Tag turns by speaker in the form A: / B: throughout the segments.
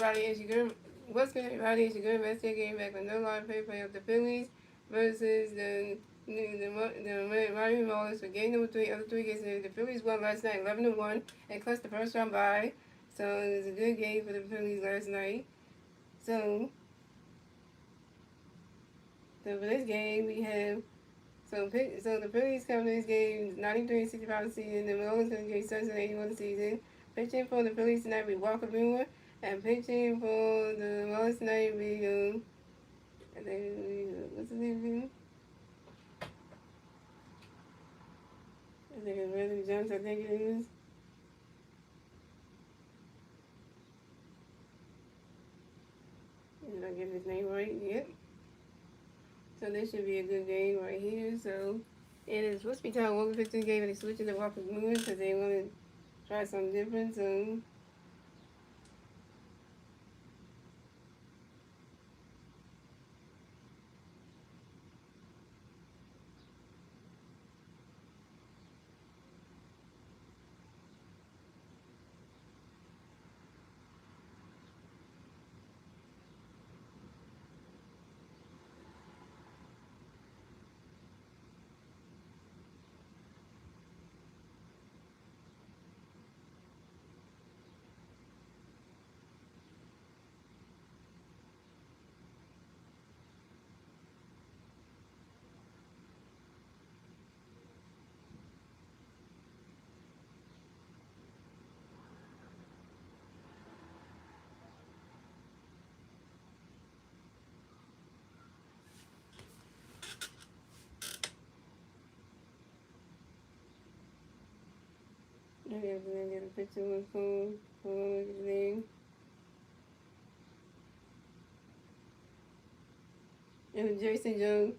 A: everybody? It's your girl. What's good, everybody? It's your girl. Let's take game back with no live play of the Phillies versus the Miami Marlins for game number 3. Other 3 games, the Phillies won last night 11-1 and clutched the first round bye. So it was a good game for the Phillies last night. So for this game, we have so the Phillies come to this game 93-65 season. The Marlins come to the game 781 season. Pitching for the Phillies tonight will be Walker Buehler, and pitching for the Marlins tonight will be what's his name again? I think it's Wesley Jones. I think it is. Did I get his name right? Yep. So this should be a good game right here. So it is supposed to be time Walker pitch this game, and they switching to Walker Buehler because they want to try something different. So. I have to get a picture of my phone. Hold on, look at his name. It was Jason Jones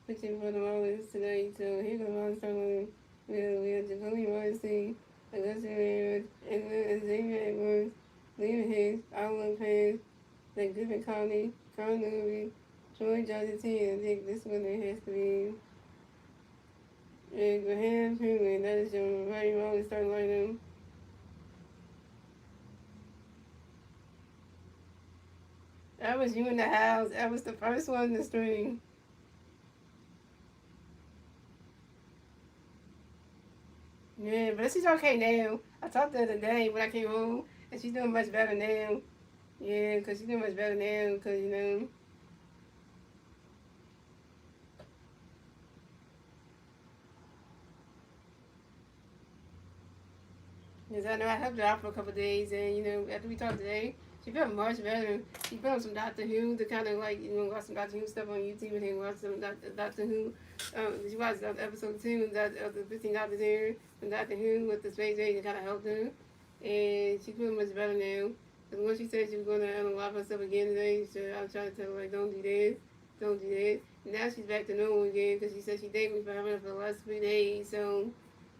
A: pitching for the Marlins tonight. So here goes the Marlins starting. We have Jacoby Morrissey, Augusta Rivers, Xavier Edwards, Liam Hicks, Alan Payne, then Griffin Conley, Carl Newby, Troy Johnson T. I think this one has to be. And Graham Freeman, that is your very Marlins starting lineup. That was you in the house. That was the first one in the stream. Yeah, but she's okay now. I talked to her the other day when I came home, and she's doing much better now. Yeah, because she's doing much better now, because, you know. Because I know I helped her out for a couple of days, and, you know, after we talked today, she felt much better. She found some Doctor Who to kind of, like, you know, watch some Doctor Who stuff on YouTube, and then watch some Doctor Who. She watched episode 2 of the 15 Doctors here from Doctor Who with the space age, and kind of helped her. And she feels much better now. Because when she said she was going to unlock herself again today, so I was trying to tell her, like, don't do that. Don't do that. And now she's back to normal again, because she said she dated me for having her for the last 3 days, so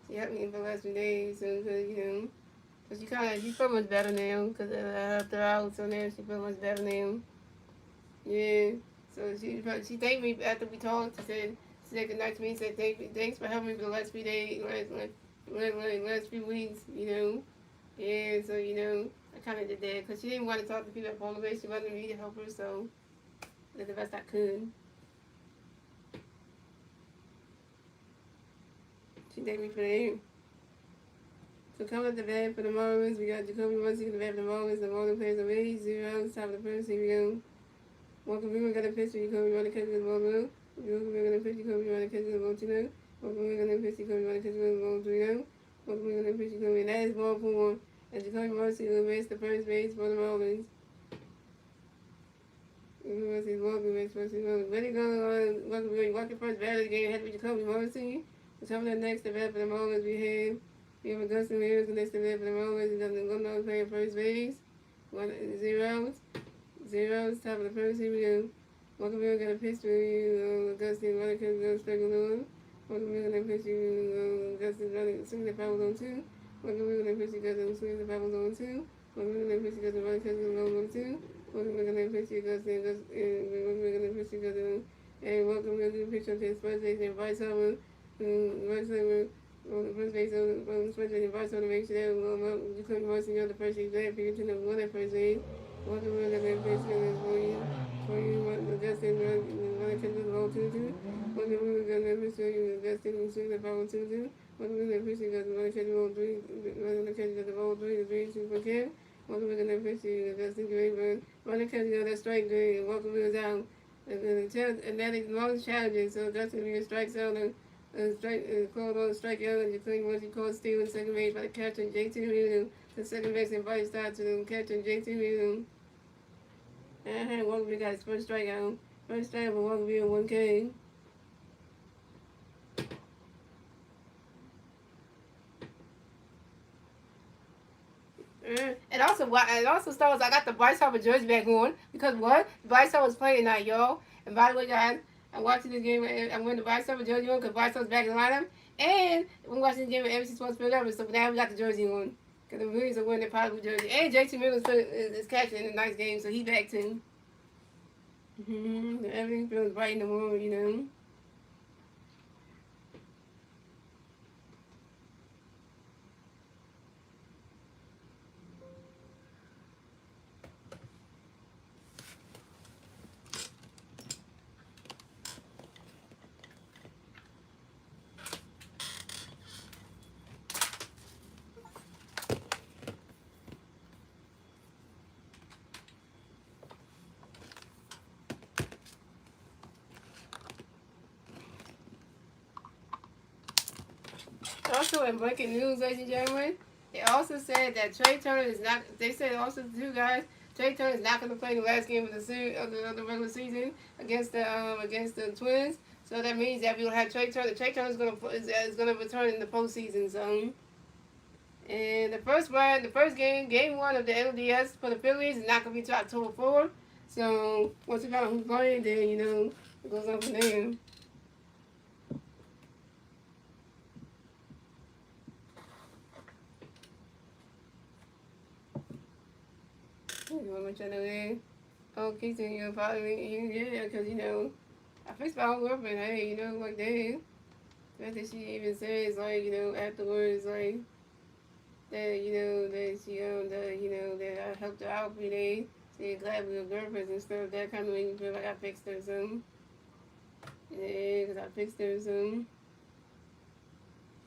A: she helped me for the last 3 days, so, you know. So she feel much better now, because I helped her out, so now she feel much better now. Yeah. So she thanked me after we talked. She said good night to me. Said thanks for helping me for the last few days, last few weeks. You know. Yeah. So you know, I kind of did that because she didn't want to talk to people at home. She wanted me to help her, so I did the best I could. She thanked me for that. So coming up the bat for the Marlins, we got Jacoby Morrissey in the bat for the Marlins. The Marlins players are ready. 0 top of the first. Here we go. Walker Buehler got a pitch. Jacoby running catch with the ball blue. Walker Buehler got a pitch. Jacoby running catch with the ball 2-0. Walker Buehler got a pitch. Jacoby running catch with the ball 3-0. Walker Buehler got a pitch. Jacoby, and that is ball 4. And Jacoby Morrissey will race the first base for the Marlins. Jacoby Morrissey is walking base first. Ready to go. Walker Buehler walking first bat of the game. Had to be Jacoby Morrissey. So coming up next, the bat for the Marlins, we have Augusta Rivers next to the bat for the Marlins. And then Gomez playing first base. 1-0. Zeros, top of the first, here we go. Walker Buehler got a pitch to Augustin running because goes struggling on. Walker Buehler got a pitch to Augustin running, swinging the foul on 2. Walker Buehler got a pitch to Augustin swinging the foul on 2. Walker Buehler got a pitch to Augustin running because goes on 2. Walker Buehler got a pitch to Augustin, Walker Buehler got a pitch to Augustin, and Walker Buehler got a pitch to his first base and vice over, on the first base, on the first base and vice over to make sure that Jacoby Morrison on the first base, figure to number 1 at first base. What the real that basically for you what the Justin when it comes to the vote to what the real that basically you Justin you see the power to what the real that basically got the one catch the vote three when the catch the vote three super kid what the real that basically Justin Green when the catch that strike green what the real down and that is long challenging so Justin Green strikes out and strike called on strike out and you think once he called steal in second base by the catcher JT Reardon the second base invite start to the catcher JT Reardon. Walker got his first strikeout. First strike for Walker being 1K. And also Stars, I got the Bryce Harper jersey back on because what? Bryce Harper was playing tonight, y'all. And by the way, guys, I'm watching this game. I'm wearing the Bryce Harper jersey on because Bryce Harper's back in the lineup. And I'm watching the game with NBC Sports Philadelphia, so now we got the jersey on. Because the Phillies are wearing their positive jersey. And JT Miller is catching in a nice game, so he back too. Everything feels bright in the morning, you know. Also, in breaking news, ladies and gentlemen, they also said that Trey Turner is not. They said also the two guys, Trey Turner is not going to play the last game of the series of the regular season against the Twins. So that means that we will have Trey Turner. Trey Turner is going to return in the postseason zone. And the first game, game one of the LDS for the Phillies is not going to be until October 4th. So once we find out who's playing, then it goes on from there. You want to channel there? Oh, Keaton, you follow me? Yeah, because, I fixed my whole girlfriend. Hey, like that. That she even says, like, afterwards, like, that, that she, that I helped her out every day. She glad we were girlfriends and stuff. That kind of made me feel like I fixed her some. Yeah, because I fixed her some.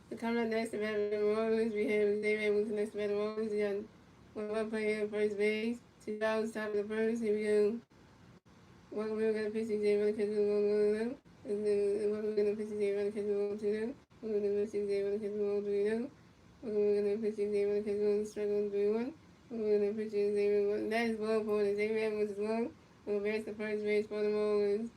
A: The coming up next to Miami Marlins, we have David Wilson next to Miami Marlins. We got one player first base. 2 hours top of the first. Here we go. Welcome to the pitching game. Really catch the and then welcome to the pitching game. Really catch the ball to them. Welcome to the pitching game. Really catch the ball 3-0. Welcome to the pitching game. Really catch the ball strike on 3-1. Welcome to the pitching game. That is well for the David Evans as well. We'll advance the first base for the Marlins.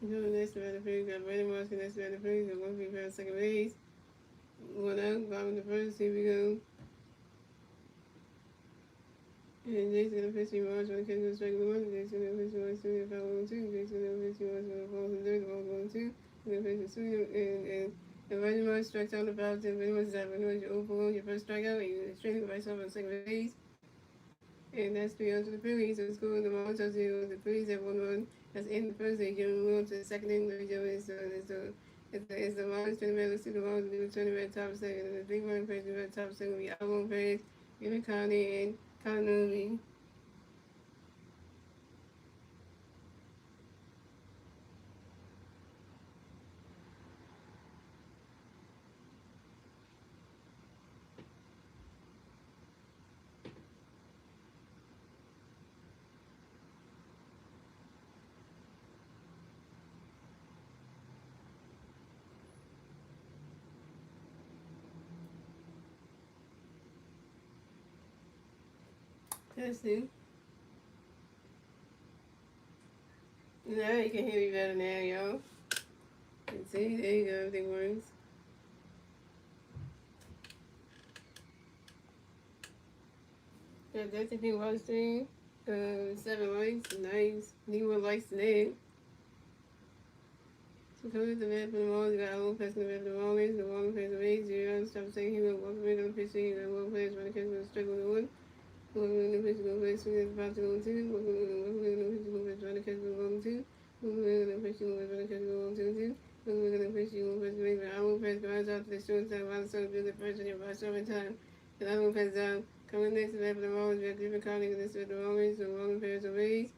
A: Doing this about the Phillies, got Brandon Marsh next about the Phillies, got 1 for second base. 1 out, bottom of the first, here we go. And Jason gonna pitch you March when the catch goes strike 1. Jason gonna pitch you March 2, if I 1-2. Jason gonna pitch you March when the ball's in third, the ball's 1-2. Gonna pitch you Sue and Brandon Marsh strikes out the foul tip. Brandon Marsh is out. Brandon Marsh, you're 0 your first strikeout, and you straighten the vice off on second base. And that's 3 to the Phillies. So it's going to the Marlins out 0. The Phillies have 1-1. That's in the first. They give them to the second inning. It's the Marlins turning red. Let's see the Marlins do turning red top second. And the 3-1 page the red top second will be out 1 page. Giving Connie and continuity. Testing. Now you can hear me better now, y'all. And see, there you go, everything works. That's if you watch stream. 7 likes, nice. Anyone likes the name. So coming to the red for the Marlins, got a little pass in the red for the Marlins. The Marlins plays the Rays, 0. Stop saying he will walk away on the pitch. He got 1 players running catch with a strike with the 1. Welcome to the pitch, go play swing at the box to go 2. Welcome to the pitch, go play running catch with 1 2. Welcome to the pitch, go play running catch with 1 2 2. Welcome to the pitch, go play swing at I will pass guys out to the shortstop. I will do the first in your by serving time. And I will pass down. Coming next to that for the Marlins, we have Griffin Conning this with the Marlins. The Marlins players are Rays.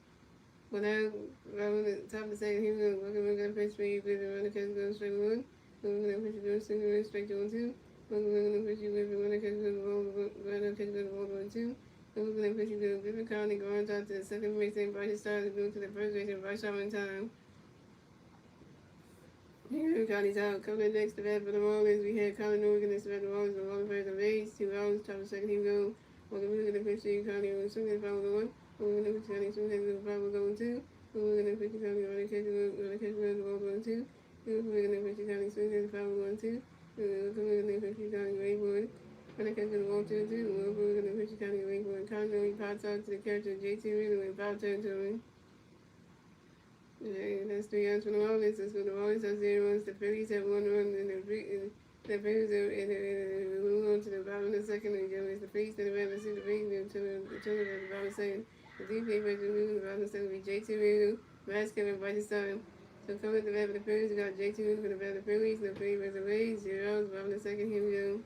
A: Without running the top of the second, he will welcome to the pitch for you. Griffin running catch goes straight 1. Welcome to the pitch, go single straight to 1 2. Welcome to the pitch, Griffin running catch goes running catch goes 1 2. Welcome to the pitch, Griffin Conning going out to the second base and Bryce started to go to the first base and Bryce out in time. Griffin Conning's out. Coming next to bat for the Marlins, we had Colin Morgan this about the Marlins. The Marlins players are base. 2 outs, top of the second, he will go. Welcome to the pitch, Conning will swing at the foul with 1. Welcome to the pitch, Conning swing at the foul with 2. Welcome to the pitch, Conning running catch with the ball 1 2. Welcome to the pitch, Conning swing at the foul with 1 2. Welcome to the pitch, Conning wait running catch with the ball 2 2. Welcome to the pitch, Conning wait for it. Conning pops out to the catcher, JT Reed, and foul territory. Yeah, that's 3 outs for the Marlins. That's for the Marlins. That's 0 runs. The Phillies have 1 run, and the Phillies are we move on to the bottom of the second. And it's the Phillies to the red. Let's see the Phillies to the bottom of the second. The DP versus the bottom of the second will be JT Reed, Vasquez, and Bryce Stein. So coming to the red for the Phillies, we got JT Reed for the red for the Phillies. The Phillies versus the Rays. 0 outs. Bottom of the second. Here we go.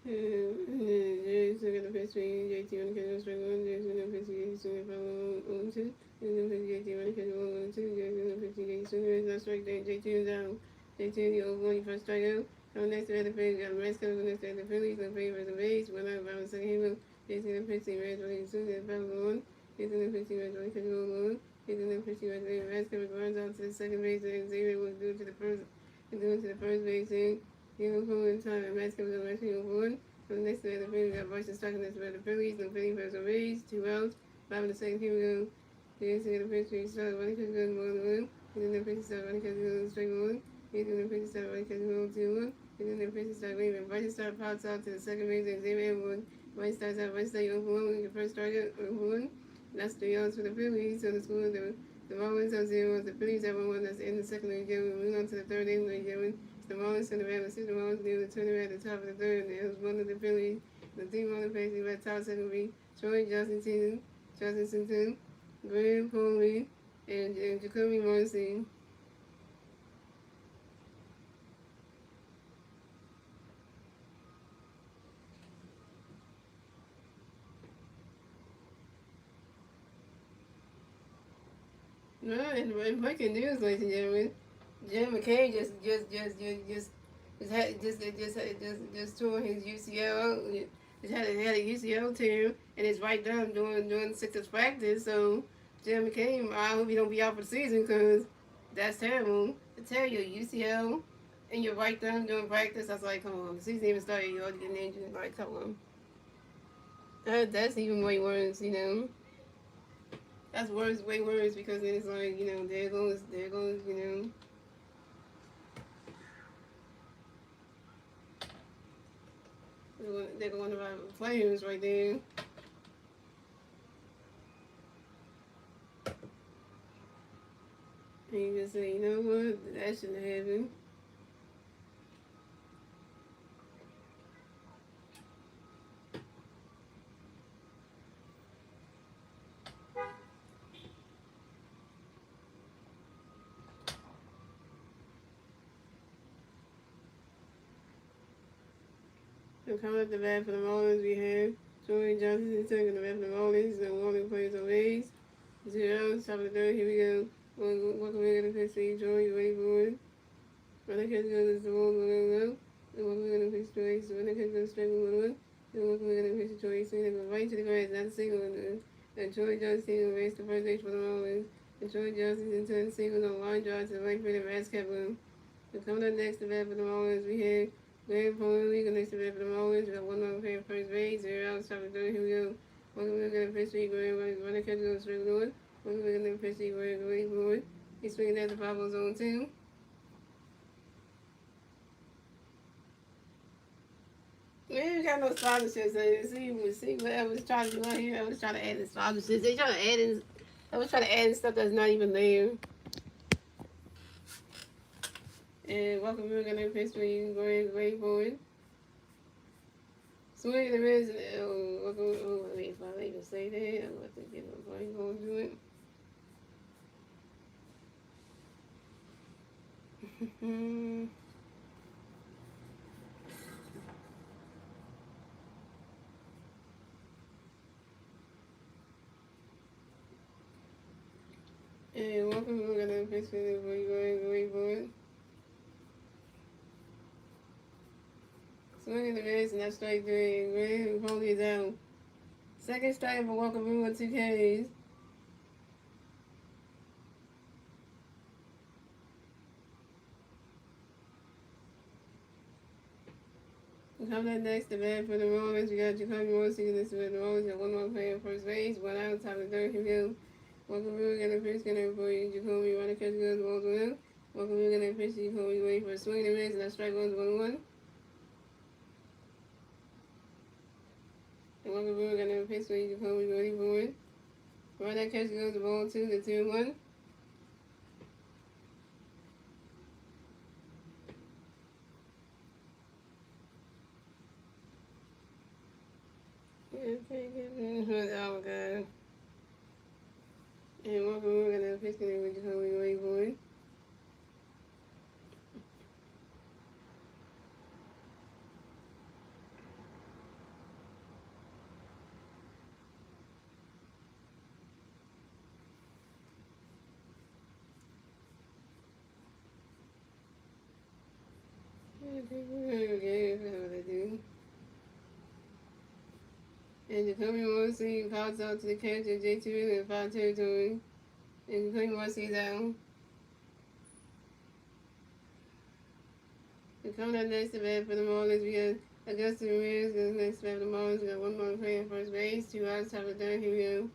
A: Jason gonna pitch me, JT on the catch strike 1, Jason gonna pitch me, swing if I 1 2, Jason gonna pitch JT on the catch 1 2, Jason gonna pitch JT swing not strike there, JT is down, JT the over 1, your first strikeout. Coming next to the Phillies, got the Reds coming next to the Phillies, the Phillies versus the Rays, 1 out, bottom second, here we go. Jason gonna pitch the Reds running swing at the foul 1, Jason gonna pitch the Reds running catch 1 Jason gonna pitch the Reds coming runs out to the second base, and Xavier will do it to the first base, and you know, in time, and Mets comes over to 1. So the next day, the Phillies got Bryson stuck in this way. The Phillies, the Phillies versus the Rays, 2 outs. 5 in the second, here we go. Here's the pitch, he started running catch good, 1 1. And then the pitch started running catch good, straight 1. Here's the pitch started running catch good, 2 1. And then the pitch started waving. Bryson started pops out to the second base, and Xavier would. Bryson starts out, Bryson started over 1 with your first target, over 1. That's 3 outs for the Phillies. So the score, the Marlins have 0. The Phillies have 1 1. That's in the second inning. We move on to the third inning. The Marlins and the Red, the Marlins near the turner at the top of the third, and it was 1 of the Phillies. The team on the face, the red top second will be Troy Johnson, Graham Foley, and Jacoby Morrissey. No, and breaking news, ladies and gentlemen, Jim McCain just tore his UCL. Just had a UCL tear and his right thumb doing Sixers practice. So Jim McCain, I hope he don't be out for the season because that's terrible. To tear your UCL and your right thumb doing practice, that's like, come on, the season even started, you already getting injured. Like, come on. That's even way worse, you know. That's worse, way worse, because then it's like, you know, there goes, you know. They're going about players right there. And you just say, you know what, that shouldn't have happened. So coming up the bat for the Marlins, we have Joey Johnson taking the bat for the Marlins. The Marlins players on base. 0, top of the third, here we go. Welcome in to the pitch, Joey, you ready for it? When the catch goes to the ball, low. And welcome in to the pitch, Joey. So when the catch goes straight, low. And welcome in to the pitch, Joey. So they go right to the grass, not a single. And Joey Johnson raised the first base for the Marlins. And Joey Johnson into the single on line drive to the right field, Rats kept him. So coming up next to bat for the Marlins, we have Graham Polley league next to bat for the Marlins. We got 1 more player first base, 0 out, top of the third, here we go. Welcome in to the pitch, Graham, when the catch goes straight, low. Welcome in to the pitch, Graham, ready for it. He's swinging at the 5 zone 2. We ain't got no sponsorships. See what I was trying to do out here. I was trying to add in sponsorships. They trying to add in. I was trying to add in stuff that's not even there. And welcome, we're gonna pitch for you. Go ahead, wait for it. Swing the miss. Welcome. Oh, wait, if I even say that, I'm about to get my brain going to do it. And welcome, we're gonna pitch for you. Go ahead, wait for it. Swinging the miss, and that's strike 3. Graham Polley is out. Second strike for Walker Brewer with 2 Ks. Coming up next, the bat for the Marlins, we got Jacoby Morrissey. This is the Marlins got 1 more player first base, 1 out, top of the third. Here we go. Walker Brewer got a pitch, gonna for you. Jacoby, run the catch, goes, balls on him. Walker Brewer got a pitch, Jacoby waiting for a swing and a miss, and that strike goes 1-1. And Walker Brewer got a pitch, Jacoby ready for it. Run that catch, goes the ball 2 to 2-1. Oh my god. And Walker Brewer got a pitch, gonna Jacoby ready for it. Okay, that's what they do. And Jacoby Morrissey pops out to the catcher, J2 in foul territory. And Jacoby Morrissey's out. And coming up next to bat for the Marlins, we got Augusta Ramirez. And next to bat for the Marlins, we got 1 more player first base, 2 outs, top of the third. Here we go.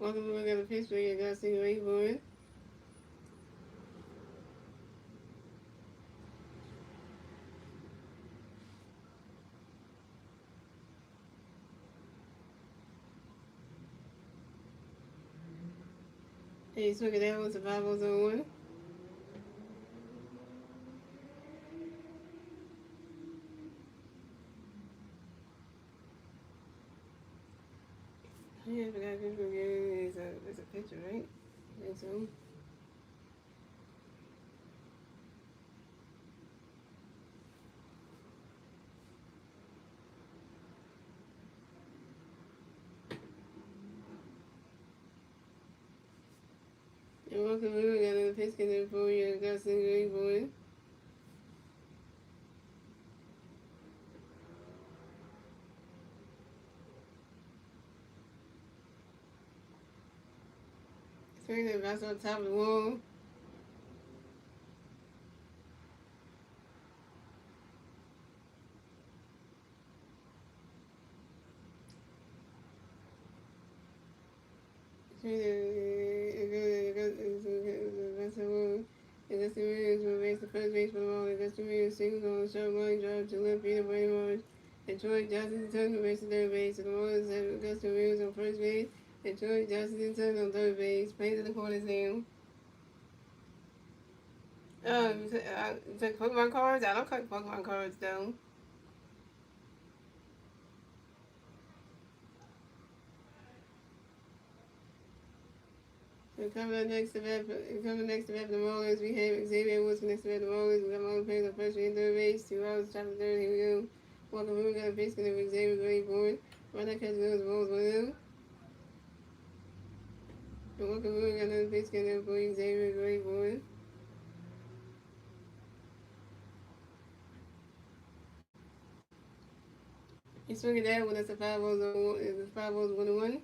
A: Walker Brewer got a pitch for you, Augusta, ready for it. And he's looking at with the 5 zone 1. Yeah, I forgot this one game. It's a picture, right? I think so. And welcome in. We got another pitch in for you. Augustin Greenwood. Swing that bounce on top of the wall. Swing Augustin Williams will race the first base for the ball. Augustin Williams singles on the short line drive to left field. Brady Morris and Troy Johnson Turner race to third base. The Marlins have Augustin Williams on first base and Troy Johnson Turner on third base. Plays in the corners now. You took Pokemon cards? I don't collect Pokemon cards though. Coming next to bat the Marlins, we have Xavier Woods next to bat the Marlins. We got Marlins playing on first and third base. 2 hours, top of the third. Here we go. Walker Moon got a base connect with Xavier Greenwood. Right now, catch goes balls with him. And Walker Moon got another base connect for Xavier Greenwood. He's swinging that when it's a 5 balls on 1-1.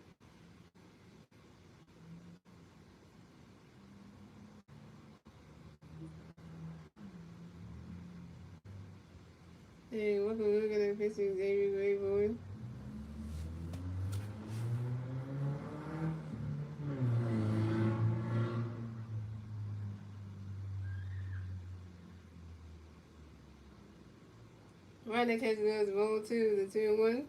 A: Hey, welcome to the pitch to Xavier Greenwood. Right now, catch goes ball 2, the 2-1.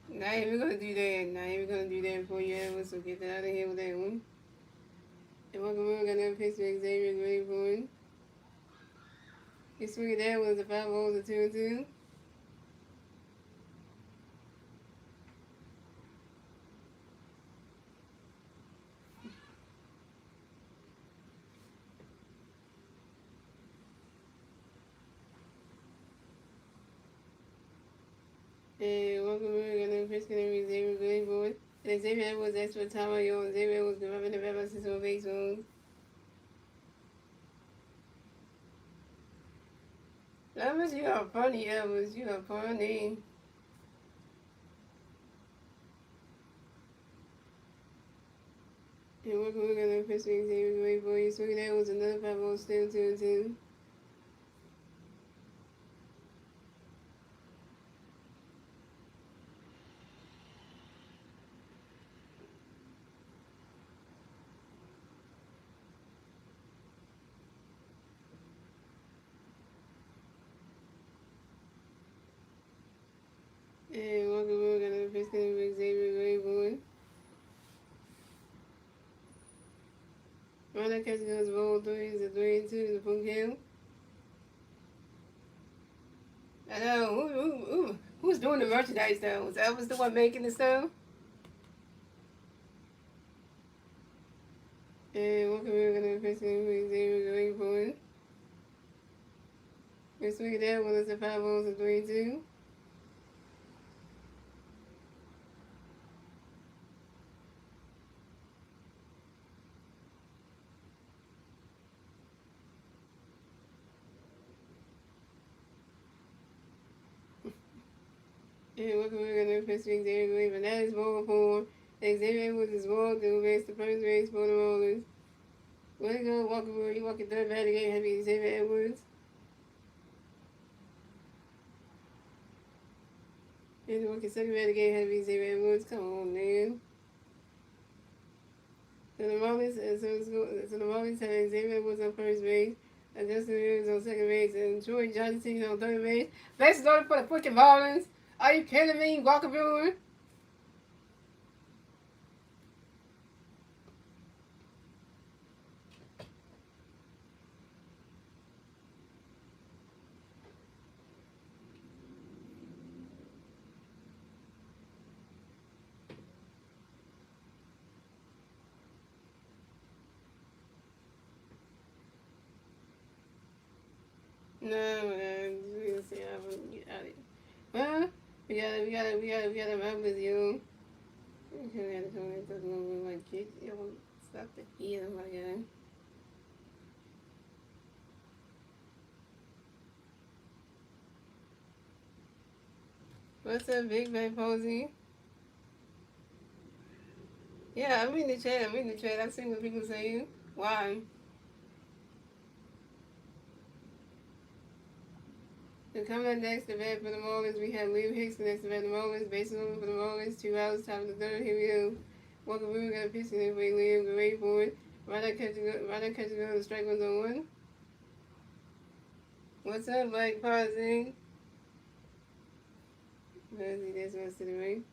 A: Not even gonna do that before you ever, so get that out of here with that one. And welcome on, got another pitch to Xavier Greenwood. He swinging that was the 5 balls, a 2-2. And welcome on, got another pitch to Xavier Greenwood. And Xavier was extra time on you, and Xavier was grabbing the rubber system on base on. Elvis, you are funny, Elvis. You are funny. And welcome on, got another pitch to Xavier Greenwood. You swinging that was another 5 balls, still 2-2. And welcome on, got another pitch to Xavier Greenwood. Right now, catch goes ball 3 is a 3-2, the full count. I know, who's doing the merchandise though? Was Elvis the one making the stuff? And welcome on, got another pitch to Xavier Greenwood. We're swinging that one, it's a 5 balls, a 3-2. And welcome to another pitch to Xavier Greenwood. And that is ball 4. Xavier Woods is ball 2, base the first base for the Marlins. Way to go, Walker Moon. You walking third bat again, heavy Xavier Woods. And walking second bat again, heavy Xavier Woods. Come on, man. So the Marlins have Xavier Woods on first base. And Justin Williams on second base. And Troy Johnson on third base. Bases loaded for the freaking Marlins. Are you kidding me, Walker Moon? No, let's see, I haven't get out of it. Well, we gotta run with you. Like, it won't stop the heat. Oh my god. What's up, Big Bang Posey? Yeah, I'm in the chat. I've seen what people saying. Why? The coming next event for the Marlins, we have Liam Hicks next event for the Marlins. Base on for the Marlins. 2 hours, top of the third. Here we go. Welcome, we got a pitch in for Liam. Get ready for it. Right now, catch it go. The strike one's on one. What's up, Mike Pausing? That's what's to the ring.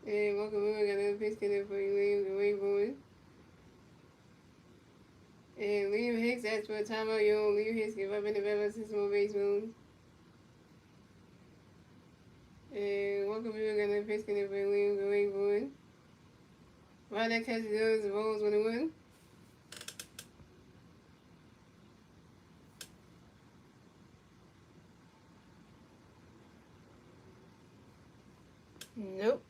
A: And welcome, we got another pitch in for Liam. Get ready for it. And Liam Hicks asked for a timeout. Yo, Liam Hicks give up in the back system on base moves. And welcome, we got another pitch in for Liam. Get ready for it. Right now, catch it goes. The Rolls 1-1. Nope.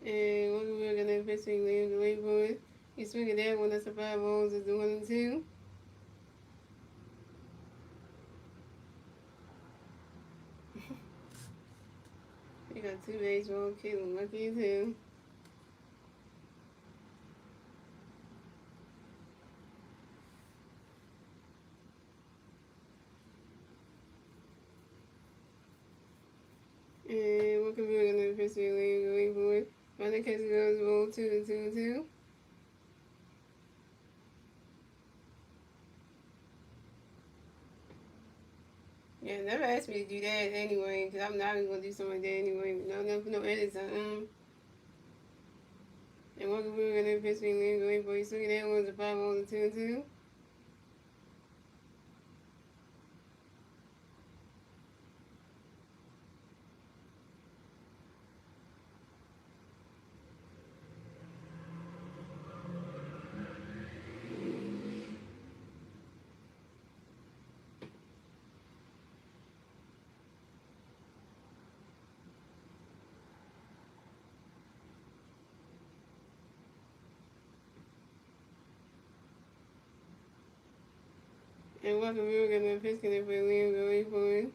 A: And we're gonna officially leave the way for it. You swing it there when that's a 5 balls is the 1 and 2. You got 2 baseball, Caitlin lucky as hell. And we're gonna officially leave the way for it. Right now, catch goes roll 2 and 2 and 2. Yeah, never asked me to do that anyway, because I'm not even going to do something like that anyway. No edits. And we're going to officially leave the way for it. Swing that one's a 5 balls and 2 and 2. And welcome, we were going to pitch it for Liam, go wait for it.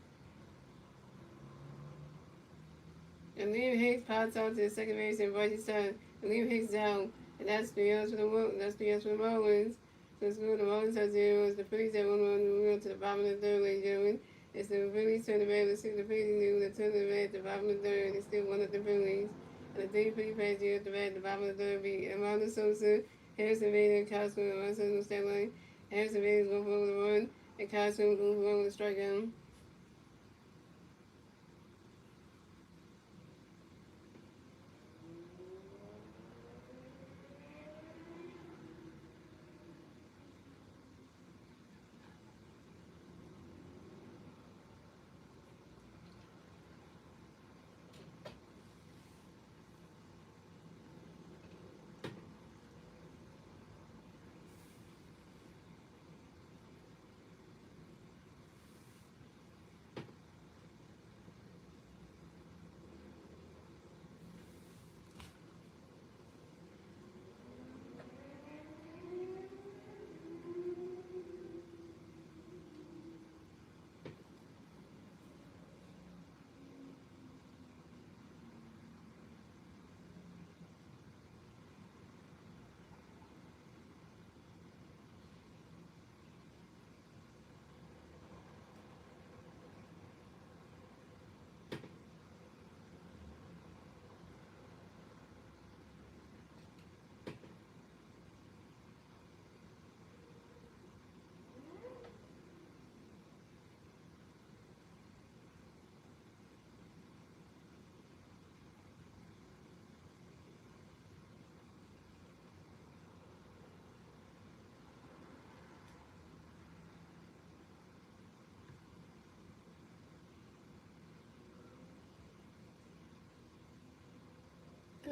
A: And Liam Hicks pops out to the second base and Bryce time. And Liam Hicks down. And that's 3 outs for the Marlins. So it's good. The Marlins have 0. It's the Phillies at 1-1. We're going to the bottom of the third, ladies and gentlemen. It's the Phillies turn the bat. Let's see the Phillies do. They turn the bat at the bottom of the third. It's still 1 of the Phillies. And the 3 Phillies pass you at the bat at the bottom of the third. Be Amanda Sosa, Harrison Bader, Kyle Swim, and Marcelo stat line. Harrison Bader is going for over the run. And Kyle Swim is going for over the strikeout.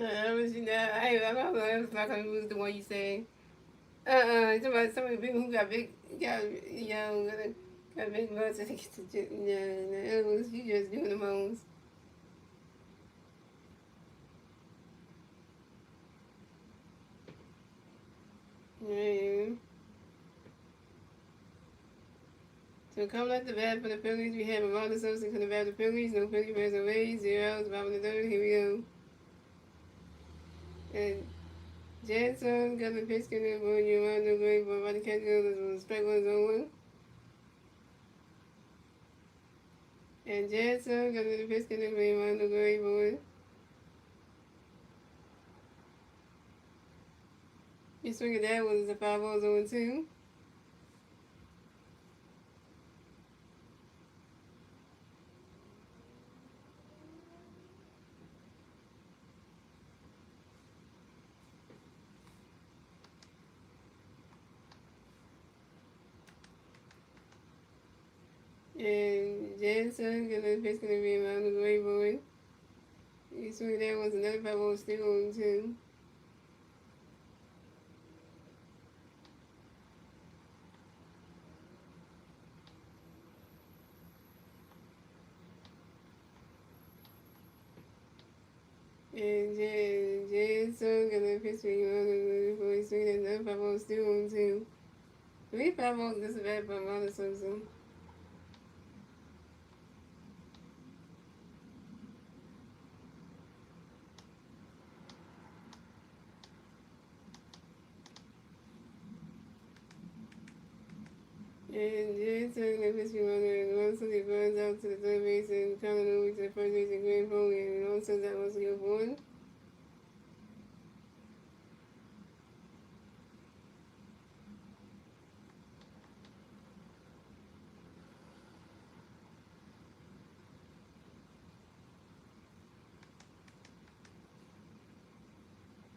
A: I'm not going to lose the one you say. It's about some of the people who got big, got, I make most of the animals, you just doing the most. Yeah. So coming at the bat for the Phillies, we have a Marlins Simpson coming bat for the Phillies. No Philly fans away. 0 outs, bottom of the third. Here we go. And Jansen got the pitch in there, boy. You want no great, but by the catch goes, strike one, zone one. And Jansen got the pitch in there, boy. You want no great, boy. You swing at that was a 5-0, 0 2. And Jansen got the pitch in there, boy. You want no great, boy. You swing at that was another 5-0, still 0 2. And Jansen got the pitch in there, boy. You swing at another 5-0, still 0 2. 3-5-0, this is bad for Marlins Simpson. And Jansen left his runner and one Sunday burns out to the third base and coming over to the first base and Grand Foley and one Sunday that was to go for one.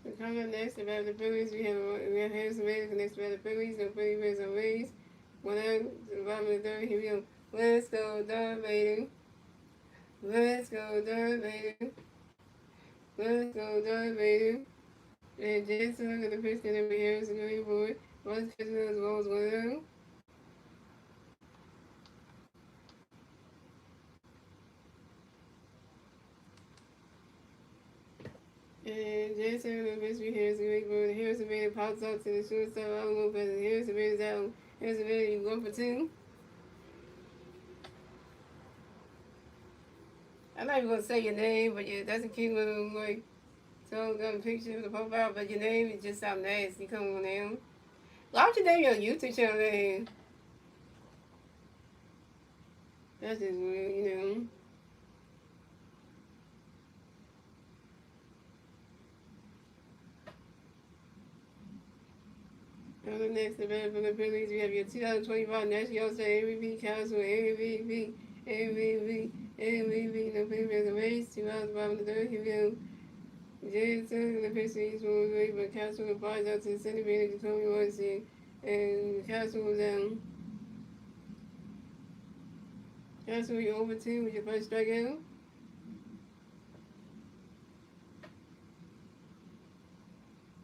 A: So coming up next about the Phillies, we have Harrison Bailey next about the Phillies, no Philly Rays on Rays. 1 out to the bottom of the third. Here we go. Let's go, Darth Vader. Let's go, Darth Vader. Let's go, Darth Vader. And Jansen got the pitch and then Harrison going for it. Once catching as well as 1 out. And Jansen got the pitch for Harrison going for it. Harrison Bailey pops up to the shortstop. I don't know if it's Harrison Bailey's out. Harrison Bailey, you 1 for 2. I'm not even gonna say your name, but yeah, that's a cute little like so got a picture of the profile, but your name is just sound nasty. Come on now. Why would you name your YouTube channel name? That's just weird, you know. On the next event from the Phillies, we have your 2025 National All-Star MVP, Council, MVP, MVP, no Phillies the race, 2005 the third, here we go. Jansen, the pitch is one great, but Council applies out to the center manager, Tony Watson, and Council was down. Council, you're over 2 with your first strikeout.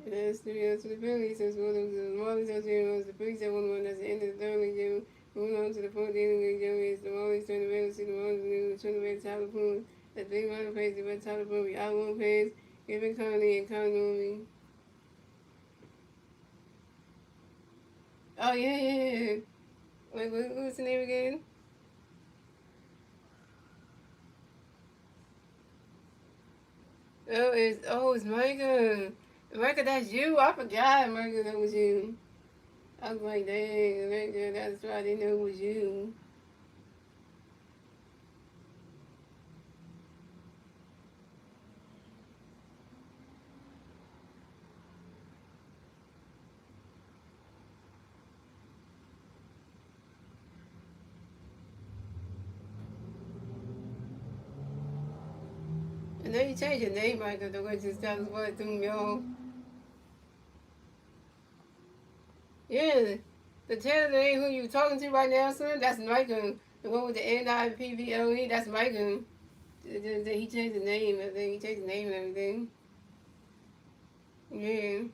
A: And that's 3 outs to the Phillies. Since one of the Marlins out there was the Phillies at 1-1. That's the end of the third inning. Moving on to the fourth inning, is the Marlins turn the red to the Marlins, turn the red Tyler Poole. That's big runner pace, the red Tyler Poole, out one pace, Gavin Conley and Conley. Oh, yeah. Wait, what's the name again? It's Micah. Micah, that's you? I forgot, Micah, that was you. I was like, dang, that's why I didn't know it was you. And then you changed your name, Micah, the way just that was what threw me off. Yeah, the channel name who you talking to right now, son, that's Micah. The one with the NIPVLE, that's Micah. He changed the name, I think. He changed the name and everything. Yeah.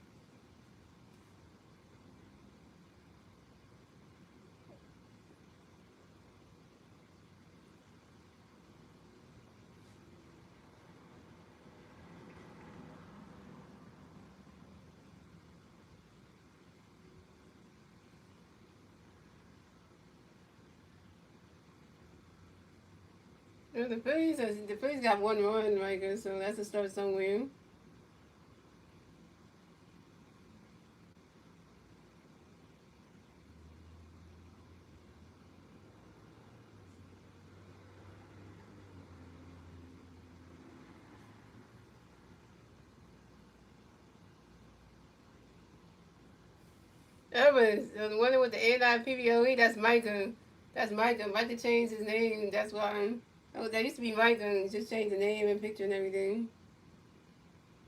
A: The Phillies got one run, right? So that's a start somewhere. That was the one with the AIPVOE. That's Micah. That's Micah. Micah changed his name. That's why. Oh, that used to be Micah. Just changed the name and picture and everything.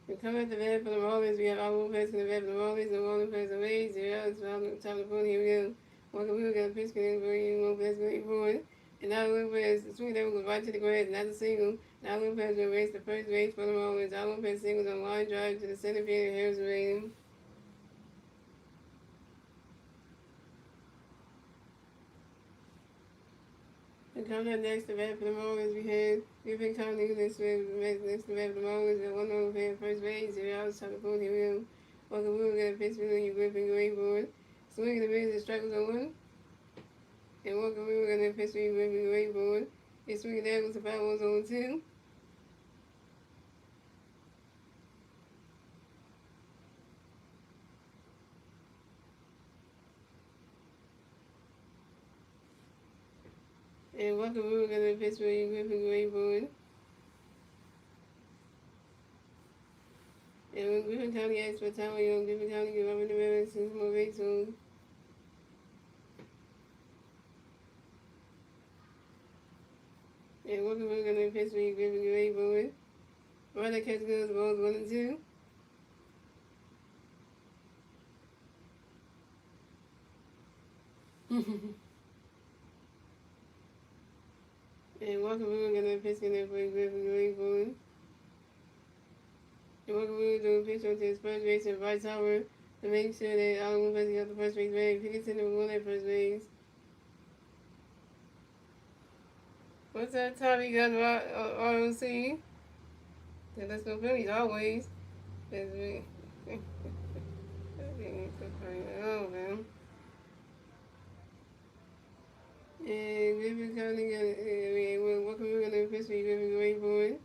A: We come at the bed for the Marlins. We have our own place in the bed for the Marlins. The Marlins plays away. 0 top of the phone. Here we go. Welcome, we got a pitch connect for you. One place going forward. And now Lopez, the swing that goes right to the grass. Not a single. Now Lopez will race the first base for the Marlins. Now Lopez singles on line drive to the center field. Harris rating. And coming up next, the bat for the Marlins, we had Griffin Conley next to bat for the Marlins. We have one over at first base. 0 outs, top of the phone. Here we go. Welcome, we got a pitch for you. Griffin going forward. Swing the base, the strike was on one. And Walker River got that pitch for you, Griffin going forward. His swing there was the foul was on two. And Walker River got that pitch for you, Griffin going forward. And when Griffin County asked for time, Griffin County give up in the river since more race on. And Walker River got that pitch for you, Griffin going forward. Runner catch goes, balls 1 and 2. And Walker River got that pitch in there for you, Griffin going forward. And Walker River doing a pitch onto his first base and right tower to make sure that Allen Lopez got the first base bag. Pickerson number 1 at first base. What's that time he got ROC? Yeah, let's go Phillies always. That's me. Oh, man. And Griffin County got, Walker River got the pitch for you, Griffin going forward.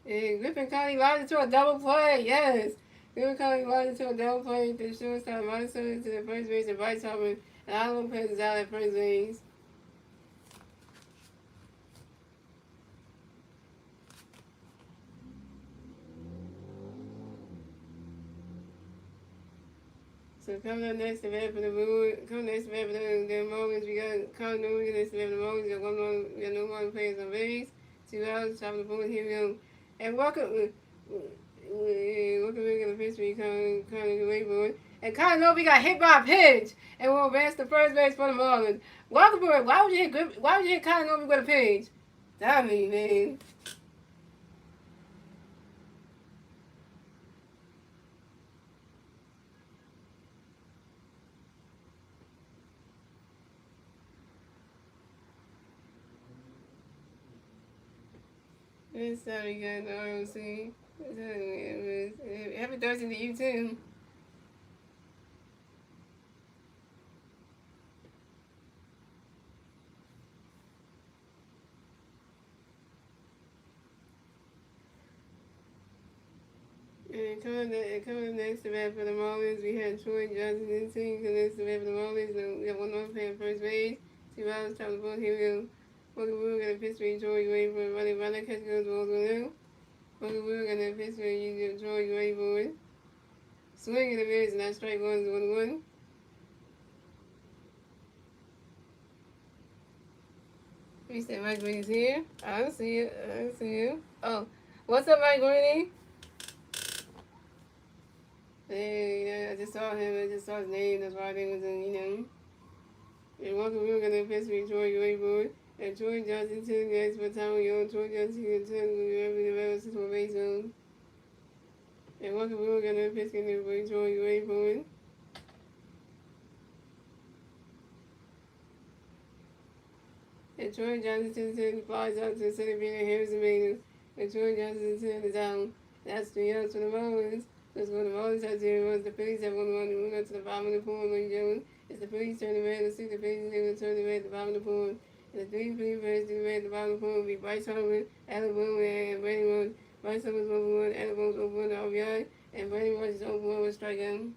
A: And Griffin County lied into a double play, yes. Griffin County lied into a double play to the shortstop, Madison to the first base, and right top, and Allen Lopez is out at first base. So coming up next to bat for the Marlins, we got Colin Newman next to bat for the Marlins. We got no more players on base. 2 outs, top of the board. Here we go. And welcome to the pitch for you, Colin Newman. And Colin Newman got hit by a pitch and will advance to first base for the Marlins. Welcome, why would you hit Colin Newman with a pitch? Damn me, man. This time we got the ROC. Happy Thursday to you too. And coming up next to bat for the Marlins, we had Troy Johnson in team. Next to bat for the Marlins, we got one more player at first base. 2 outs, top of the ball. Here we go. Walker Wood got a pitch for you, Troy. You ready for it? Running catch goes balls 1-0. Walker Wood got a pitch for you, Troy. You ready for it? Swing in the mids, and that strike one is 1-1. You said Mike Green's here? I don't see it. I don't see him. Oh, what's up, Mike Green? Hey, I just saw him. I just saw his name. That's why I think it was in, And Walker Wood got a pitch for you, Troy. You ready for it? And Troy Johnson, 10 guys for time on your own. Troy Johnson, 10 wherever the rest is for base zone. And Walker Wood got a pitch in there for you, Troy. You ready for it? And Troy Johnson, 10 flies out to the center field and Harris Maynard. And Troy Johnson, 10 is down. That's 3 outs for the Marlins. That's what the Marlins have 0 runs. The Phillies have 1 run. We're going to the bottom of the pool. Ladies and gentlemen, it's the Phillies turning red. Let's see the Phillies. They're going to turn the red at the bottom of the pool. And The three Phillies do at the bottom of the will be Bryce Harper, Allen Boone, and Brady Rose. Bryce Harper's over one, Allen Boone's over one RBI, and Brady Rose is over one with strikeout.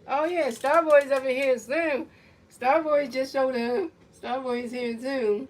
A: Oh yeah, Starboy's up in here, Slim. Starboy just showed up. Starboy's here too.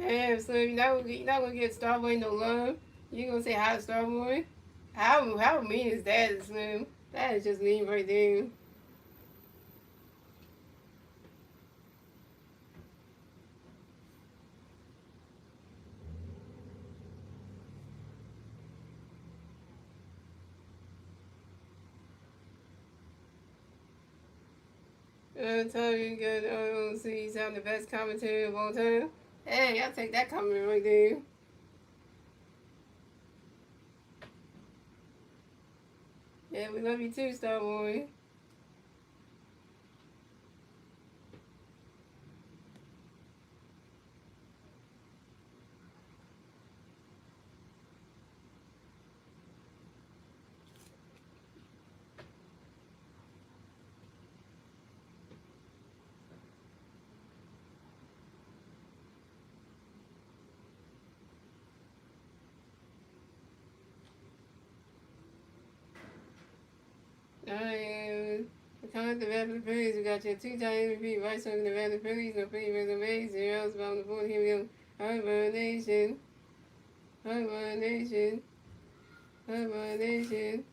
A: Damn, Slim, you're not gonna get Starboy no love. You gonna say hi to Starboy? How mean is that, Slim? That is just mean right there. Tell you good. See, you sound the best commentary of all time. Hey, I'll take that compliment right there. Yeah, we love you too, Starboy. Alright, comment the Rapid Phillies. We got your two-time MVP, right side of the Rapid Phillies, no pretty resume, 0 else about the board. Here we go. Harbor Nation. Harbor Nation. Harbor Nation.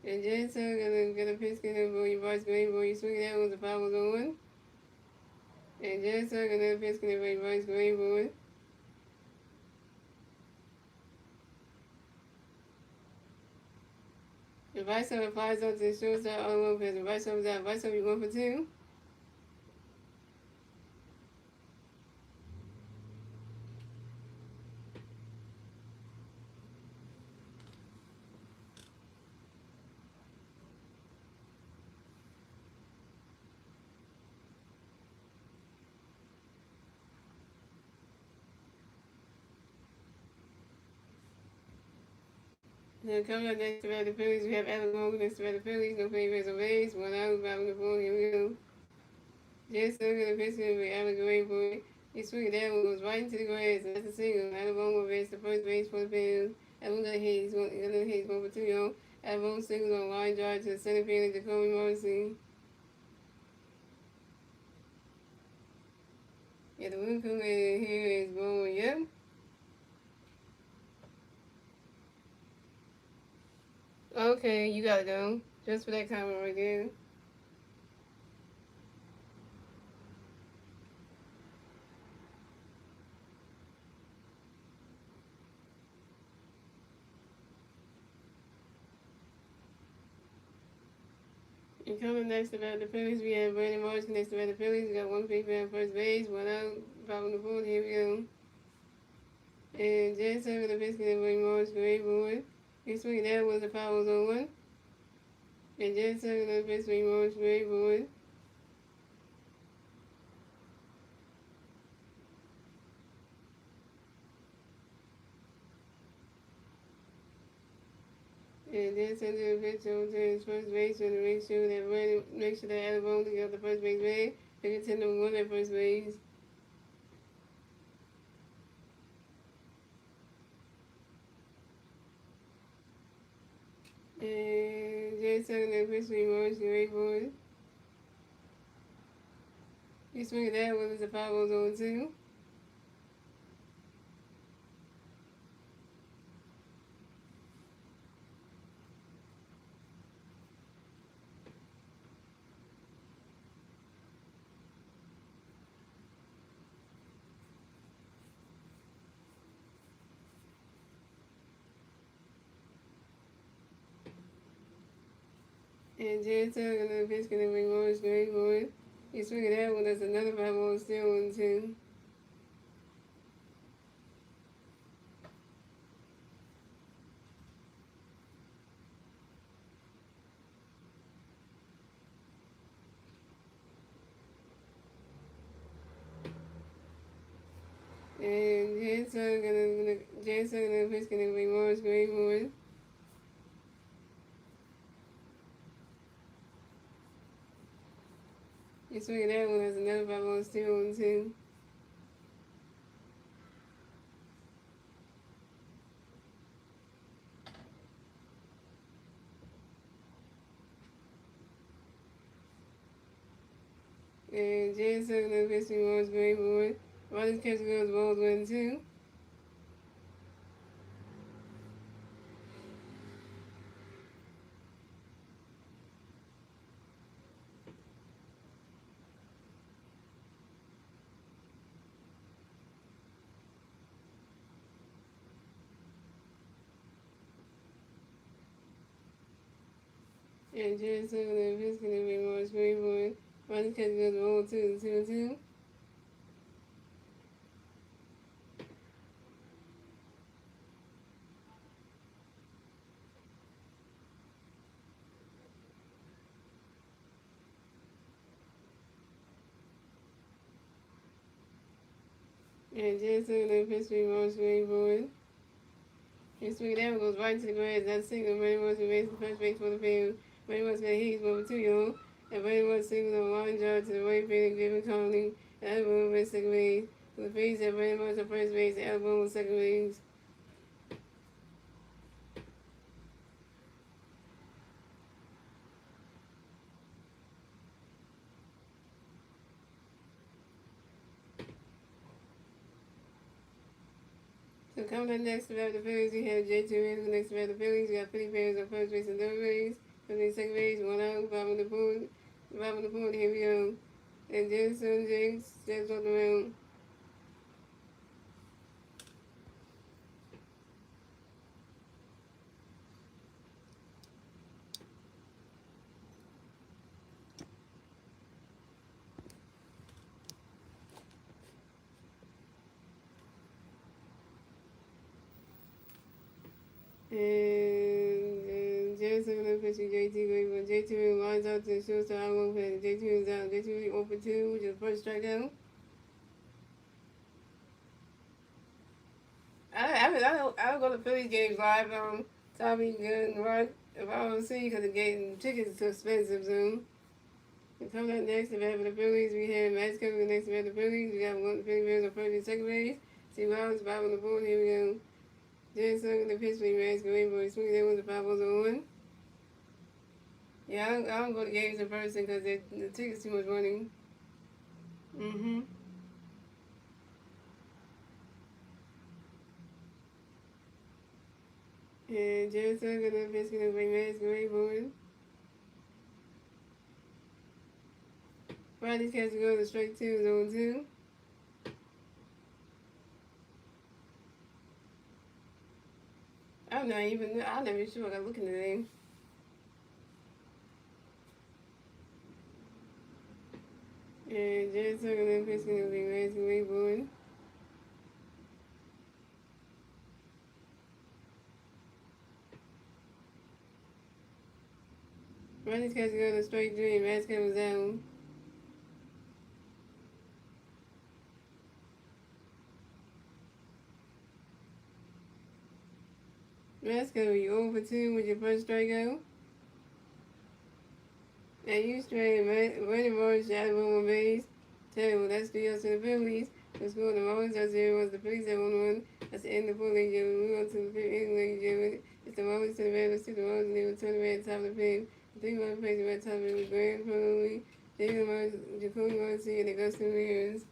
A: And Jensen gonna pitch get a boy, Bryce Green, boy, you swing that one, the power was on. And Jensen gonna pitch get a boy, Bryce Green, boy. The vice over flies up to the shortstop, all over the vice over that, vice over you 1 for 2. Then coming up next to the Phillies, we have Allen Logan next to the Phillies, no play reservations, 1 out, bottom of the board, here we go. Just looking at the pitch with Allen Gray, boy. He swung it down, goes right into the grass, and that's a single. Allen will race the first base for the field. Allen got hit, he's 1 for 2, y'all. Allen singles on line drive to the center field of Jacoby Morrison. Yeah, the wind coming in here is blowing, yep. Okay, you gotta go. Just for that comment right there. And coming next about the Phillies, we have Brandon Marsh next about the Phillies. We got 1 paper at first base, 1 out, bottom of the board. Here we go. And Jensen with the biscuit and Brandon Marsh, great board. He swinging that was the power was on 1. And Jensen with the biscuit and Marsh, great board. And Jensen did a pitch over to his first base to make sure that Alabama got the first base bag. They could send them 1 at first base. And Jensen did a pitch to Marsh, great board. He swinging that was the power was on 2. And Jansen and the pitch gonna bring Morris Gray forward. He's swinging that one. That's another 5-1 still 1-2. And Jansen and the pitch gonna bring Morris Gray forward. He's swinging that one. That's another 5-1 still 1-2. And Jansen and the pitch bring Morris Gray forward. Marlins catcher goes balls 1-2. And Jansen and the pitch gonna bring Morris Gray forward. Marlins catcher goes balls 2-2. And Jansen and the pitch bring Morris Gray forward. His swing down goes right into the grass. That's single. Brady wants to raise the first base for the field. Brady wants to get Higgs over 2-0. And Brady wants to single on line drive to the right field, Griffin Conley. And Alabama at second base. For the Phillies have Brady wants to first base. And Alabama second base. So coming up next about the Phillies, we have J2 Randall next about the Phillies. We got Philly Bears on first base and third base. Phillies second base, 1 out, 5 on the board. 5 on the board, here we go. And Jensen Jakes steps on the mound. And Jensen and pitching JT going for J2 lines out to the shortstop. I won't play. J2 is out. J2 is 0 for 2, which is the first strikeout. I don't go to Phillies games live. Tommy Gunn, right? If I don't see, because the game tickets are too expensive soon. And coming up next, if I have the Phillies, we have Max coming next to the Phillies. We got one the Phillies Bears on first and second base. See Rollins, 5 on the board. Here we go. Jensen, the pitch for Max going for his swing. There was the 5 on 1. Yeah, I don't go to games in person because the tickets too much money. Mm-hmm. And Jensen gonna pitch gonna bring Max going forward. Friday's catch go to straight 2, zone 2. I'm not even sure. I gotta look in the name. And Jensen gonna pitch gonna bring Max going forward. Friday's catch go to straight 3, and Max comes down. That's gonna be over 2 with your first strikeout. And you straight running Morris out of one base. Terrible. That's the to the Phillies. The score of the Marlins at 0 was the Phillies at 1-1. That's the end of the full league. We on to the fifth inning, ladies and gentlemen. It's the Marlins to the Mariners to the Marlins, and they will turn around top of the fifth. The 3-1 place the red top of the grand finally. Jacoby Marcy and the Augusta Raiders.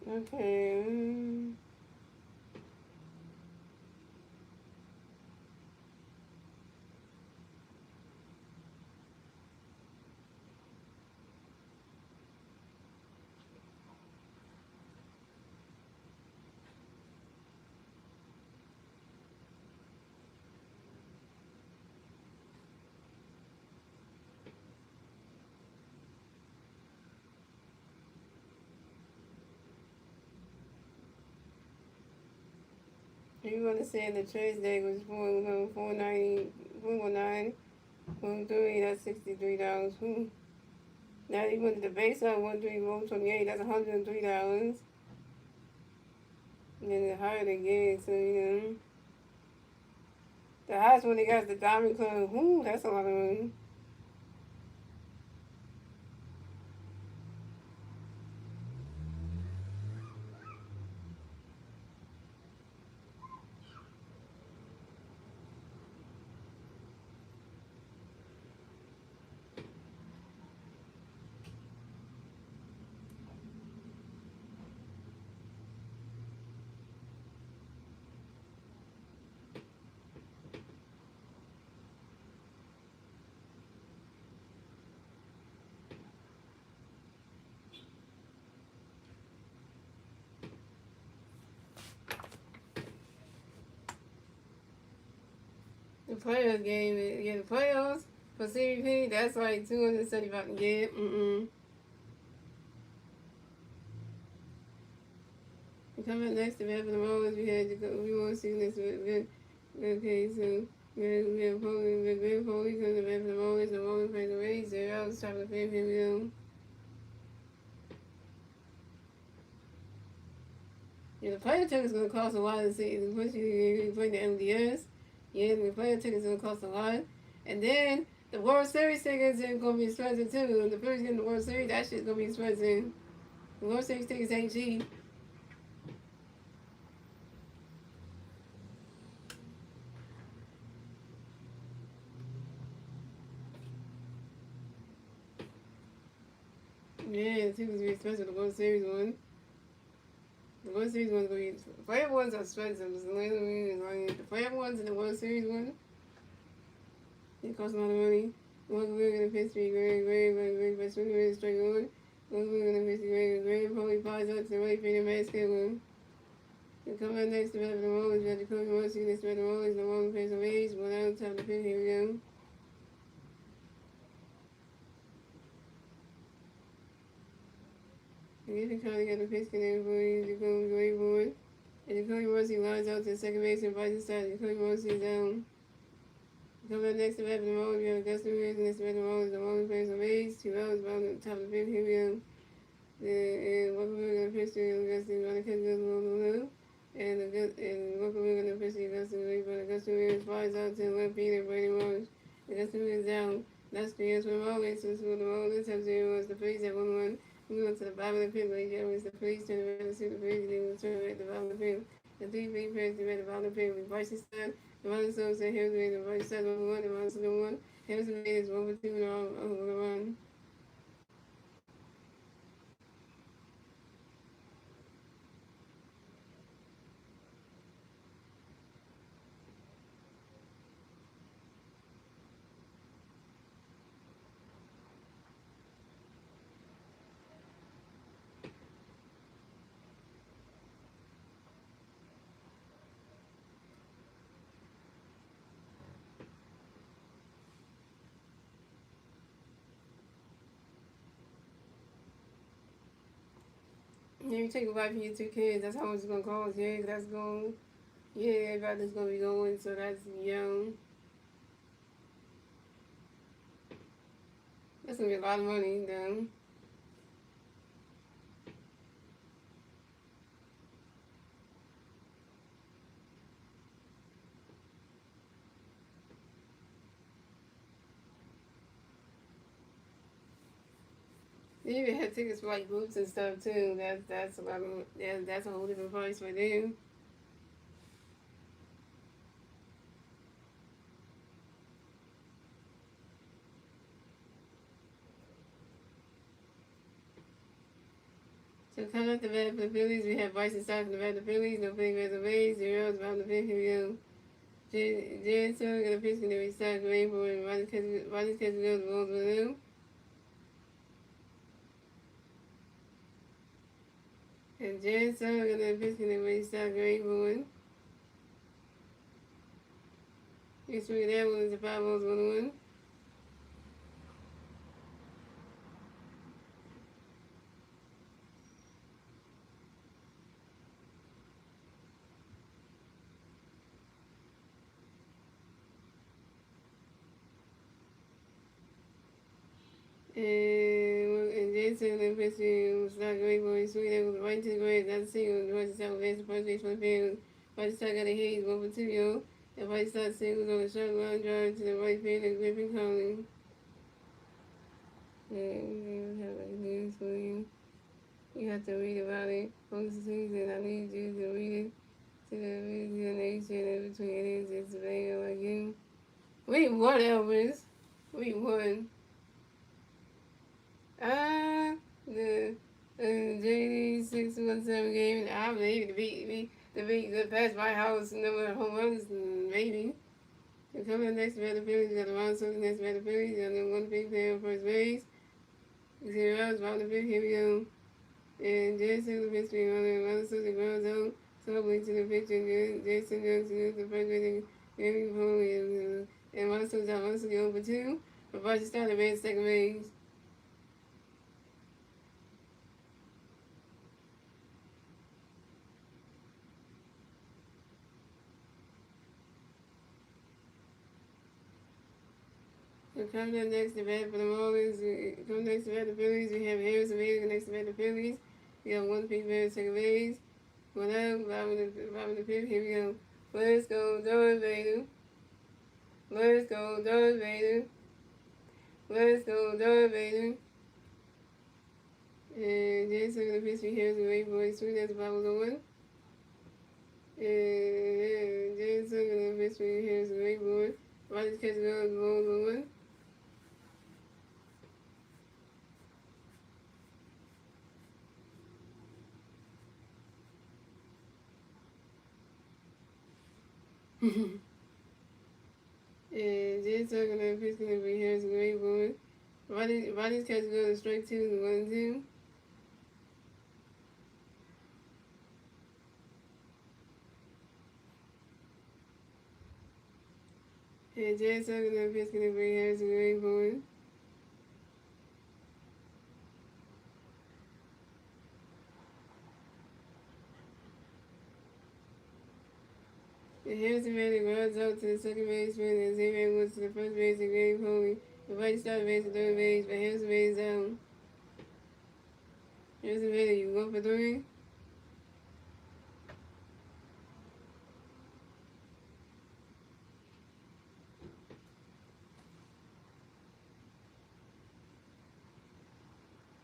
A: Okay. You want to say the trade day was 490, 419, 130, that's $63. Now you went to the base on 13128, that's $103. And then the higher they get, so the highest one they got is the Diamond Club. That's a lot of money. The playoff game, the playoffs for CVP, that's like 275. Yeah, Coming next to Evan Rollins, we had to go. We want to see this with okay, so we have Foley, with Foley because of Evan Rollins, the Rollins plays the Rays. I was trying to pay him. Yeah, the player ticket's gonna cost a lot to see, especially if you play the MDS. Yeah, the player ticket's gonna cost a lot, and then the World Series tickets are gonna be expensive too. The Phillies getting the World Series, that shit's gonna be expensive. The World Series tickets ain't cheap. Yeah, the tickets be expensive. The World Series one. The World Series one's gonna be. The player ones are expensive. The player ones and the World Series one, it costs a lot of money. One we're gonna piss me, great, but swing really straight on. One we're gonna piss me, great, probably pies up to wait for the basket one. The come out next to the Rollins, but the Kobe wants to get the Rollins, the Rollins pays the wage, one out, time to pick, here we go. And if you kind of got the pitch connected for you, the Kobe wait for it. And the Kobe Morrissey lines out to the second base and by the side, the Kobe Morrissey is down. Come up next to Evan Rollins, we have Augusta Reyes, next to Evan Rollins, the Rollins pays the wage, 2 hours, about the top of the fifth, here we go. And what we're going to pitch to Augusta, we're going to catch the and what we're going to pitch to Augusta Reyes, but Augusta Reyes flies out to the left feet and Brady Rollins. Augusta Reyes down. That's the answer for Rollins, so the Rollins have 0 was the Phillies at 1-1. We went to the bottom of the field, like was the Phillies turn around and see the Phillies, and they will turn at the bottom of the field. The three big players at the bottom of the field. We Bryce Stud, the Rollins said Harris made the Bryce Stud 1-1, the Rollins 1-1. Harris made his 1-2 and on the run. Yeah, you take a wife and your 2 kids, that's how much it's gonna cost. Yeah, that's going. Yeah, everybody's gonna be going, so that's young. That's gonna be a lot of money, though. They even have tickets for like groups and stuff too. That's a lot of that's a whole different price for them. So coming up the bat for the Phillies, we have Bryson Stott from the bat for the Phillies. No big reservations. 0 is about the fifth. Here we go. Jan Sugg gonna pitch gonna restart Rainbow and Rodgers catches goes rolls with him. And Jan Sugg gonna pitch gonna restart Rainbow. You swing that one into 5 balls 1-1. And Jason and Christian was not great boy. Sweet that was right to the grave. That's a single. Royce South West, first base for the field. White Star got a hit. 1 for 2, yo. And White Star singles on a short line drive to the right field and Griffin calling. And have a news for you. You have to read about it. Post season, I need you to read it. To the nation between aliens and surveillance like you. We won, Elvis. We won. The JD 617 game. I believe to beat the past my house number of home runs, maybe. And coming up next to the Phillies, got the round something next to the Phillies. Got the one big player on first base. 0 outs, bottom of the fifth. Here we go. And Jason the pitch being on the Susie ground zone. Slowly to the pitch, and Jason goes to the first base and Foley and Russell's out. Russell go for 2. But Roger started base second base. So coming up next to bat for the Marlins, coming next to bat the Phillies, we have Harris and Vader next to bat the Phillies. We got 1 pitch batter second base. 1 out, Robin the fifth. Here we go. Let's go, Darth Vader. Let's go, Darth Vader. Let's go, Darth Vader. And Jason the pitch, Harris and Vader, boys, 3 that's the ball was 1. And Jason the pitch, Harris and Vader, boys. Rodgers catches goes, balls 1. And Jason gonna pitch gonna be Harris and Vader, boys. Rodgers catches goes strike 2 1-2. And Jason gonna pitch gonna be Harris and Vader, boys. And Harrison Vader runs out to the second baseman and Xavier Woods to the first base and Greg Foley. The right started base and third base, but Harrison Vader's down. Harrison Vader, you 1 for 3.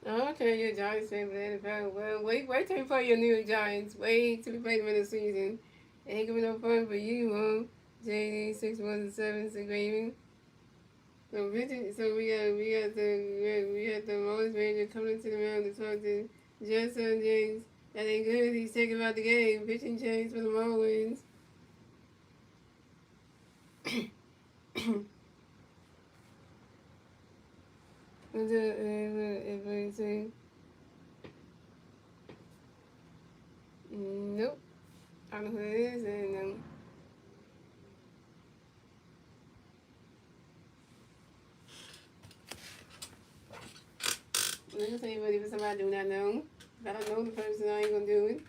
A: Oh, okay, your Giants fan for the NFL. Well, wait till you play your New York Giants. Wait till we play them in the season. It ain't gonna be no fun for you, huh? JD 617 is engraving. So we got the Marlins manager coming to the mound to talk to Justin James. That ain't good. He's taking about the game. Pitching change for the Marlins. Nope. I don't know who it is, and I'm not gonna say anybody for somebody I do not know. If I don't know the person, I ain't gonna do it.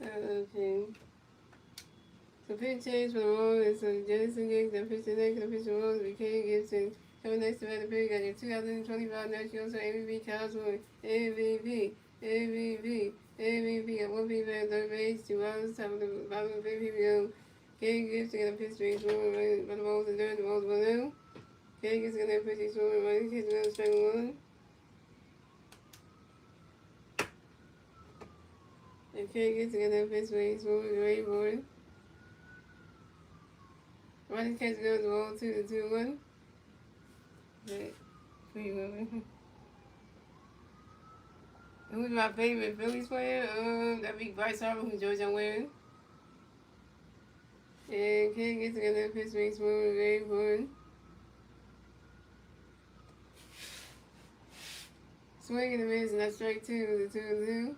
A: Okay. So pitch change for the Marlins. So Jennison Giggs and pitch the next and pitch the Marlins became Gibson. Coming next to the pitch, got your 2025 National MVP Cowboy MVP. MVP. Got one people at third base, 2 outs, top of the bottom of the people. King Gibson got a pitch range for the Marlins and third, the Marlins below. King Gibson got a pitch range for the Marlins, catching on strike one. And King Gibson got a pitch range for the Ray Board. Running catch goes the ball 2 to 2-1. Okay. Who's my favorite Phillies player? That'd be Bryce Harper, who's George I'm wearing. And King gets together, pitch makes one, very important. Swing and a miss, and that's strike 2, the 2-2.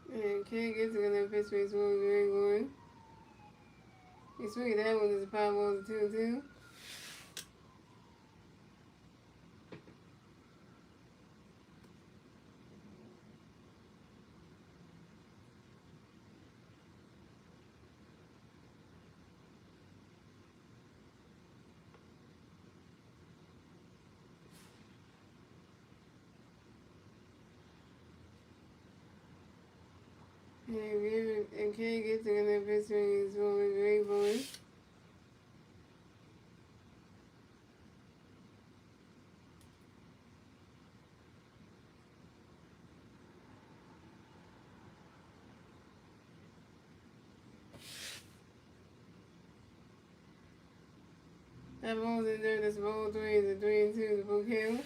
A: And King gets together, pitch makes one, very important. He swing that one is a power ball, the 2-2. And King gets together, pitch makes one, very important. That ball's in there, that's ball 3, the 3-2, the book hill.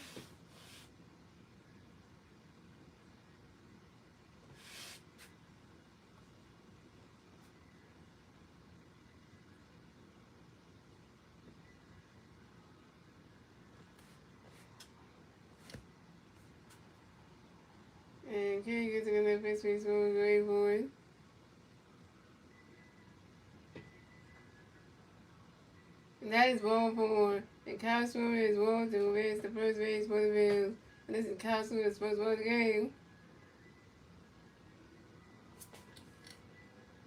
A: And King gets together, pitch makes one, very important. And that is ball 4. And Kyle Schwarber is ball 2, advance the first base for the Bills. And this is Kyle Schwarber's first one of the game.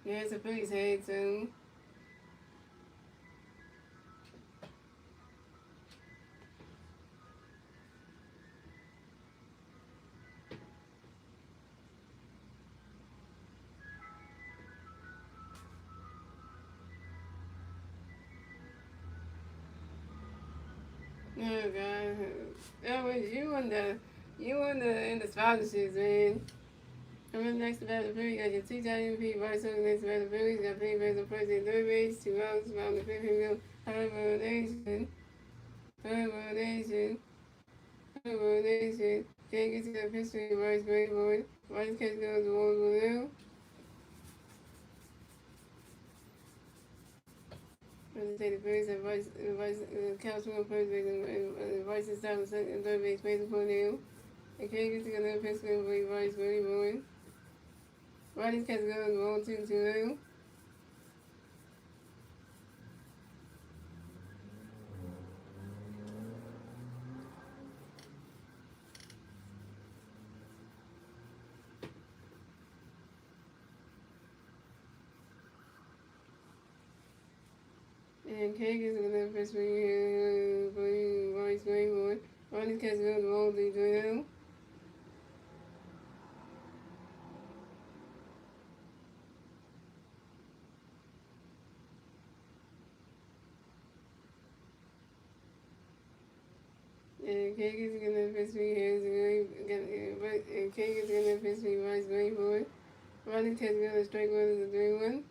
A: Yeah, it's a Phillies head soon. Oh God, that was you and the scholarships, man. Coming up next to bat the Phillies, got your two-time MVP, Bryce Harper next to bat the Phillies, got played by the first and third base, 2 outs, around the fifth field, hybridization. Can't get to the pitch to Bryce Bayboard. Bryce catch goes the walls below. Let's say the Phillies and Councilman first base and Bryce is down second and third base, facing for now. And can't get to another pitch to Bryce Bayboard. Bryce catch goes the wall 2-2. And Keg is going to press for Bryce Bayboard. Bryce catch goes the wall 3-2. And Keg is going to press for Keg is going to press for Bryce Bayboard. Bryce catch goes the strike 1 is a 3-1.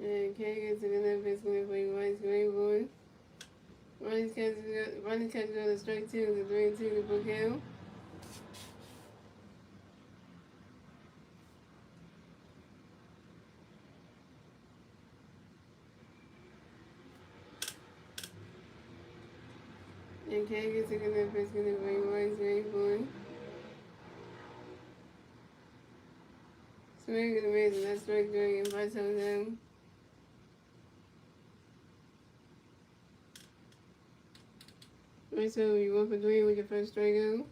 A: And Keg is going to press for Bryce Bayboard. Bryce catch goes the strike 2 is a 3-2 to book hill. And Kay gets taken in first in the very wise, very born. Swing in the ways and that's strike during and by some of them. Right, so you go for 3 with your first strikeout.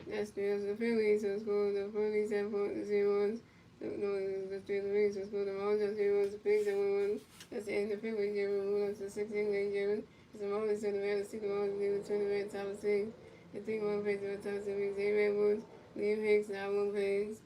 A: That's the Phillies, so score the Phillies have 0-1. No, the 3 of the Phillies, so score the Marlins have 0-1. The Phillies have 1-1. That's the end of the Phillies. You move on to the 16th game, German. It's the Marlins to the Reds, the Marlins leave the 20 Reds, top of 6. The 3-1 face of the top 6 weeks, 8 Red Bulls, Liam Hicks, now 1 face.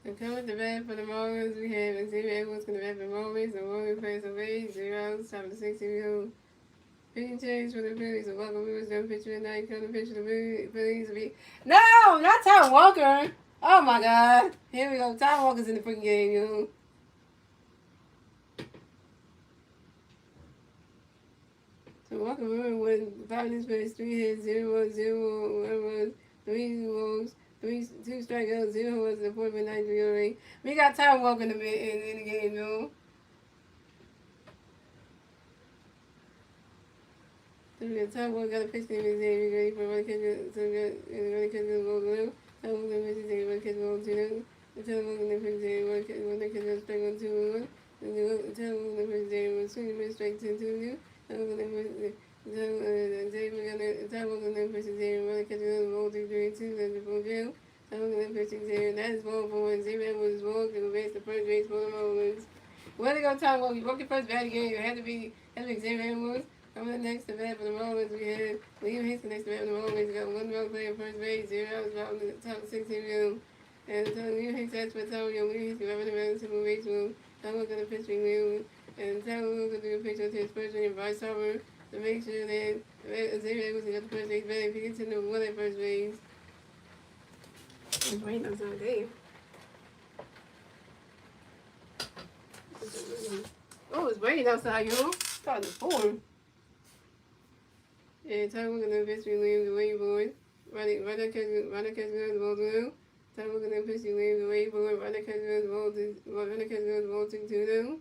A: So coming to bat for the Marlins, we have Xavier Edwards going to bat for the Marlins. The Marlins plays of 0 outs, top of the 6th inning. Pitching change for the Phillies. So Walker Lewis done pitching tonight. Coming to pitch for the Phillies will be no, not Tom Walker. Oh my God! Here we go. Tom Walker's in the freaking game, yo. So Walker Lewis went 5 innings pitched, 3 hits, 0 runs, 3 walks. 2 strikeouts, 0 was the 4.93 rate. We got Tom Walker in the game, yo. So we got Tom Walker got a pitch game in his ready for running catcher. So we got running catcher the ball blue. Tom Walker pitches a running catcher ball 2. The Tom Walker then pitches a running catcher strike 1 2 1. And the Tom Walker pitches a swing and strike 2 2. Tom Walker then pitches Tom Walker then pitches a running catcher the ball 3 3 2. That's the full jail. Tom Walker then pitches a that is ball for 1. Xavier was ball to base the first base for the Marlins. Where to go, Tom Walker? You broke your first bat again. You had to be Xavier Edwards. Coming next to bat for the Marlins, we have Liam Hicks next to bat for the Marlins. We got 1 run player first base, 0 outs out in the top 16 room. And so Liam Hicks has for Tony, Liam Hicks got running civil race room. Tom Walker the pitching room. And Tom Walker do a pitch on his first and Bryce Harper to make sure that Xavier Edwards got the first base back. If he gets in the 1 at first base. I'm waiting on something. Oh, it's raining outside, y'all. Starting to form. And time we're gonna officially leave the way board. Runner catch goes the ball blue. Time we're gonna officially leave the way board. Runner catch goes the ball 2-2.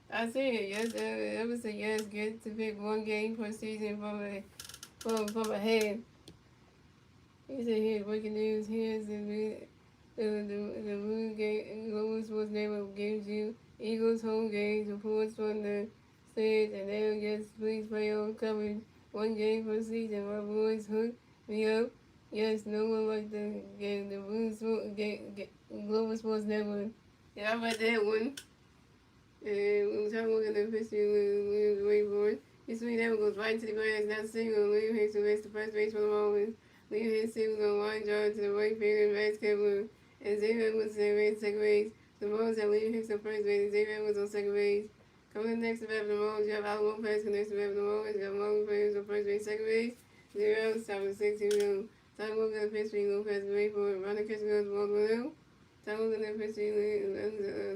A: I see it. Yes, it was a yes. Get to pick one game per season from a head. He said, "Here's breaking news. Here's the moon game. Global Sports Network gives you Eagles home games reports from the stage, and they'll get please play on coverage. One game per season. My boys hooked me up. Yes, no one like the game. The Global Sports Network. Yeah, I read that one. And we talking about the officially wait for it. This week never goes right into the grass, not single. Liam Hicks arrests the first base for the Marlins. Liam Hicks was on line drive to the right field and basket blue. And Xavier was in second base. The Marlins had Liam Hicks on first base and Xavier was on second base. Coming in next to bat for the Marlins, you have Al Lopez next to bat for the Marlins. You have Marlins players on first base, second base. 0 top of 16. Time will get a pitch for Lopez to wait for it. Runner catch goes the ball blue. Time will get a pitch for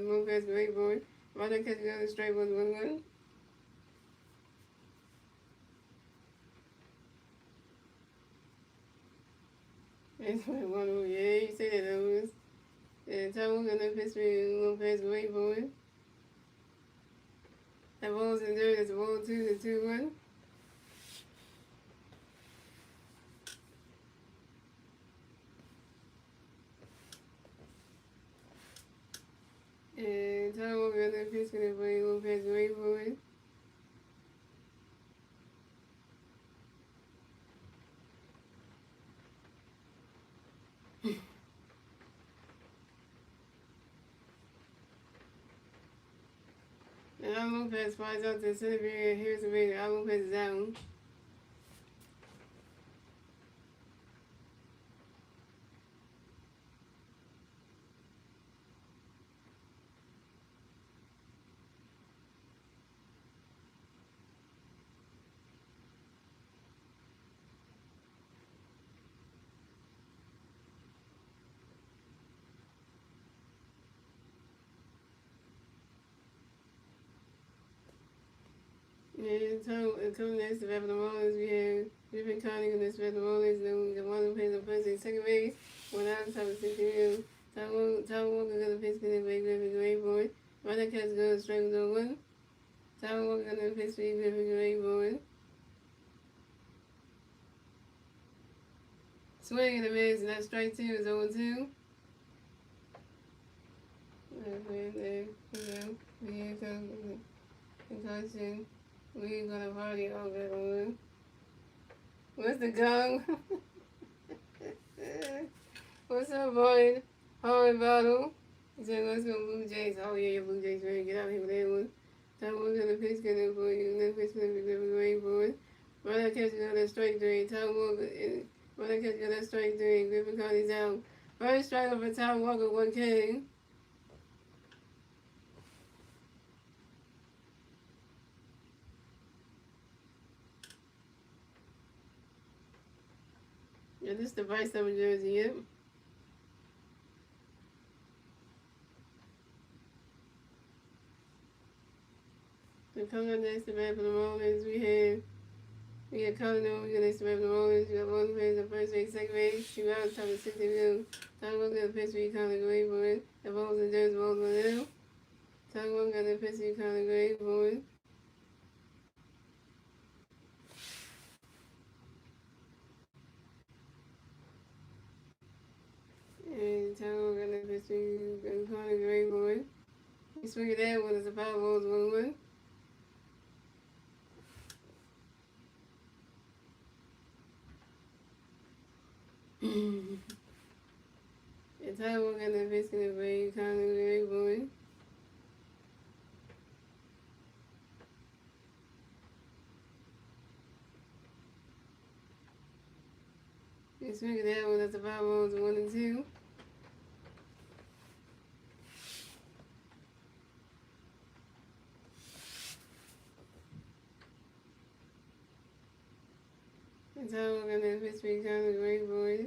A: Lopez to wait for it. Runner catch goes straight was 1-1. It's 1-1. Yeah, you say that those. And time will get a pitch for Lopez to wait for it. That ball's in there. It's a ball 2-1. And time will get a pitch for Lopez to wait for it. And Al Lopez flies out to the center field, and here's the radio. Al Lopez is down. And coming next to bat for the Marlins, we have Griffin Conning on this bat for the Marlins. Then the Marlins plays on first and second base. One out of top of 60. Tom Walker got a pitch for the Griffin Gray Boy. Runner catch goes straight with 1. Tom Walker got a pitch for the Griffin Gray Boy. Swing and a miss, and that's strike 2 is 0-2. Concussion. We ain't gonna party all that one. What's the gong? What's up, boy? Hard bottle. He said, let's go Blue Jays. Oh, yeah, your Blue Jays ready. Get out here with that one. Time we're gonna pitch get in for you. Then pitch gonna be great for it. Runner catch another strike 3. Tom Walker. Runner catch another strike 3. Griffin Connie's out. First strike for Tom Walker, 1K. Yeah, this is the Vice number jersey, yep. The color next to bat for the Marlins, we had Colonel, we got next to bat for the Marlins, we got one place on first base, second base, 2 outs, top of 62. Time one got a pitch for you, Colin Gray for it. The balls in there, balls on them. Time one got a pitch for you, Colin Gray for it. And time one got a pitch for you, Colin Gray for it. You swing it that one, it's a foul, balls 1-1. And time one got a pitch for you, Colin Gray for it. You swing it that one, that's a foul, balls 1-2. It's all going to Pittsburgh kind of great boy.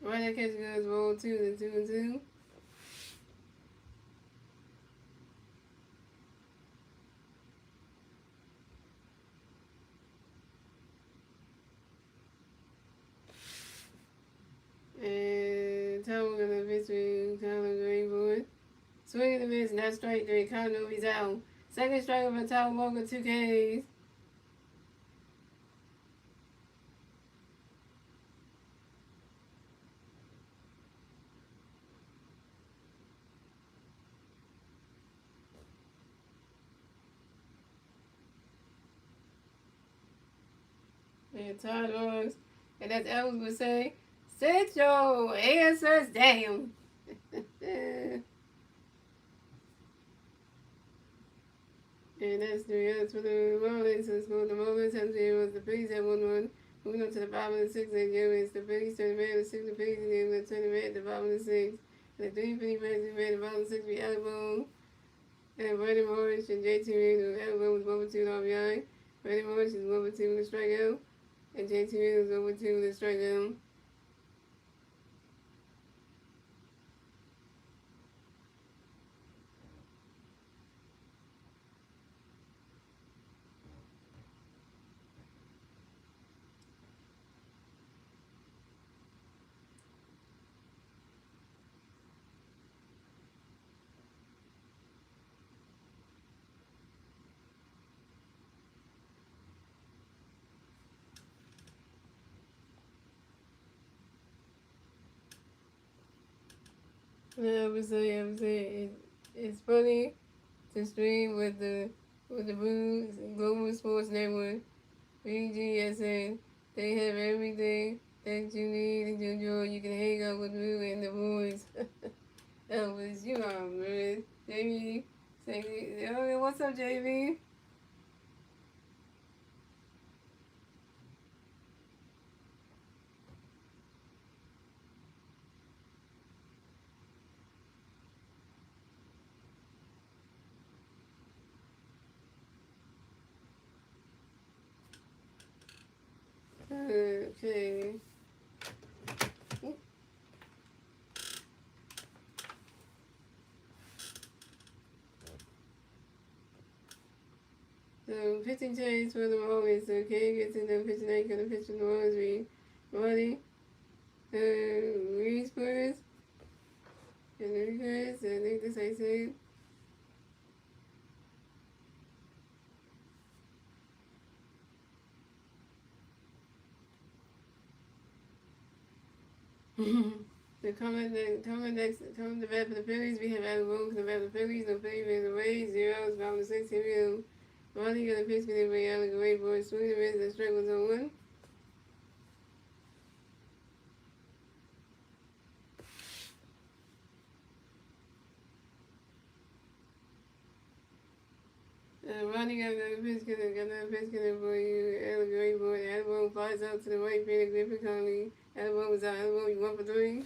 A: Why that catch goes roll 2 to 2 and 2. And Toe gonna Pittsburgh kind of great boy. Swing and a miss, not strike 3. Kind of he's out. Second strike of a Tom Walker, 2 Ks. And Todd Rose. And that's Elvis would say, sit your answers down. And that's the answer for the Marlins. So for the Marlins, was the Phillies at 1-1. Moving on to the bottom of the 6th, and it's the Phillies turn the red, the 6 the Phillies, and then we'll turn the red at the bottom of the 6th. And the 3 Phillies red at the bottom of the 6th, we elbow. And Brandon Morris and JT Reeves with elbow was 1-2 RBI. Brandon Morris is 1-2 with a strikeout. And JT Reeves was 1-2 with a strikeout. Yeah, obviously, it's funny to stream with the Blues Global Sports Network, BGSN. They have everything that you need to enjoy. You can hang out with Blue and the boys. Elvis, you are man. JB, say, oh, what's up, JB? Okay. So, pitching change for the Marlins. So, Kane gets in the pitching eight, gonna pitch for the Marlins. Money. Reese Players. And the guys, I think this I said. The comment the bat for the Phillies. We have Adam Rose for the bat for the Phillies. No Phillies in the Rays. Zeros, bottom of 6. Here we go. Ronnie got a pitch for the Ray Allen. Great boy. Swing the miss. The strike was on 1. Ronnie got another pitch for you. Allen, great boy. Adam flies out to the right field. Griffin Conley. Adam was out. Adam you 1 for 3.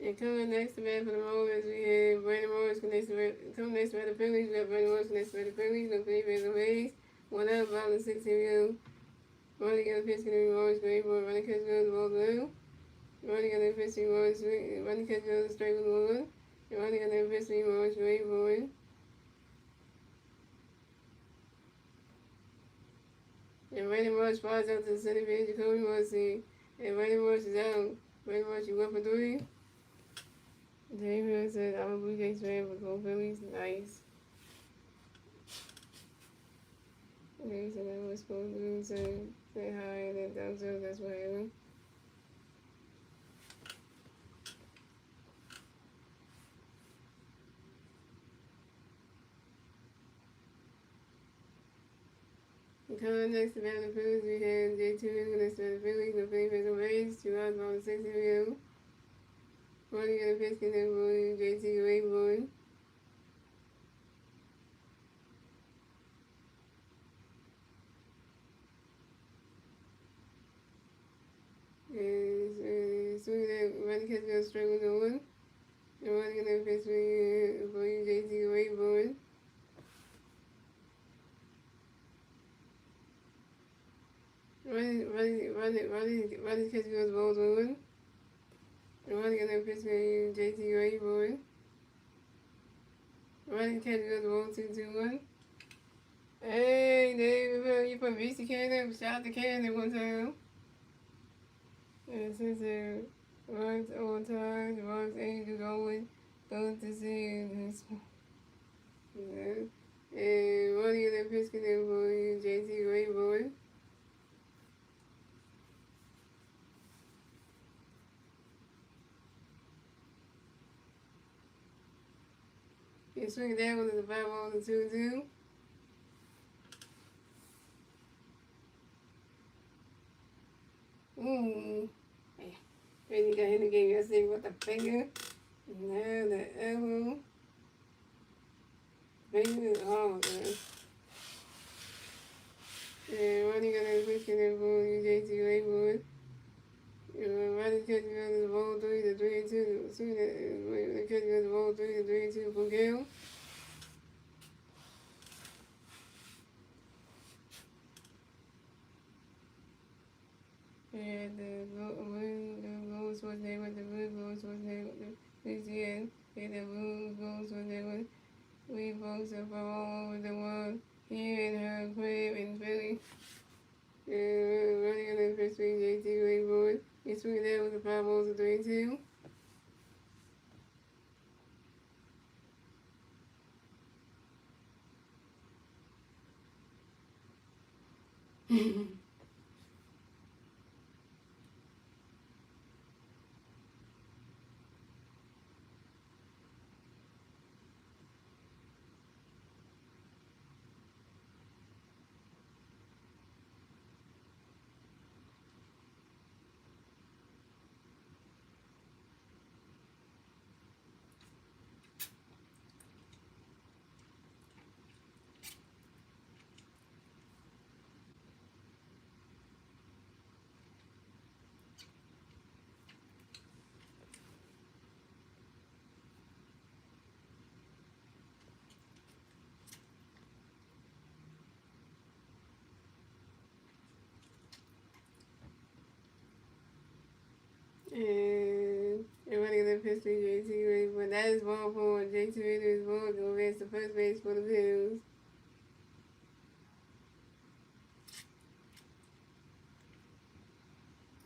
A: And coming next to bat for the Marlins, we have Brandon Morris coming next to bat the Phillies. We have Brandon Morris next to bat the Phillies. No Phillies in the Rays. 1 out, bottom of 6. Here we go. Ronnie got a pitch for the Morris. Great boy. Ronnie catch goes the ball blue. Ronnie got a pitch for the Morris. Ronnie catch goes straight with 1. And Ronnie got a pitch for the Morris. Great boy. And Brandon Morris flies out to the center field. Jacoby Morrissey. And Brandon Morris is out. Brandon Morris, you 1 for 3. David said, I'm a Blue Jays fan, but go Phillies. Nice. They said I was supposed to say hi and then thumbs up. That's what I am. Coming next to battle the Phillies, we have J2 next to the Phillies. The Phillies make a raise. 2 outs on the 60 wheel. Running in the pitch, and then William JT Rayburn. And swinging that running catch goes straight with the one. And running in the pitch, William JT Rayburn. Running catch goes balls one. And running in the pitch, JT Rayburn. Running catch goes ball 2-2-1. Hey, Dave, you put BC Cannon, shout out to Cannon one time. And since it runs on time, the runs Angel going, don't to see and running in the pitch and for JT Rayburn. You swing down with the 5-0 and 2-2. Then you got him again yesterday with the finger. Now the elbow. Finger, oh man. And running on the pitch and for JT Rayburn. Running catching on the ball 3-3-2. Soon the catching on the ball 3-3-2 for Gale. And the blue was named with the blue was named with the Louisiana. And the blue was named with we folks are from all over the world. Here in her crib in Philly. Running on the first swing, JT Rayburn. He swung there with the 5-0 and 3-2. And running the pitch to JT Rayburn. That is ball 4. JT Rayburn is ball to advance to first base for the Phillies.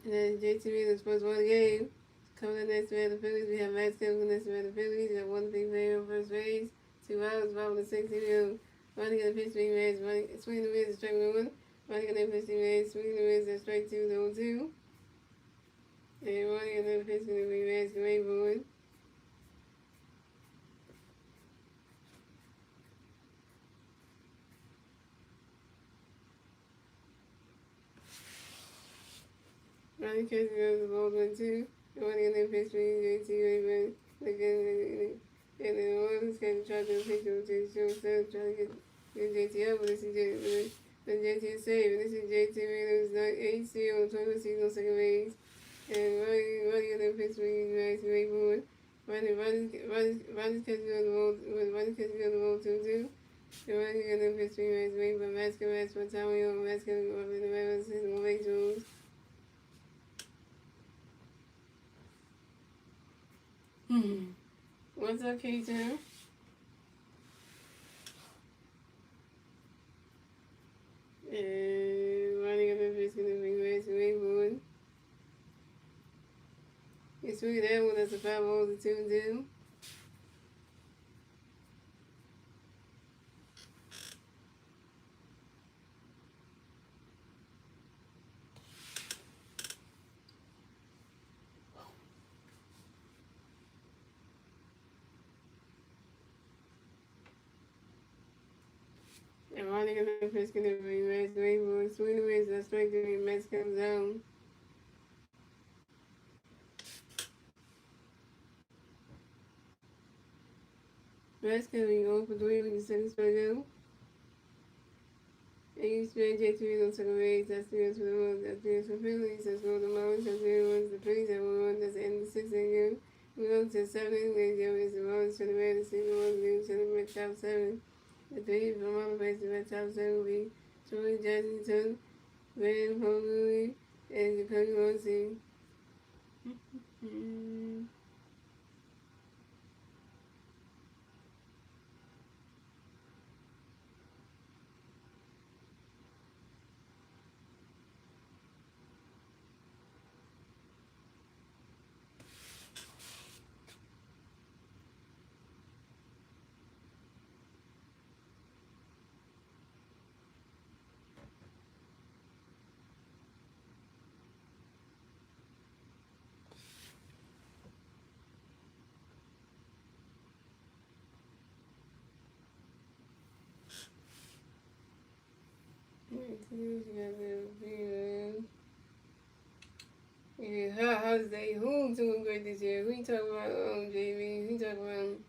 A: And then JT Rayburn first one game. Coming in next to the Phillies, we have Max Kemp next to the Phillies. We have one big player on first base. 2 outs, bottom of the 60 wheel. Running in the pitch, swinging the mids, strike 1. Running in the pitch, swinging the mids, strike 2-2. And running in the pitch, swinging the mids, Rayburn. Running catching goes the ball 1-2. Running in the pitch, JT Rayburn. And then Marlins can try to pitch him to shortstop, trying to get JT up, but this is JT is safe. And this is JT Rayburn, 8-C on 20 season on second base. And running in the pitch, Max Rayburn. Running catching on the ball 2-2. And running in the pitch, Max Rayburn. Max Kemp for Tommy on Max Kemp in the Ravens season on base rules. What's up, K2? And running up the pitch going to be Max Rayburn. He's swinging that one. That's a 5-0 to 2-2. And running in the first going to be Mets, Rainbow, swing the winds, the strike to be Mexican zone. Mets can be over 3 with the second strike out. And you spend J3 on second base, that's 3 for the Marlins, that's 3 for Phillies, that's for the Marlins, that's 3 the Phillies, that 1 that's the end of the 6th inning. We go to 7 innings, there is the Marlins to the Red, the single one, to the Red top 7. The 3 from Marlins base, the Red top 7 will be Troy Johnson, Red Hogan, and the Cody Rossi. Yeah, how's they? Who's doing great this year? Who you talking about, JV? Who you talking about?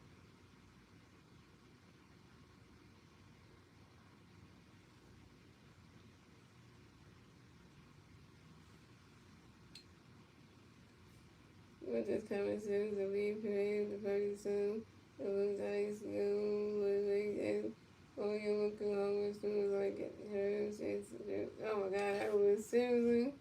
A: What just coming soon? The lead period, the party soon. It looks like soon. And oh, you're looking hungry. Soon as I get hers. Oh my God, I was seriously.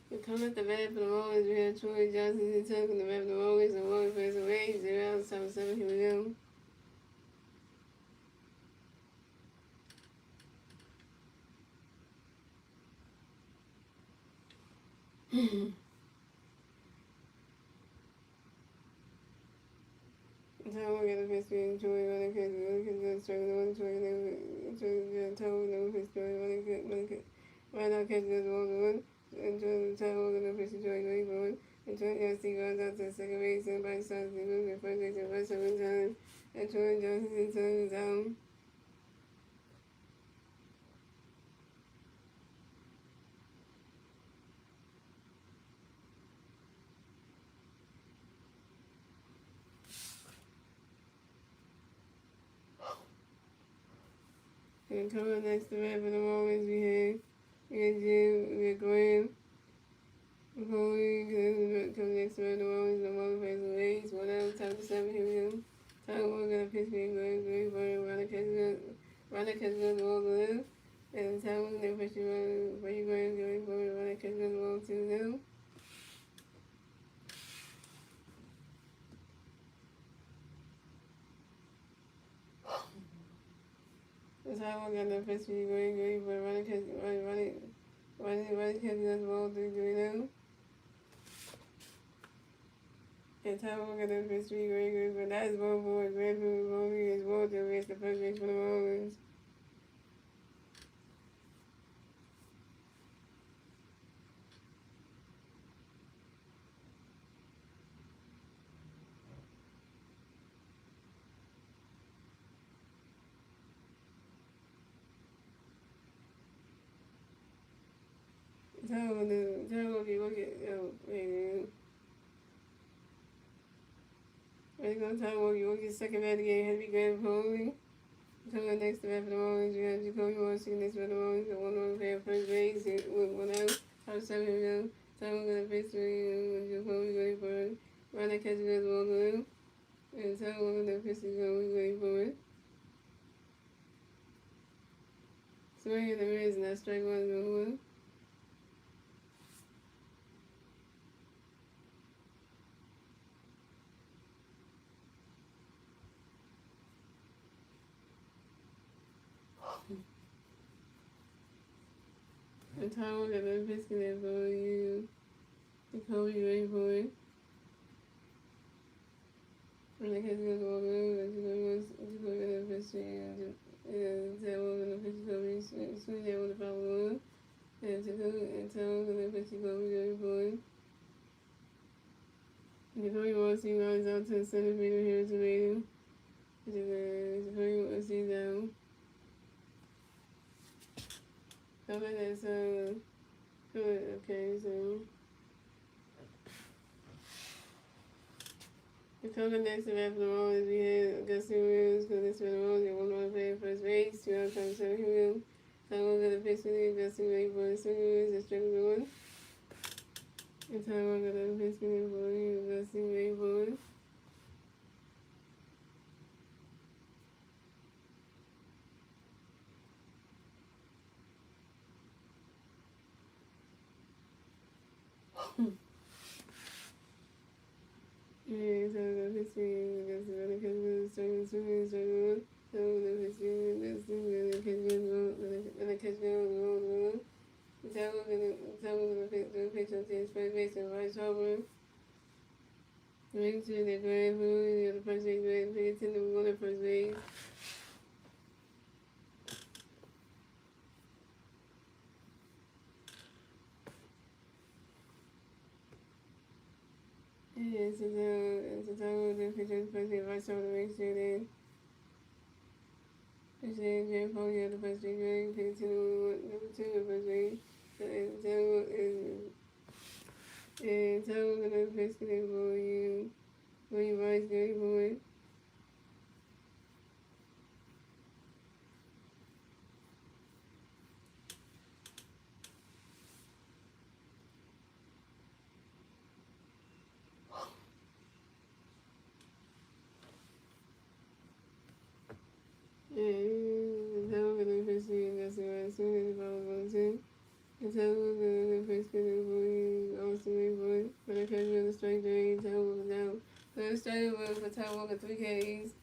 A: You come at the bat for the Marlins. We have Troy Johnson in tuck in the bat for the Marlins. The Marlins plays away. 0 7 Here we go. Time we're gonna face me and Troy running crazy. Running struggling one Troy. Time we're gonna face Troy running right now catching this ball to one. And time we're gonna face Troy going for one. And Troy Johnson runs out to second base and by starts to move at first base and first 7 times. And Troy Johnson turns down. And coming next to bat for the Marlins, we had Jim, we had Graham. Before we come next to bat, the Marlins plays the Rays. 1 out, top 7, here we go. Time we're gonna pitch me, Graham, running catching the ball to them. And time we're gonna pitch you, Graham, running catching the ball to them. That's how we're gonna pitch me, Graham, running catching the ball to them. And time we're gonna pitch me, Graham, but that is one for Graham, is one to raise the first base for the Marlins. Time we'll be looking, Ready go time we'll be looking second bat again, Henry Graham Foley. Coming next to bat for the Marlins, we have Jacoby Morrison next for the Marlins, the 1 player first base, with 1 out, top 7 here we go. Time we're gonna face Jacoby going for it. Running catching this ball to him. And time we're gonna face Jacoby going for it. straight one, go one. The time that I'm biscuit that for you. The code you ready for it. And the kids gonna go over and you're going to the fish and tell them the fish go be sweet there with the follow on. And to go and tell them the fish go be ready for it. Before you want to see lines out to the centimeter here to meeting. Before you want to see them. Okay, that's good. Okay, so the color next to after the Marlins, we had Augusta Williams, because this was the Marlins, one more player first base, 2 out from 7 Hill. So I'm going to pitch with the Augusta Williams for the Singers, that's strike one. And time I'm going to pitch with the Augusta Williams for it. Yeah, so I'm going to pitch with Augusta Williams, because the strike one. So I'm going to pitch with Augusta Williams, and the catch one. So I'm going to pitch on his first base and Bryce Harper. Make sure that Grand Food, the first base, pay attention to one at first base. And so time with the pitcher first base, Bryce Harper to make sure that Grand Food, the first base, pay attention to number 2 at first base. And tell them the first base for you, Bryce, Gary Boyd. And tell them the first base, that's as soon as the ball goes in. And tell them the first base for you, also Boyd. When I catch you on the strike range, tell them down. First strike was for Ty Walker 3 Ks.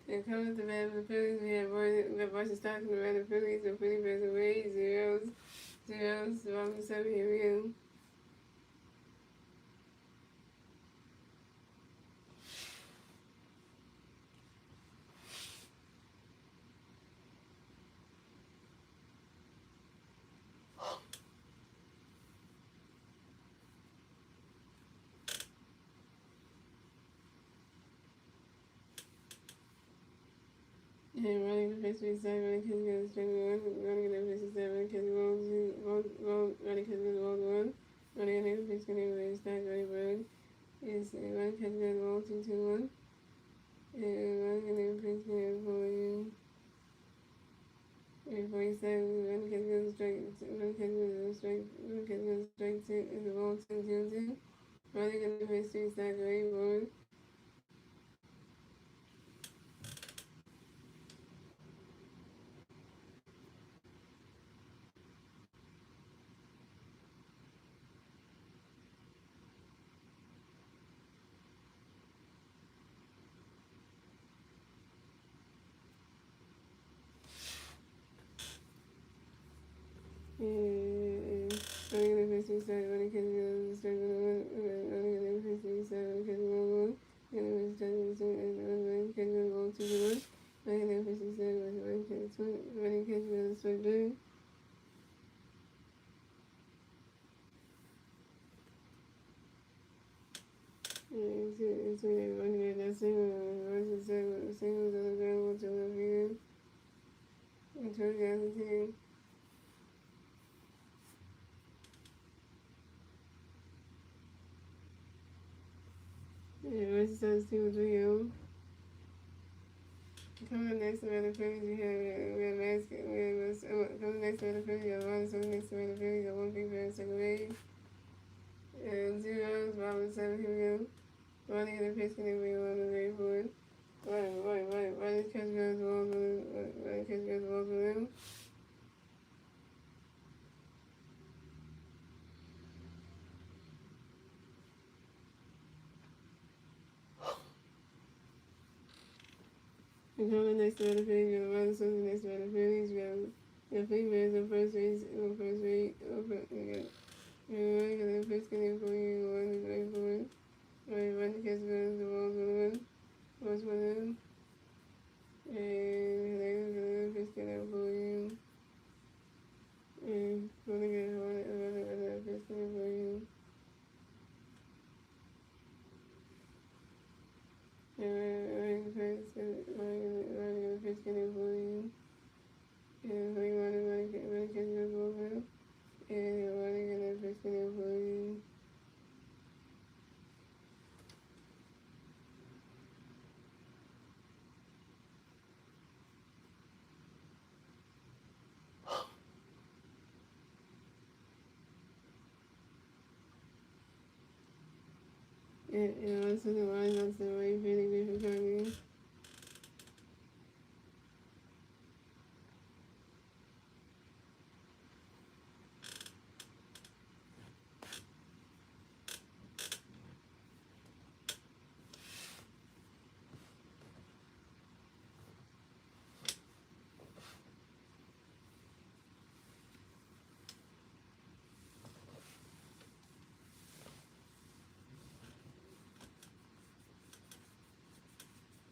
A: And coming to the bat for the Phillies, we have Boston Stock in the bat of the Phillies, the Phillies versus the Rays, zeros, bottom 7, here we go. And running the first base side, running because of the strike one, running the first side, running because of running because of the one, running the first because of the side, running road is running because of the wall 2-2-1, and running the first because of volume. And 47, running because of the strike, running because of the strike, running because of the strike 2 is the wall 2-2-2, running in the first three side, running road. And running in the first three side, running because of the strike one, running in the first three side, running because of the one, and the first time was running because of the wall 2-1, running in the first three side, running because of the strike one. And so they running at that singles on the ground to the field in 2010. And versus those two was real. Coming next to the Phillies, we have basket. Coming next to the Phillies, we have Marlins. Coming next to the Phillies, we have 1 big in second base. And zeros, bottom 7, here we go. Running in the pitch, can be on the very board. Running catch goes balls with him. And coming next to the Phillies, we have Marlins. Coming next to the Phillies, we have Phillies on first base, running in the pitch, can be for you on the very board. Running catch goes the balls with him. Was with him. And they pitch can be for you. And running in the pitch can be for you. Running the pitch can be for you. And running catch goes the balls with him. And running in the pitch can be for you. And also the lines on the way feeling good for coming.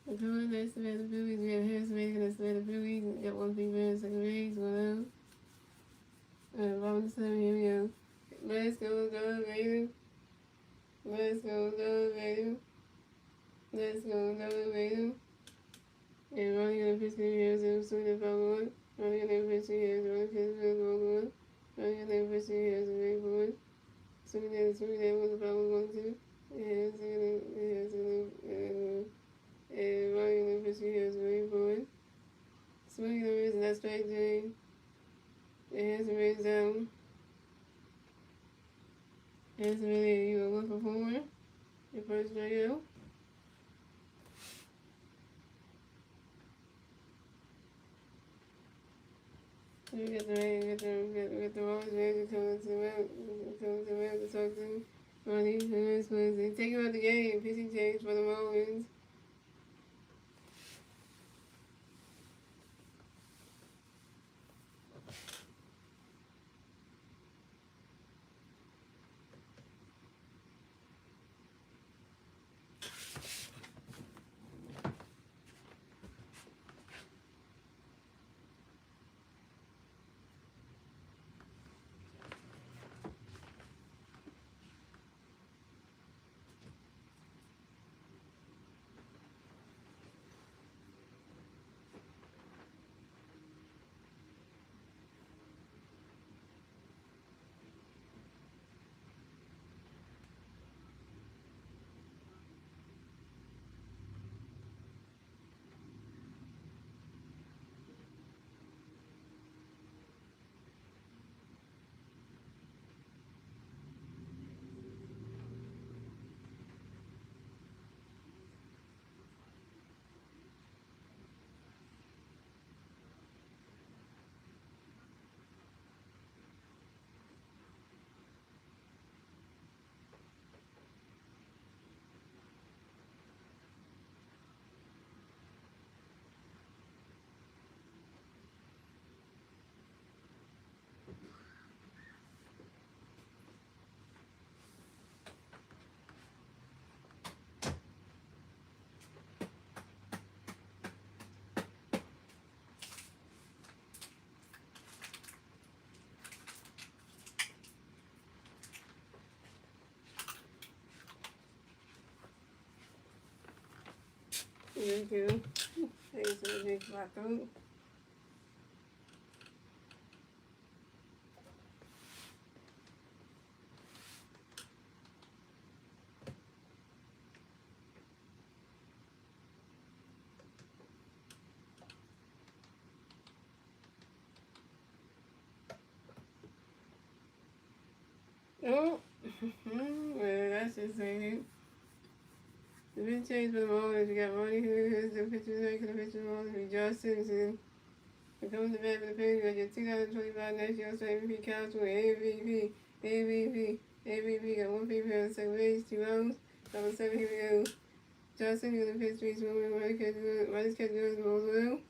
A: The color next to the Phillies, we have Harris making us the Phillies. We got 1 big in second base, 1 out. Bottom 7, here we go. Let's go, Vader. Let's go, Vader. Let's go, Vader. And running in the pitch, here is swing the foul one. Running in the pitch, here is running pitch, here is one. Running in the pitch, here is a big board. Swinging that was the foul 1-2. And running in the pitch, here is a big board. Swinging the wrist, that's straight J. And has a raise down. Has a really, you were 1 for 4. Your first radio. We get the Rose Ranger coming to the talk to Ronnie, who is take him out the game, pitching change for the Marlins. Thank you. Thank you so much for my throat. Oh, well, that's just saying. The big change for the moment. We got Ronnie who the pictures making the picture moment. We Josh Simpson. It comes to bed for the page. We got your 2025 National MVP Council MVP, MVP, MVP. Got one people on the second base, 2 rounds. Number 7, here we go. Josh Simpson going to pitch 3 swimming. Ronnie catch goes Roswell.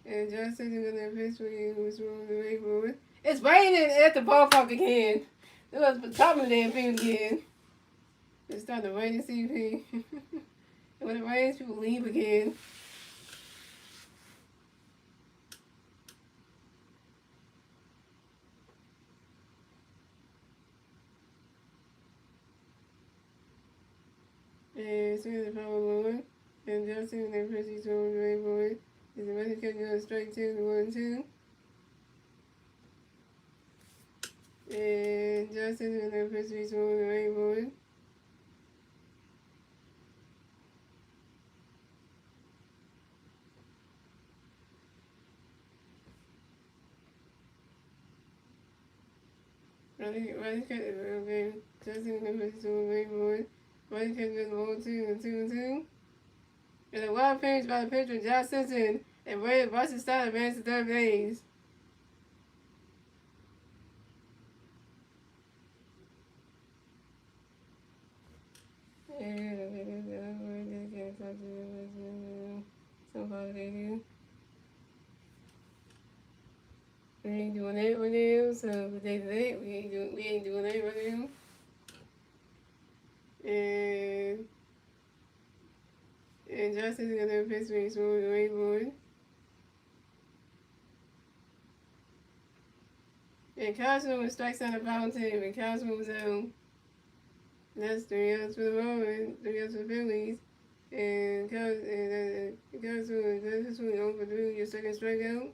A: And Josh Simpson going to pitch 3 swimming the way forward. It's raining at the ballpark again. It was the top of the damn field again. It's starting to rain in CP. And when it rains, people leave again. And soon as the power blowing, and just soon they press each one the way forward. Is the running catch goes straight to the 1-2. And just soon they press each one the way forward. Running catch, okay. Just soon they press each one the way forward. Running catch goes 1-2 and 2-2. And a wild pitch by the pitcher Josh Simpson, and Russell Starr advanced to third base. We ain't doing that with them, so the day today we ain't doing that with them. And Justin's gonna pitch me through the whiteboard. And Cosmo strikes on the fountain, and Cosmo was out. That's 3 outs for the moment, 3 outs for the Phillies. And Cosmo does swing over through your second strikeout.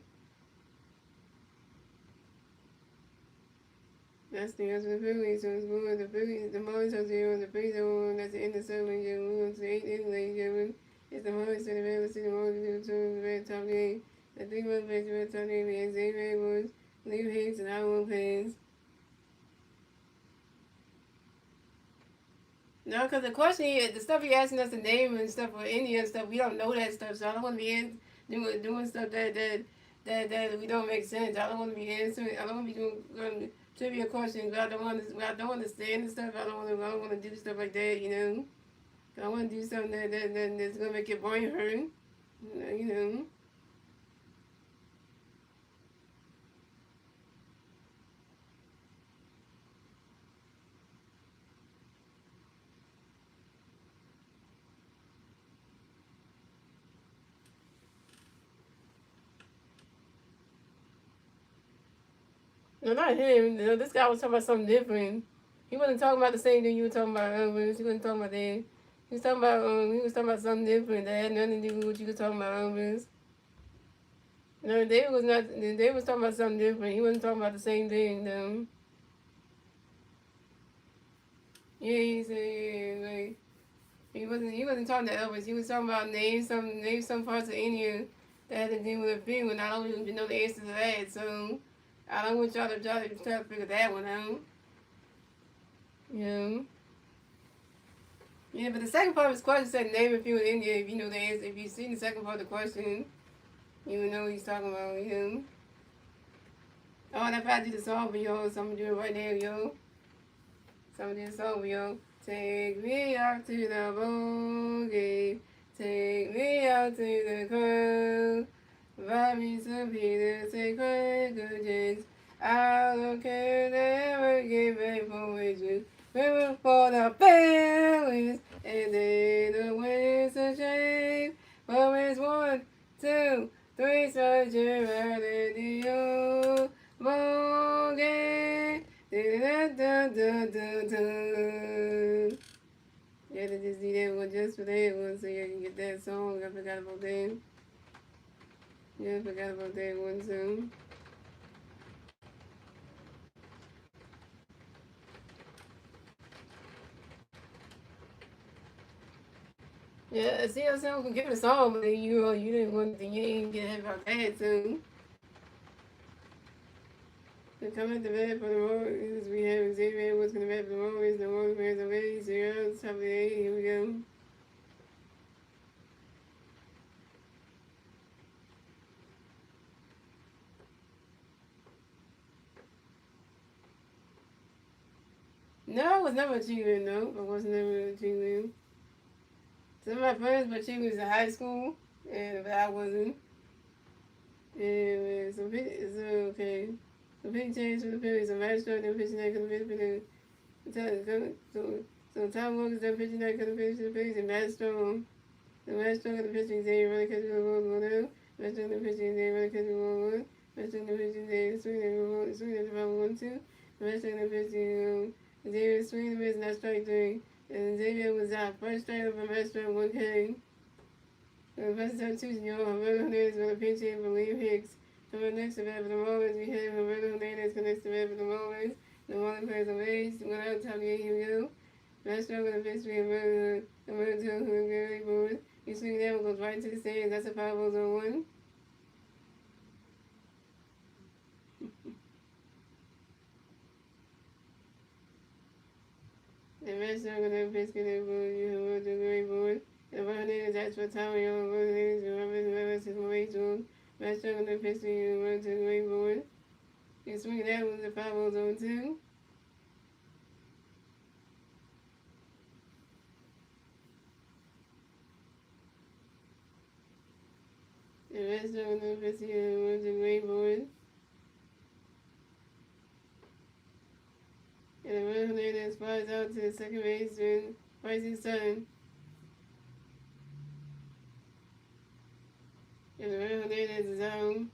A: That's 3 outs for the Phillies, so it's going the Phillies, the Marlins are 0, the Phillies are 1, that's the end of 7, Jim. We're going to 8 innings, ladies and gentlemen. It's the Marlins to the Red City Marlins, the Red top 8. The 3-1 pitch, Red top 8, we had Xavier Edwards, Leo Hicks, and I won't pass. No, because the question is, the stuff you're asking us to name and stuff for India and stuff, we don't know that stuff, so I don't want to be doing stuff that we don't make sense. I don't want to be answering, I don't want to be doing trivia questions, but I don't understand the stuff. I don't want to do stuff like that, you know. I want to do something that's going to make your brain hurt, you know. No, not him. No, this guy was talking about something different. He wasn't talking about the same thing you were talking about. He wasn't talking about that. He was talking about something different that had nothing to do with what you were talking about, Elvis. No, David was not. David was talking about something different. He wasn't talking about the same thing, though. Yeah, he said, yeah, like he wasn't talking to Elvis. He was talking about name some parts of India that had to do with a film, and I don't even know the answer to that. So I don't want y'all to try to figure that one out. Yeah. Yeah, but the second part of his question said name a few in India. If you know the answer, if you've seen the second part of the question, you would know what he's talking about. You know. Oh, and if I do the song for y'all, so I'm gonna do it right now, yo. So I'm gonna do the song for y'all. Take me out to the ball game. Take me out to the crowd. Buy me some Peter, take good drinks. I don't care, never give back for wages. We were for the Phillies, and then the win's a shame. But it's 1, 2, 3, such a ride in the old ball game. Da da da da da da. Yeah, had to just do that one just for that one so you can get that song. I forgot about that. Yeah, I forgot about that one too. Yeah, see, I said we can give it a song, but then you didn't want to, you didn't get happy about that too. To come at the bed for the Rollins, we have Xavier was going to bat for the Rollins, the Rollins fans are ready, 0, top of the 8, here we go. No, I was never a cheerleader, no. I was never a cheerleader. Some of my friends were cheerleaders in high school, but I wasn't. And so okay. So pitching change for the Phillies, so Matt Stroke, then pitching that could have been so Tom Wilkins done pitching that could have finished the Phillies, and Matt Stroke. So Matt Stroke the pitching day, running catching the ball, 1-0. Matt Stroke the pitching day, running catching the ball, 1. Matt Stroke the pitching day, swing at the ball, 1-2. Matt Stroke the pitching, Xavier swing the miss, and that's strike 3. And Xavier was out. First strike for Matt Stroke, 1K. The first substitution, Roberto Hernandez with a pinch hit for Liam Hicks. Coming next to bat for the Marlins, we have Roberto Hernandez connects to bat for the Marlins. The Marlins players on base, went out, top of the 8, here we go. Matt Stroke with a pitch for Roberto Hernandez board. He swings down, goes right to the stands. That's a 5-0-1. And Matt Stroke with a pitch for the great board. And Hernandez asks for time, Hernandez, Roberto his way to him. Matt Stroke with a pitch for the great board. He swings down with the 5-0-2. The rest of the festival was a great board. And the Red Hernandez flies out to the second baseman, Bryce's son. And the Red Hernandez is home.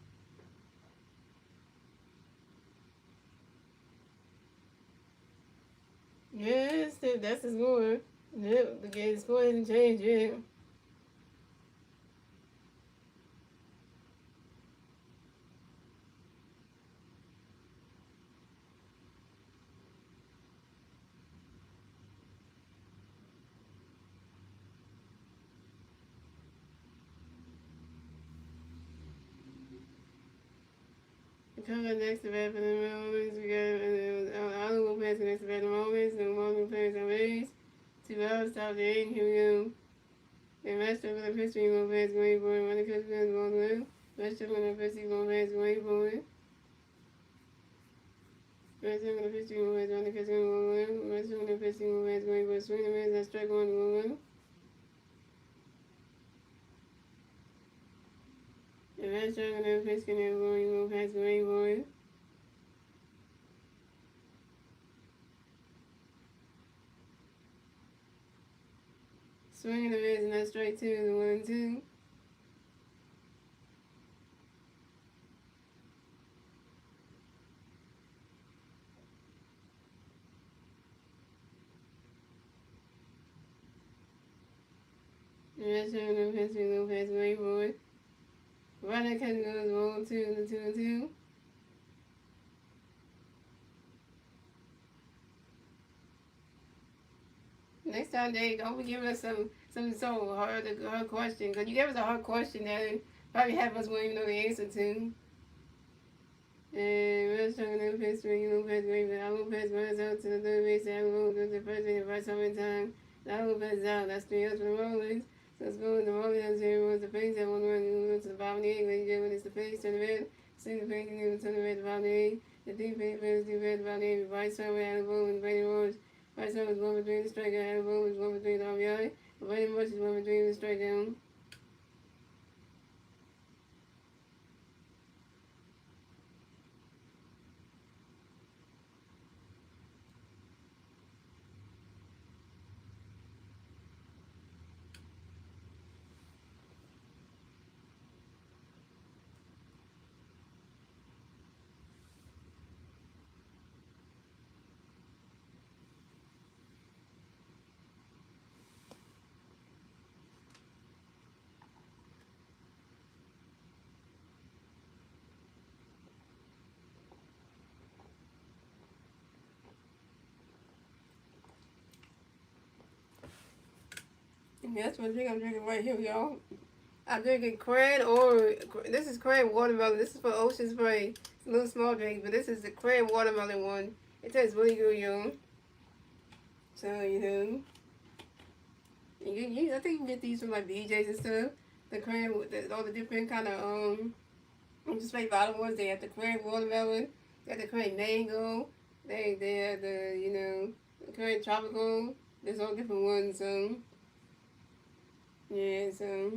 A: Yes, that's the score. Yep, the score hasn't changed yet. Coming next to bat for the Marlins, we got Oliver Lopez next to bat for the Marlins. The Marlins players on base. 2 outs, top of the 8, here we go. And Master with a pitch for Lopez going for it. Running catch for the ball one. Master with a pitch for Lopez going for it. Master with a pitch for Lopez running catch for the ball one. Master with a pitch for Lopez going for it. Swing and miss, that's strike 1 to 1. And Master with a pitch for Lopez going for it. Swing and a miss, and that's strike 2 to 1-2. And Master with a pitch for Lopez going for it. Running catch goes 1-2 to 2-2. Next time, Dave, don't be giving us some so hard question, because you gave us a hard question that probably half of us won't even know the answer to. And Red's talking to Lopez, Lopez, Raven. Lopez runs out to the third base, and Lopez goes to first base, right time in time. Now Lopez is out. That's 3 outs for the Marlins. So let's go with the Marlins. Here was the face at 1 run. Goes to the bottom of the 8. Ladies and gentlemen, it's the face, turn the red. See the face, and turn the red to the bottom of the 8. The defense is the red to the bottom of the 8. Right side, we had a ball, and Brady Roach. Right side was 1 between the strikeout, had a ball, was 1 between the RBI. Brady Roach is 1 between the strikeout. That's what drink I'm drinking right here, y'all. I'm drinking cran or this is cran watermelon. This is for Ocean Spray. It's a little small drink, but this is the cran watermelon one. It tastes really good, y'all. So I think you can get these from like BJ's and stuff. The cran, all the different kind of just like bottom ones. They have the cran watermelon. They have the cran mango. They have the the cran tropical. There's all different ones. Yeah, so.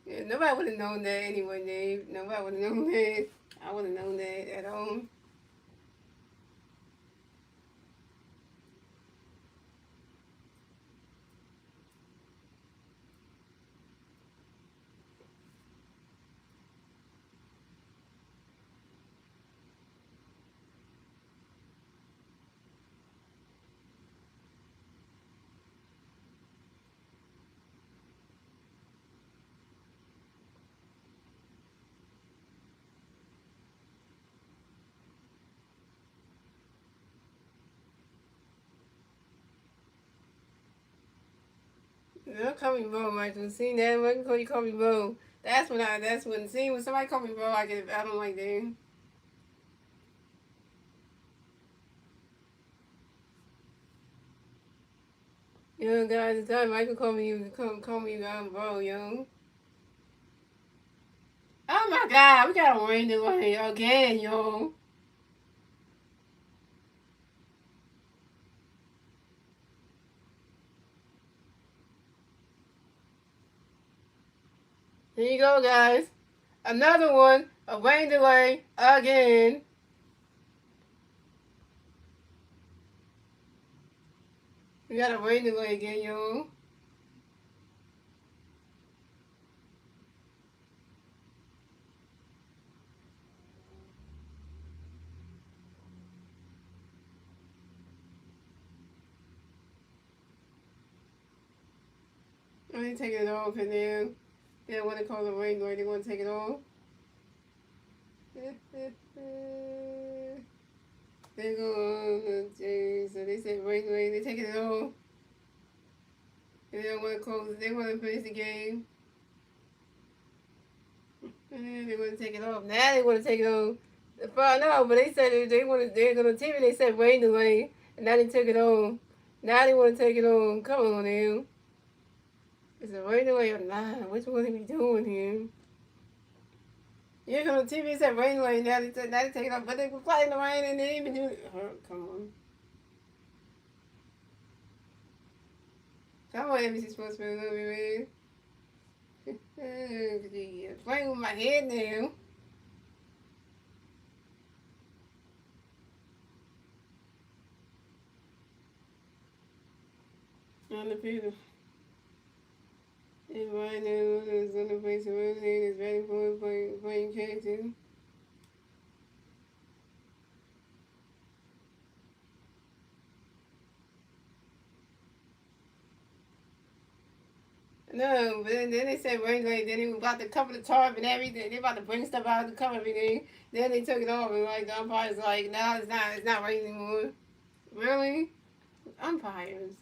A: Yeah, nobody would have known that anyway, Dave. Nobody would have known that. I wouldn't have known that at all. Don't call me bro, Michael. See that? When you call me bro, see when somebody call me bro, I don't like that. Guys, it's time Michael call me bro, yo. Oh my God, we got a rain delay again, yo. Here you go, guys. Another one, a rain delay again. We got a rain delay again, yo. I ain't taking it off, and then they don't want to call it rain delay. They want to take it off. They go, so they said rain delay. They taking it off. And they don't want to close it. They want to finish the game. And they want to take it off. Now they want to take it off. No, but they said they're gonna TV. They said rain delay, and now they took it off. Now they want to take it on. Come on, now. Is it rain delay or not? Which one are we doing here? You're on TV. Said rain delay. Now they take it off, but they were fighting the rain and they didn't even do it. Oh, come on. Come on, NBC Sports Man, man. Playing with my head now. On the people. And right now, is on the place of Roseanne is ready for playing character. No, but then they said rain delay. Then they were about to cover the tarp and everything. They about to bring stuff out to cover everything. Then they took it off and like the umpires like, no, it's not rain anymore. Really? Umpires.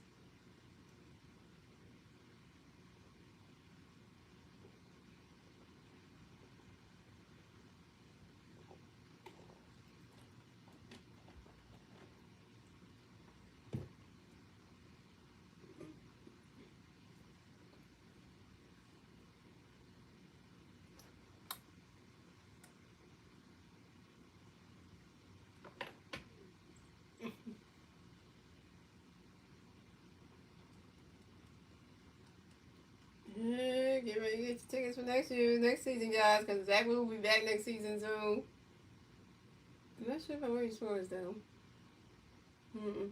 A: Yeah, get ready to get your tickets for next season, guys, because Zach will be back next season soon. I'm not sure if I'm ready for us though. Mm-mm.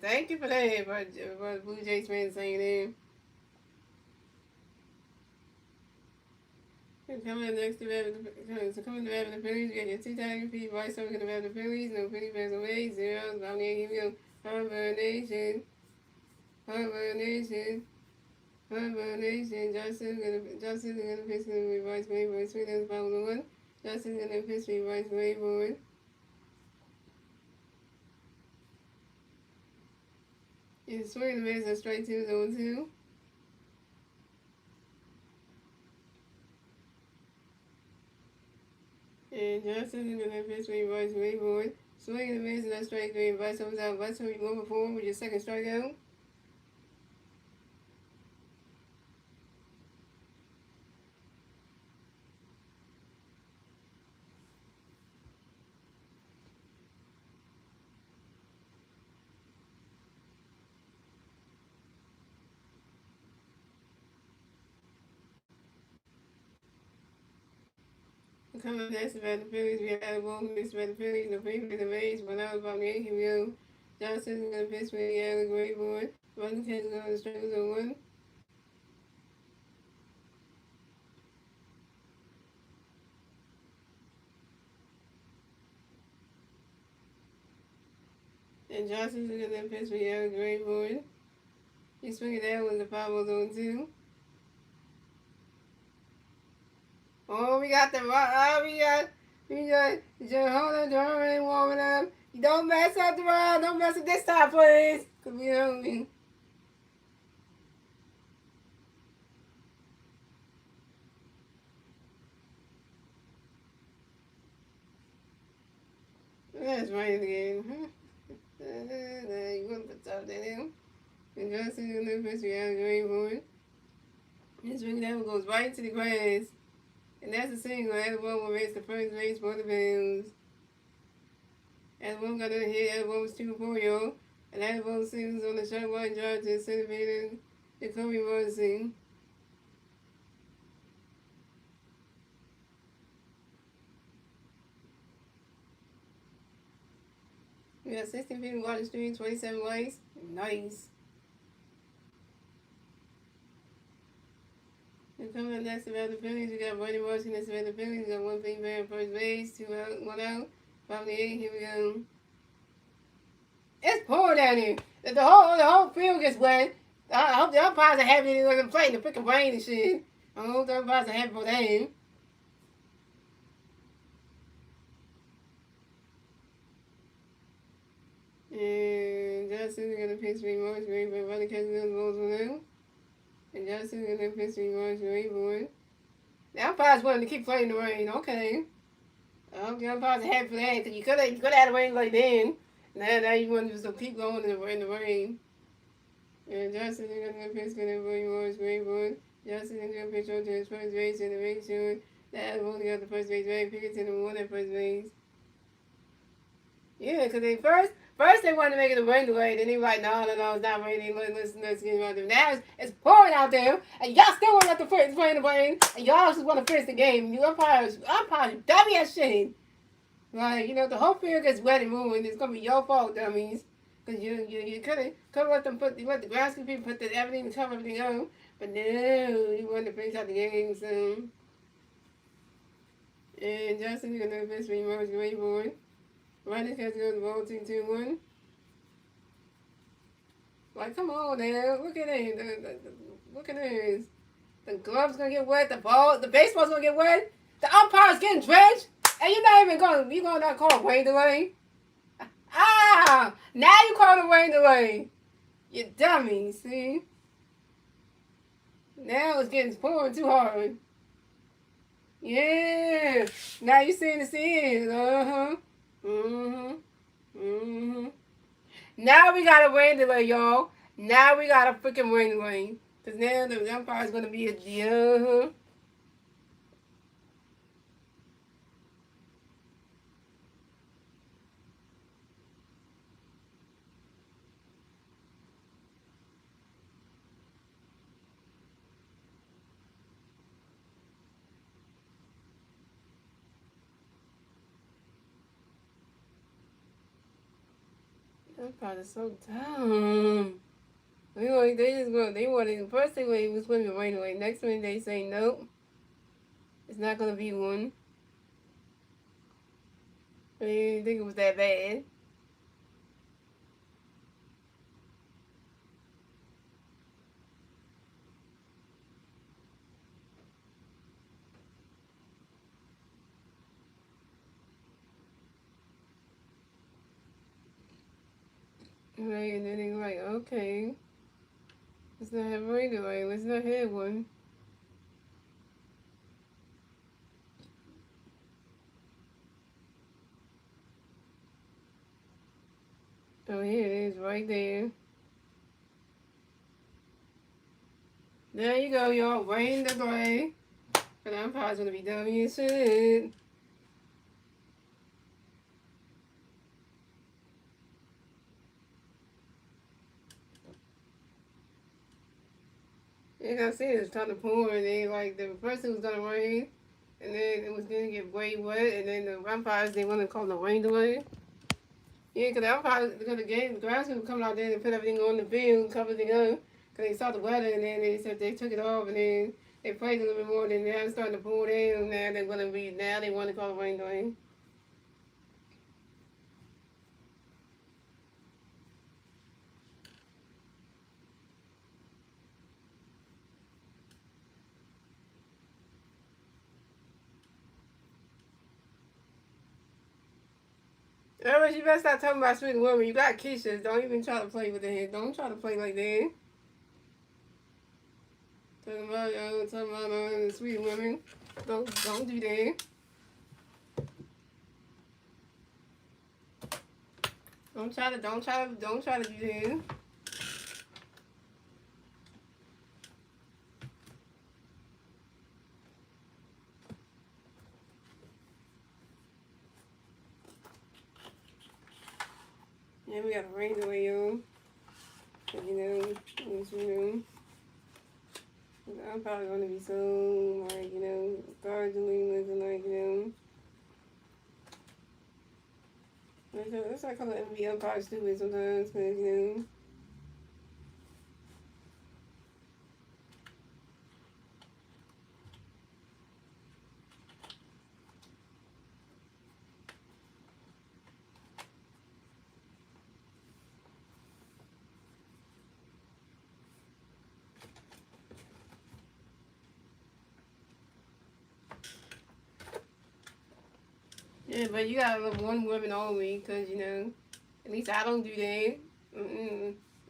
A: Thank you for that, for Blue Jays fans saying that. Coming next to coming to the Phillies, you got your two Tiger feet, White Sox gonna have the Phillies, no Philly fans away, zeros, I'm here we go. Harbor Nation, Harbor Nation, Harbor Nation, Justin gonna pitch the reverse waveboard, Sweden follow one. Justin gonna pitch reverse waveboard. It's swing and miss, straight 2-0-2. And Johnson is gonna pitch reverse waveboard. Swing and miss, straight 3, Vice comes out, Vice will be 1-4 with your second strikeout. Coming next about the Phillies, we have Adam Wolf, mixed about the Phillies, the Phillies, the Rays, 1 out about the Yankee Hill. Johnson is gonna pitch for the Allen Gray board. Running catch is on the strike 1. And Johnson is gonna pitch for the Allen Gray board. He's swinging down with the 5-0-2. Oh, we got hold on, John ain't warming up. You don't mess up the round, don't mess up this time, please. Cause you know what I mean. That's right again. You want to put something in. And Johnson in the pitch, we have a great board. This ring down goes right into the grass. And that's a single. Adam Wolf will race the first base for the Bills. Adam Wolf got a hit. Adam Wolf was 2-4, yo. And Adam Wolf sings on the short one drive to centimeter the Kobe Morrison. We got 16 feet in Water Street, 27 likes. Nice. And coming up next about the Phillies, we got Brady Washington next about the Phillies. We got 1 feet back first base, 2 out, 1 out. 58, here we go. It's pouring down here. The whole field gets wet. I hope the umpires are happy they're going to play in the freaking rain and shit. I hope the umpires are happy for them. And Justin's going to pitch me March Ray, but running catch the balls for them. And Justin's going to pitch me March Ray, boy. The umpires wanted to keep playing in the rain. Okay. I hope the umpires are happy for that, because you could have had a rain like then. Now you want to just keep going in the rain. And Justin is going to pitch going to March Ray, boy. Justin is going to pitch on to his first base and to make sure that Adam only got the first base right. Pickerton won at first base. Yeah, because first they wanted to make it a rain delay, then they were like, no, it's not raining, let's get it out there. Now it's pouring out there, and y'all still want to let the Phillies play in the rain, and y'all just want to finish the game. You umpires, dummy as shit. Like, the whole field gets wet and ruined. It's going to be your fault, dummies. Because you could have let the grass people put everything to cover everything up, but no, you wanted to finish out the game, so. And Justin, you're going to pitch for your most great boy. Running catch goes the ball 2-1. Like, come on now. Look at it. Look at this. The glove's gonna get wet, the baseball's gonna get wet, the umpire's getting drenched, and you're gonna not call a rain delay. Ah! Now you call it a rain delay. You dummy, see? Now it's pouring too hard. Yeah. Now you're seeing the scenes. Now we got a rain delay, y'all. Now we got a freaking rain delay. Because now the umpire's going to be a umpire is so dumb. First they was putting the rain away. Next minute they say nope. It's not gonna be one. I didn't think it was that bad. Right, and then they're like, okay, let's not have rain delay. Let's not have one. Oh, here it is, right there. There you go, y'all. Rain delay. But I'm probably gonna be done here soon. Like I said, it's time to pour, and then like the first it was gonna rain, and then it was gonna get way wet, and then the vampires they want to call the rain delay. Yeah, because the vampires because the game the grass people coming out there and put everything on the field, cover everything up, because they saw the weather, and then they said they took it off, and then they prayed a little bit more, and then now it's starting to pour down, and now they're gonna be now they want to call the rain delay. Everybody, you better stop talking about sweet women. You got kisses. Don't even try to play with it. Don't try to play like that. Talking about sweet women. Don't do that. Don't try to do that. Yeah, we got a rain delay on. I'm probably gonna be so like, gargling looking like, that's like calling NBA umpire stupid sometimes, because. Yeah, but you gotta love one woman only, because, at least I don't do that.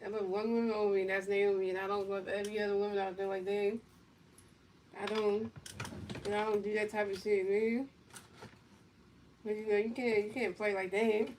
A: I love one woman only, and that's Naomi, and I don't love every other woman out there like that. I don't do that type of shit, man. But, you can't play like that.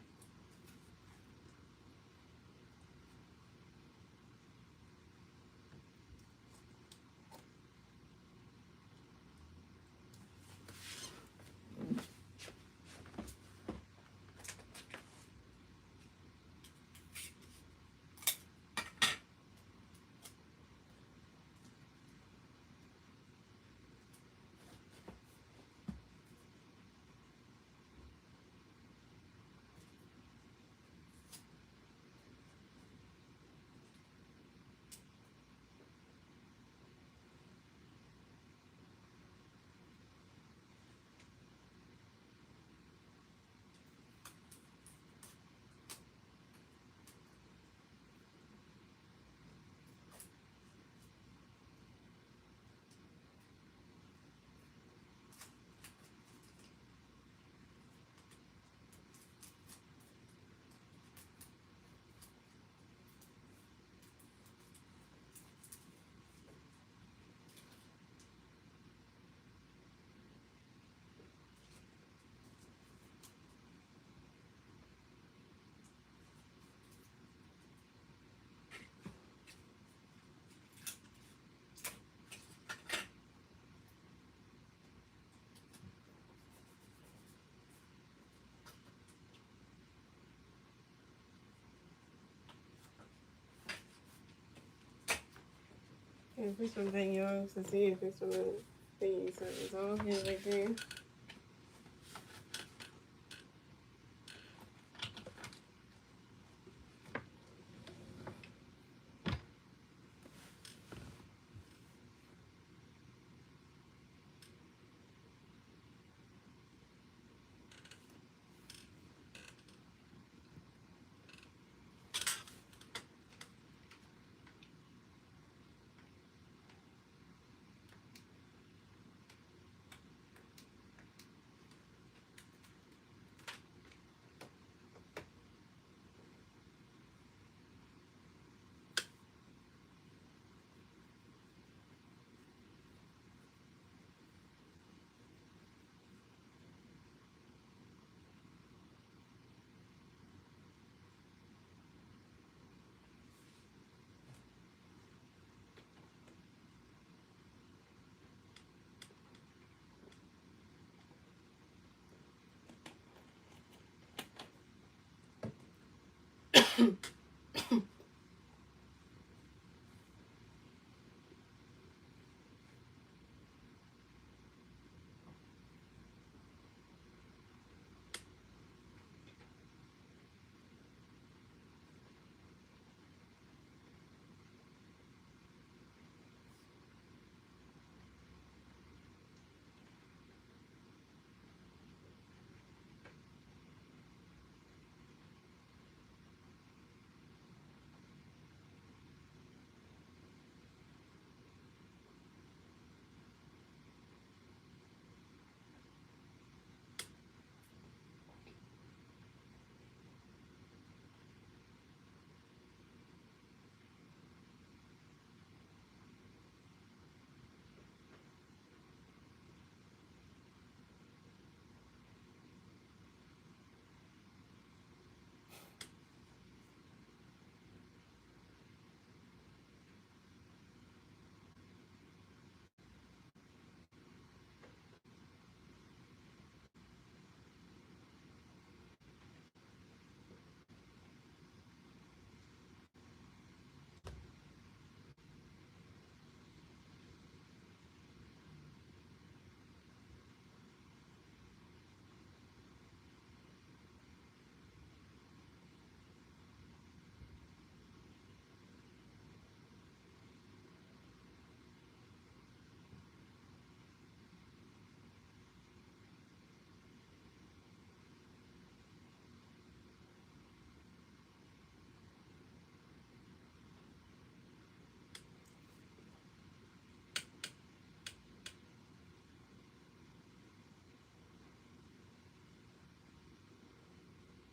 A: Yeah, put something else to see if it's a little thing. So it's all here right there.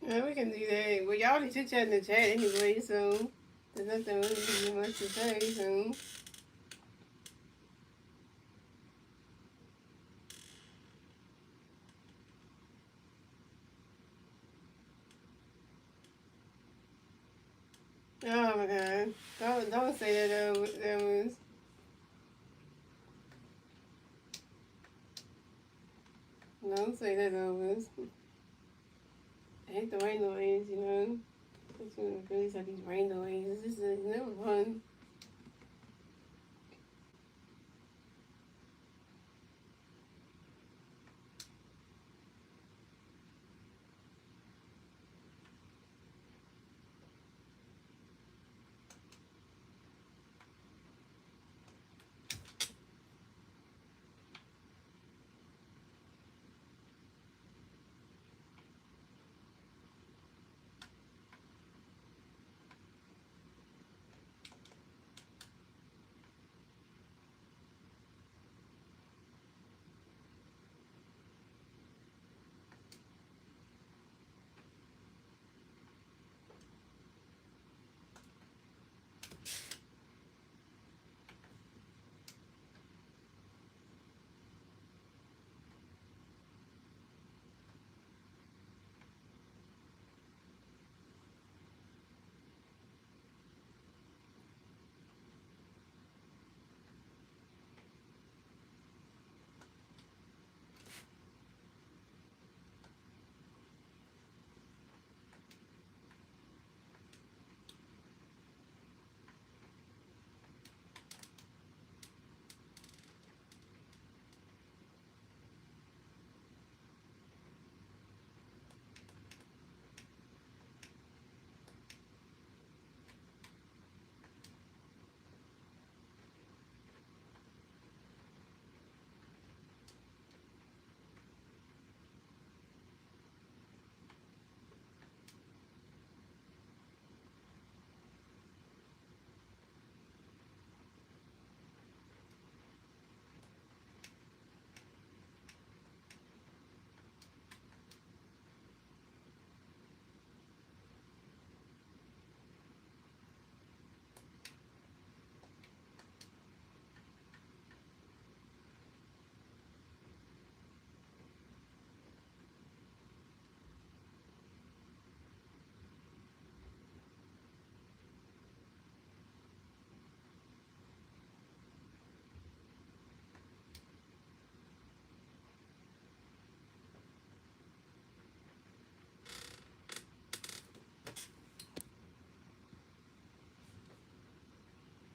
A: Yeah, we can do that. Well, y'all need to chat in the chat anyway, so there's nothing really much to say, so. Oh my god. Don't say that, that was. Don't say that, was. I hate the rain noise, you know. It's really like these rain noises. This is never fun.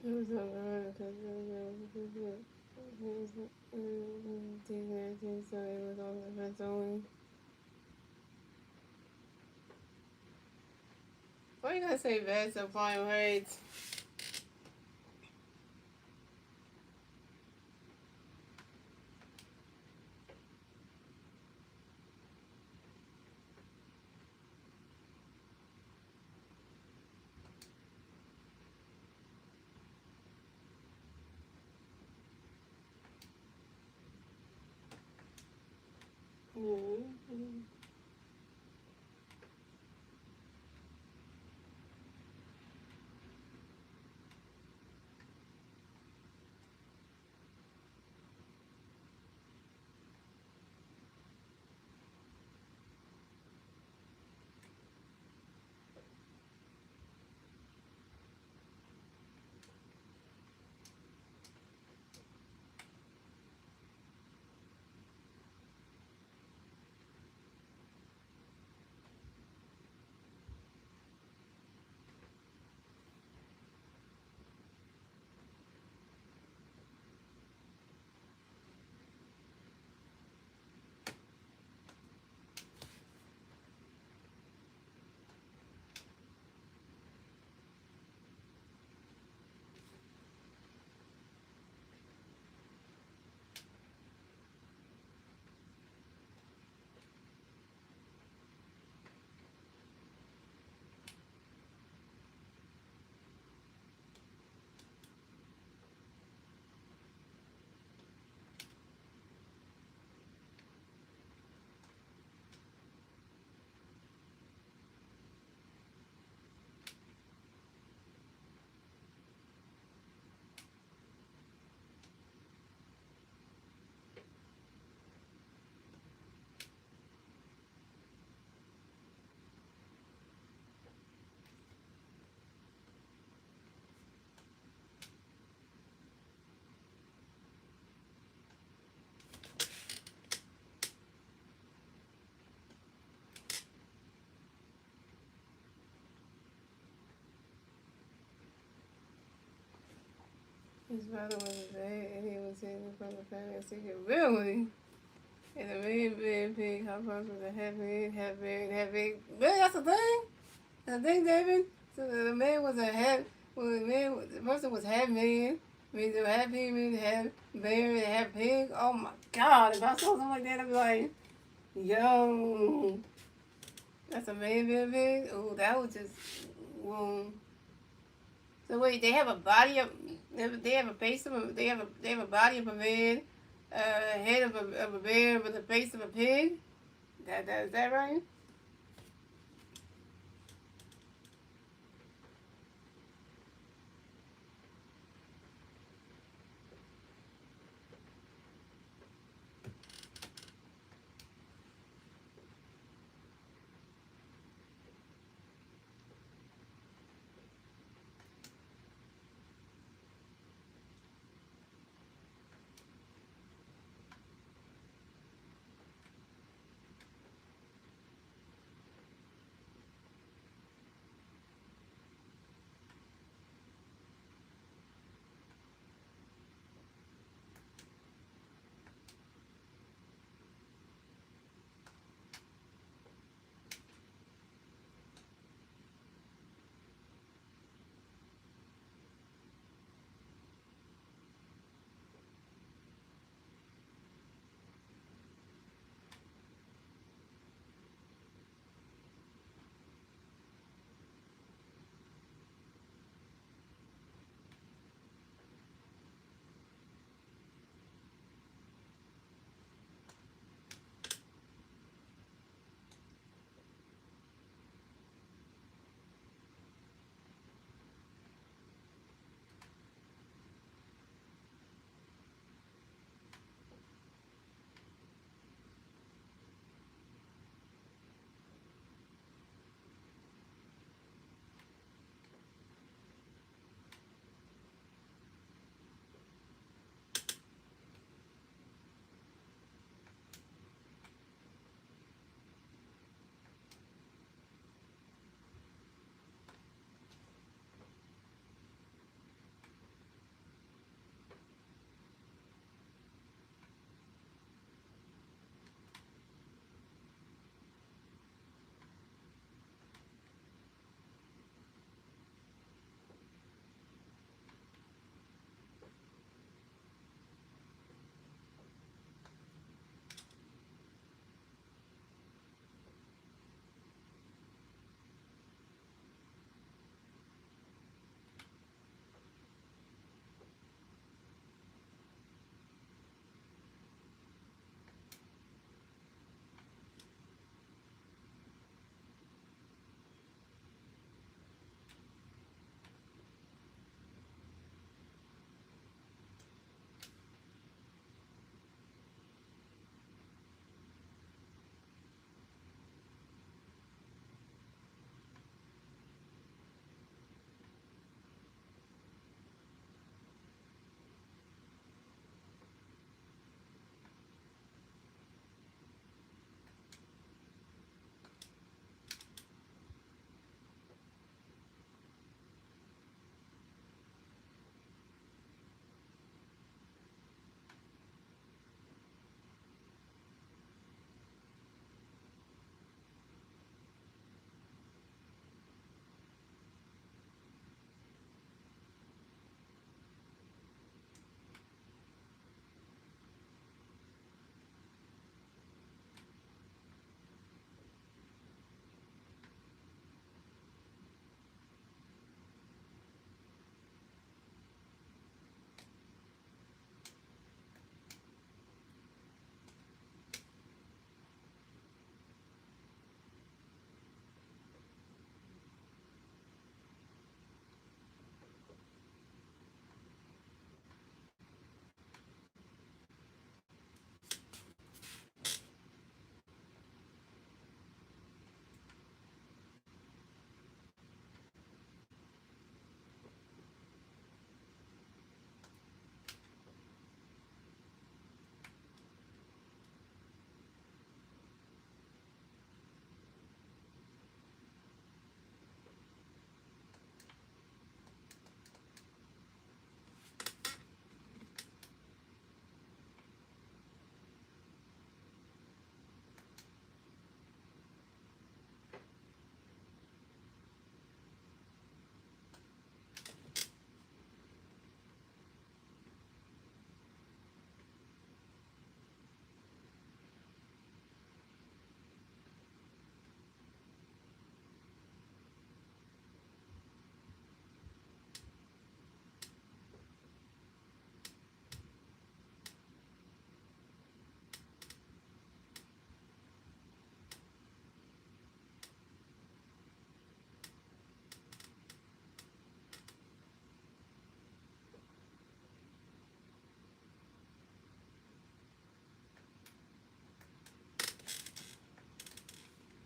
A: was so good because so it was on the fence only. Why you gotta say bad so flying words? Mm-hmm. His father was dead and he was hidden from the family secret. Really? And the man being pig, how much was a half man, half man, half big? Really, that's the thing? The thing, David? So the man was a half, well, the person was half man, means they were half human, half bear, and half pig. Oh my god, if I saw something like that, I'd be like, yo, that's a man being pig? Oh, that was just, whoa. So wait, they have a body of, they have a face of a, they have a body of a man, head of a bear with the face of a pig. Is that right?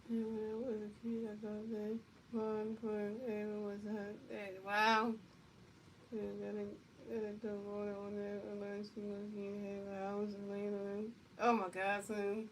A: And when I was a kid, I thought that one point ever was her dad. Wow. Gotta throw water on that unless she was getting have a house and land on it. Oh my God, son.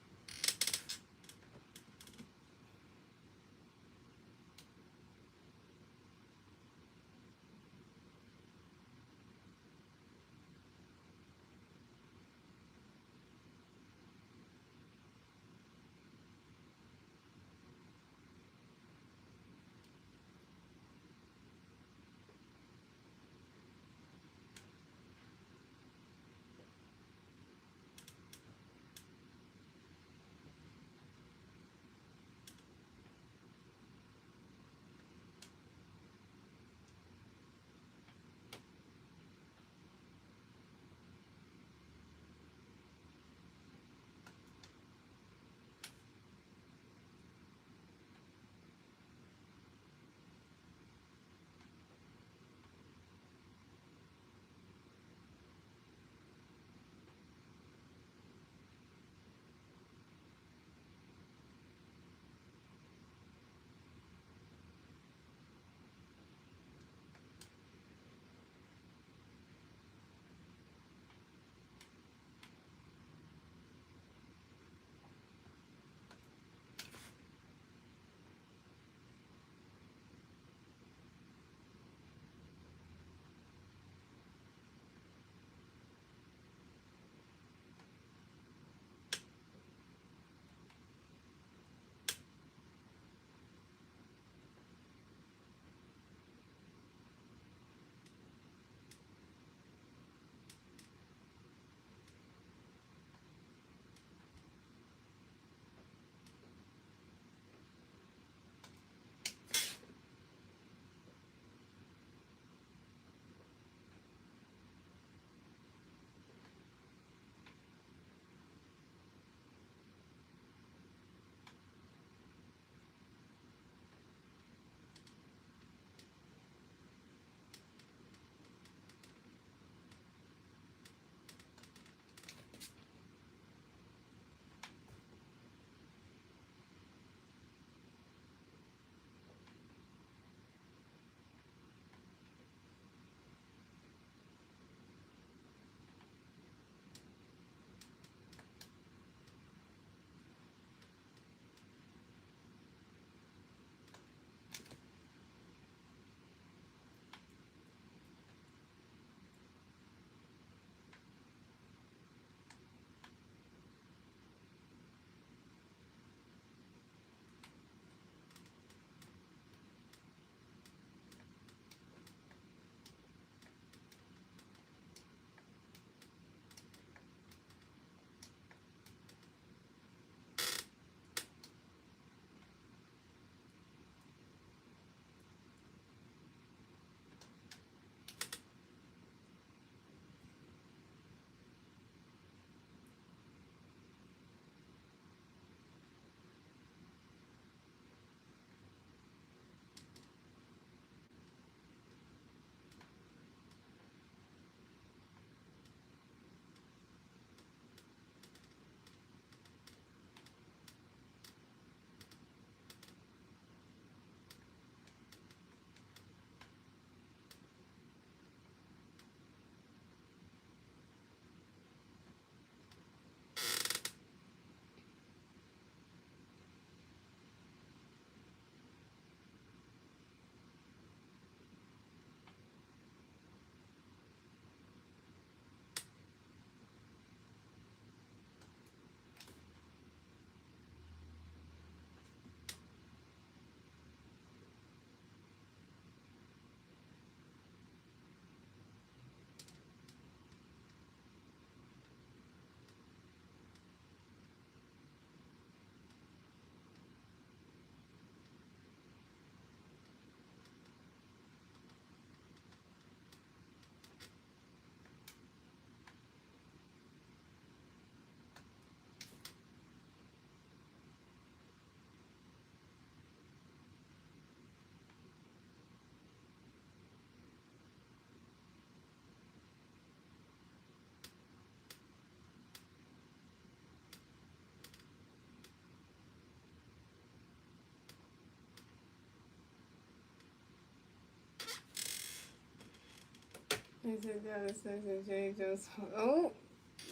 A: He said that is such a J. Jones. Oh,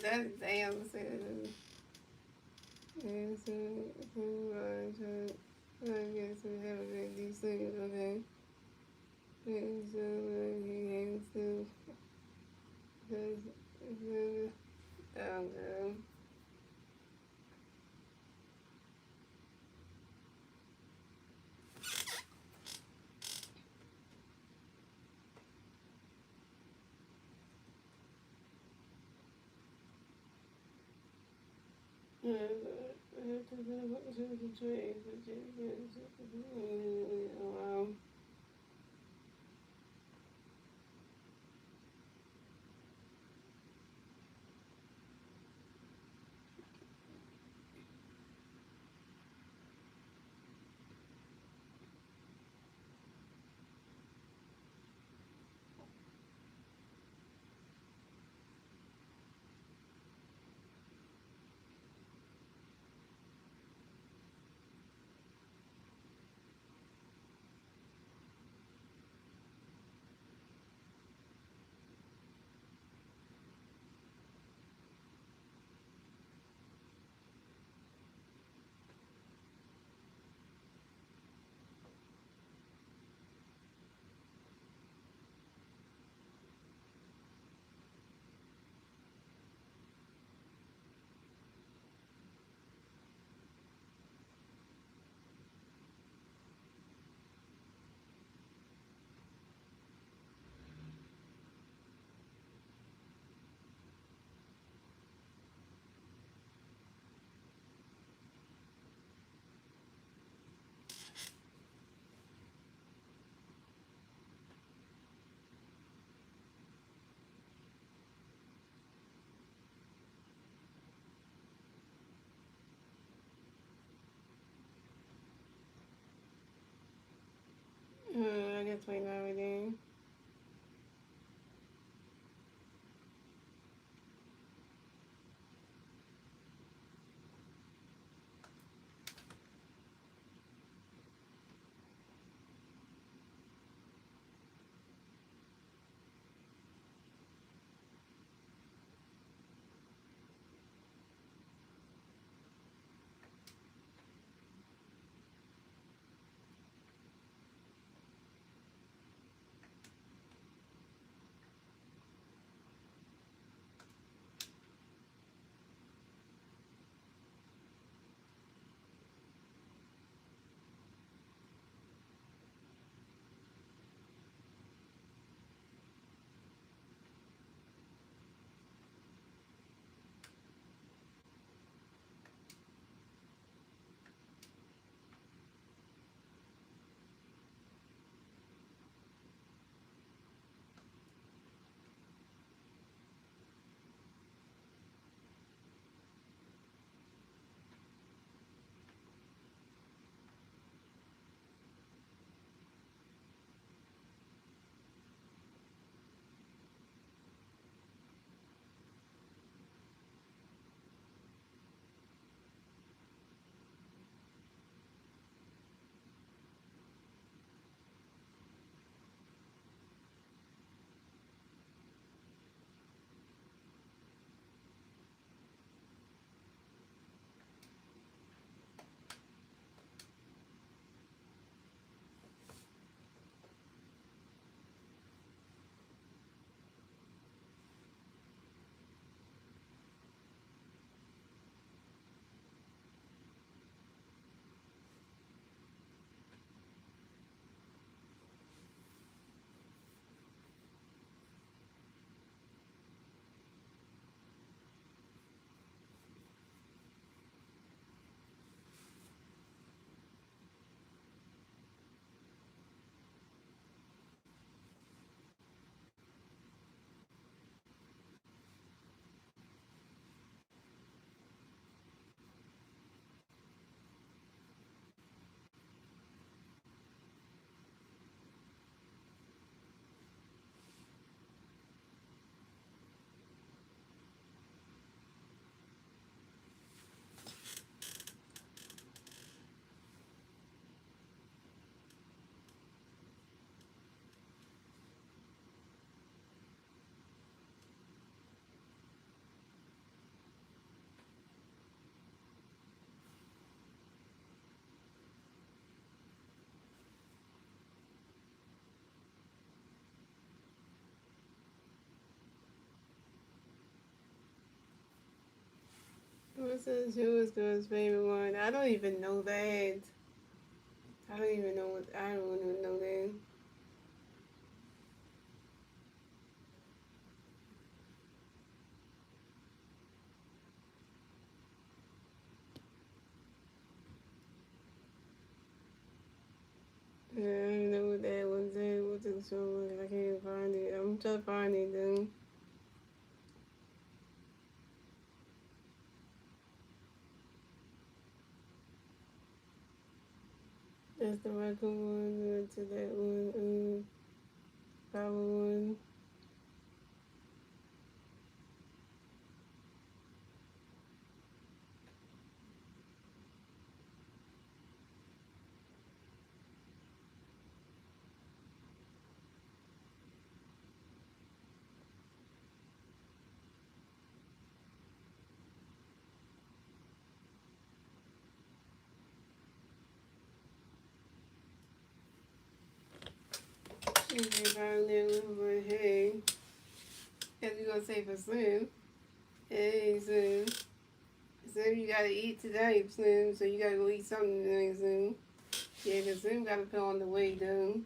A: that's damn. And so, I guess we have a bit decent, okay. And so, he hangs to, oh, girl. Wow. Who is God's favorite one? I don't even know that. I don't even know what. I don't even know that. Yeah, I don't know what that one said. What the song was? I can't find it. I'm trying to find it though. That's the record one. Went to that one. Power one. She may find that one, but hey, as we gonna say for Slim. Hey, Slim. Slim, you gotta eat tonight, Slim. So you gotta go eat something tonight, Slim. Yeah, cause Slim gotta put on the weight, though.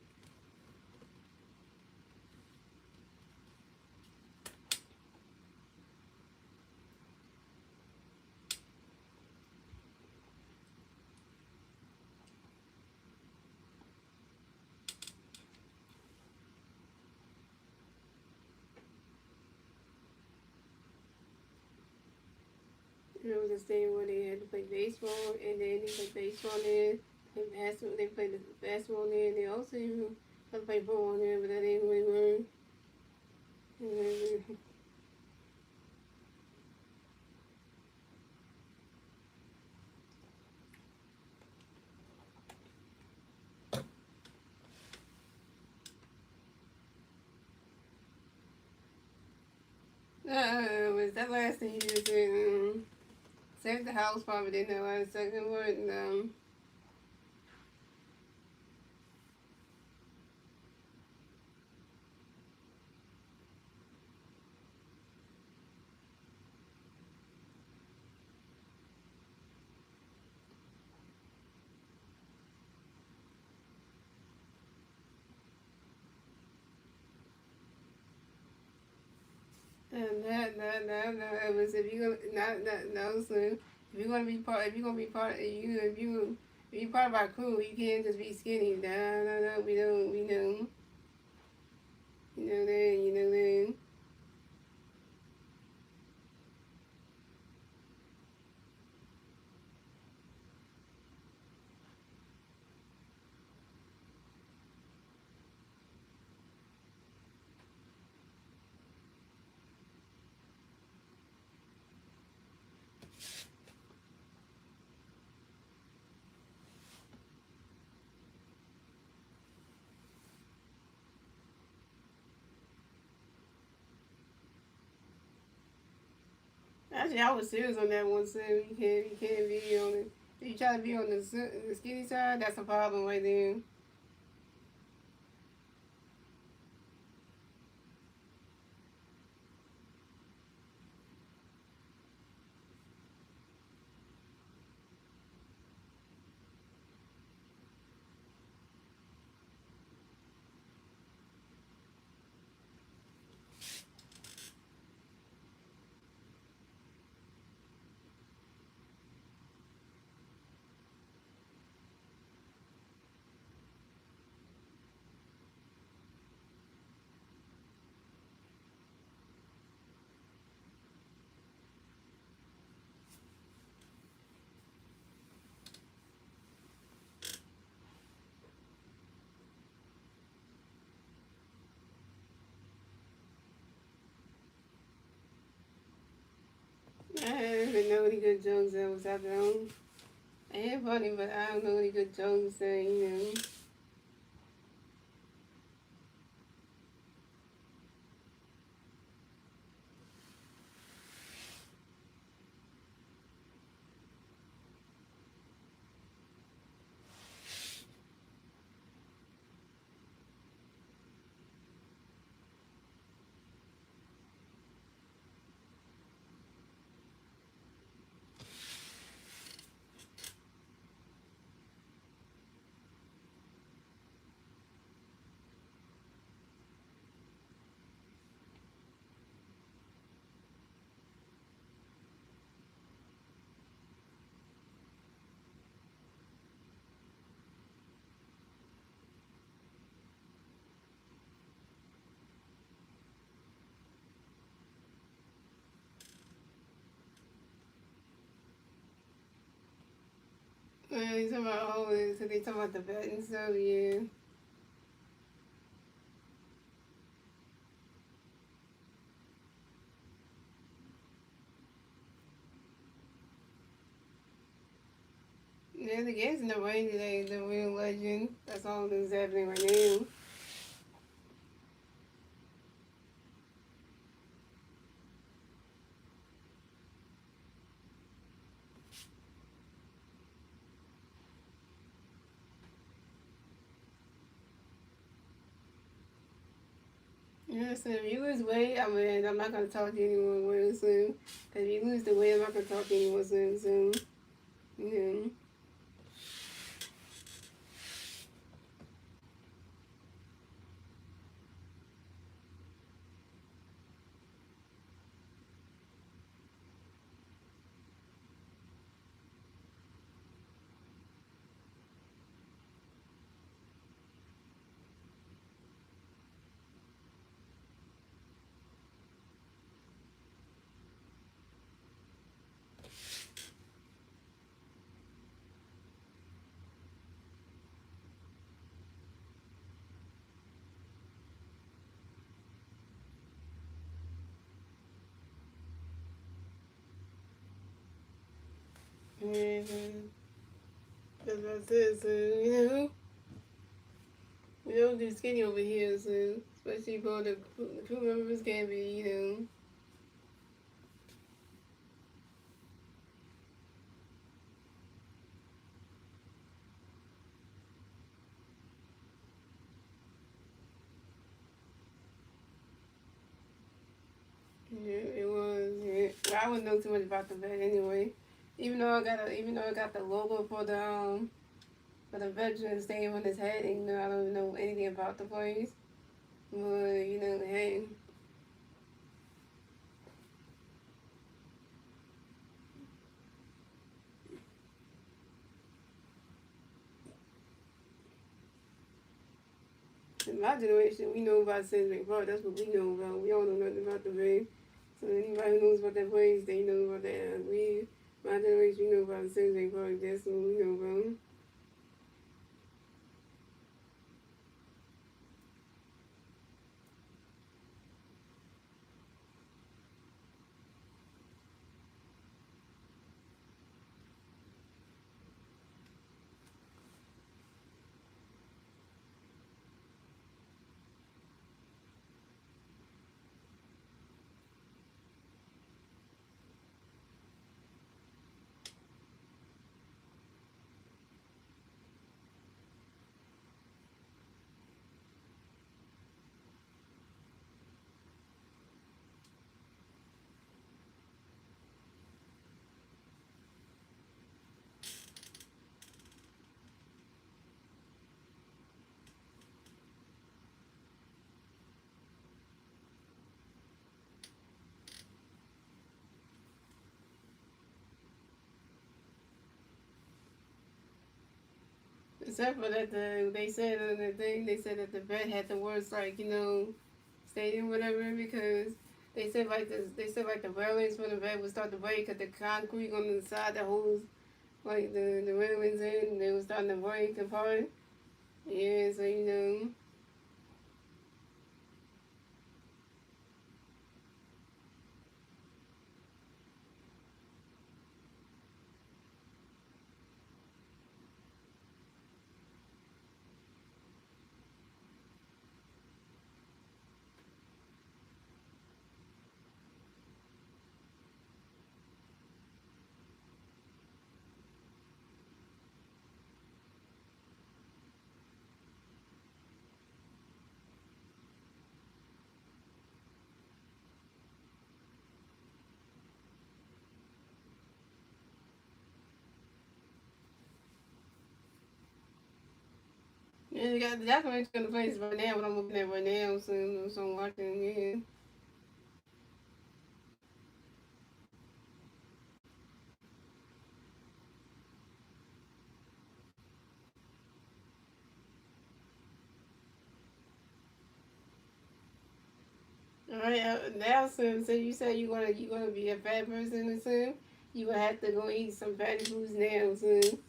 A: There was a stadium where they had to play baseball, and then they played baseball there. They played the basketball there, and they also even had to play football there, but that ain't really work. Was that last thing you just said? Save the house probably didn't know last second word. It was if you no, Slim. If you're gonna be part, if you're gonna be part, if you part of our crew, you can't just be skinny. No, we don't, we know, you know that, you know that. Actually, I was serious on that one, Slim. You can't be on it. If you try to be on the skinny side, that's a problem right there. I don't even know any good jokes that was out there. I ain't funny, but I don't know any good jokes that, you know. Yeah, he's talking about so they talking about the vet and stuff, yeah. Yeah, the game's in the way today, the real legend. That's all that's happening right now. Yeah, so if you lose weight, I mean, I'm not gonna talk to anyone real soon. Cause if you lose the weight, I'm not gonna talk to anyone soon. Yeah. Yeah. That's what I said, so, we don't do skinny over here, so, especially for the crew members can be. Yeah, it was. Yeah. Well, I wouldn't know too much about the vet anyway. Even though I got the logo for the Veterans Day on his head, and I don't know anything about the place. But hey, in my generation, we know about Sainsbury Park. That's what we know about. We don't know nothing about the Bay. So anybody who knows about that place, they know about that. My generation, we know about Sainsbury Park. That's what we know about. Except for that, they said on the thing, they said that the vet had the worst, stadium, whatever, because they said like the railings for the vet would start to break because the concrete on the side that holds like the railings in, they was starting to break apart. Yeah, so yeah, they got the documentary on the place right now, but I'm looking at right now, so I'm watching. Yeah. All right, now, so you said you gonna be a fat person soon. You gonna have to go eat some fatty foods now soon.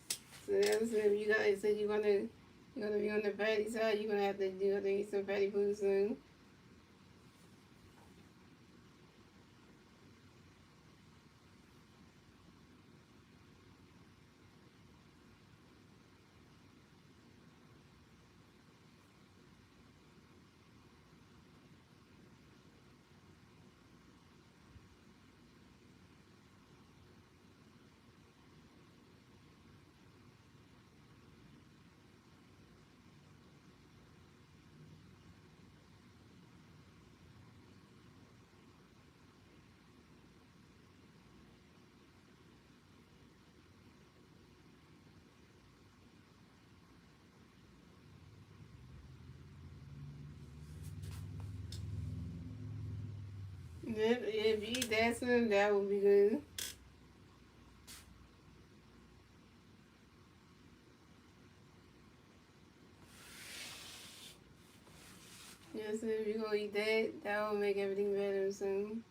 A: So you got it said you're gonna be on the fatty side. You're gonna have to eat some fatty food soon. If you eat that soon, that would be good. Yes, if you're gonna eat that, that will make everything better soon.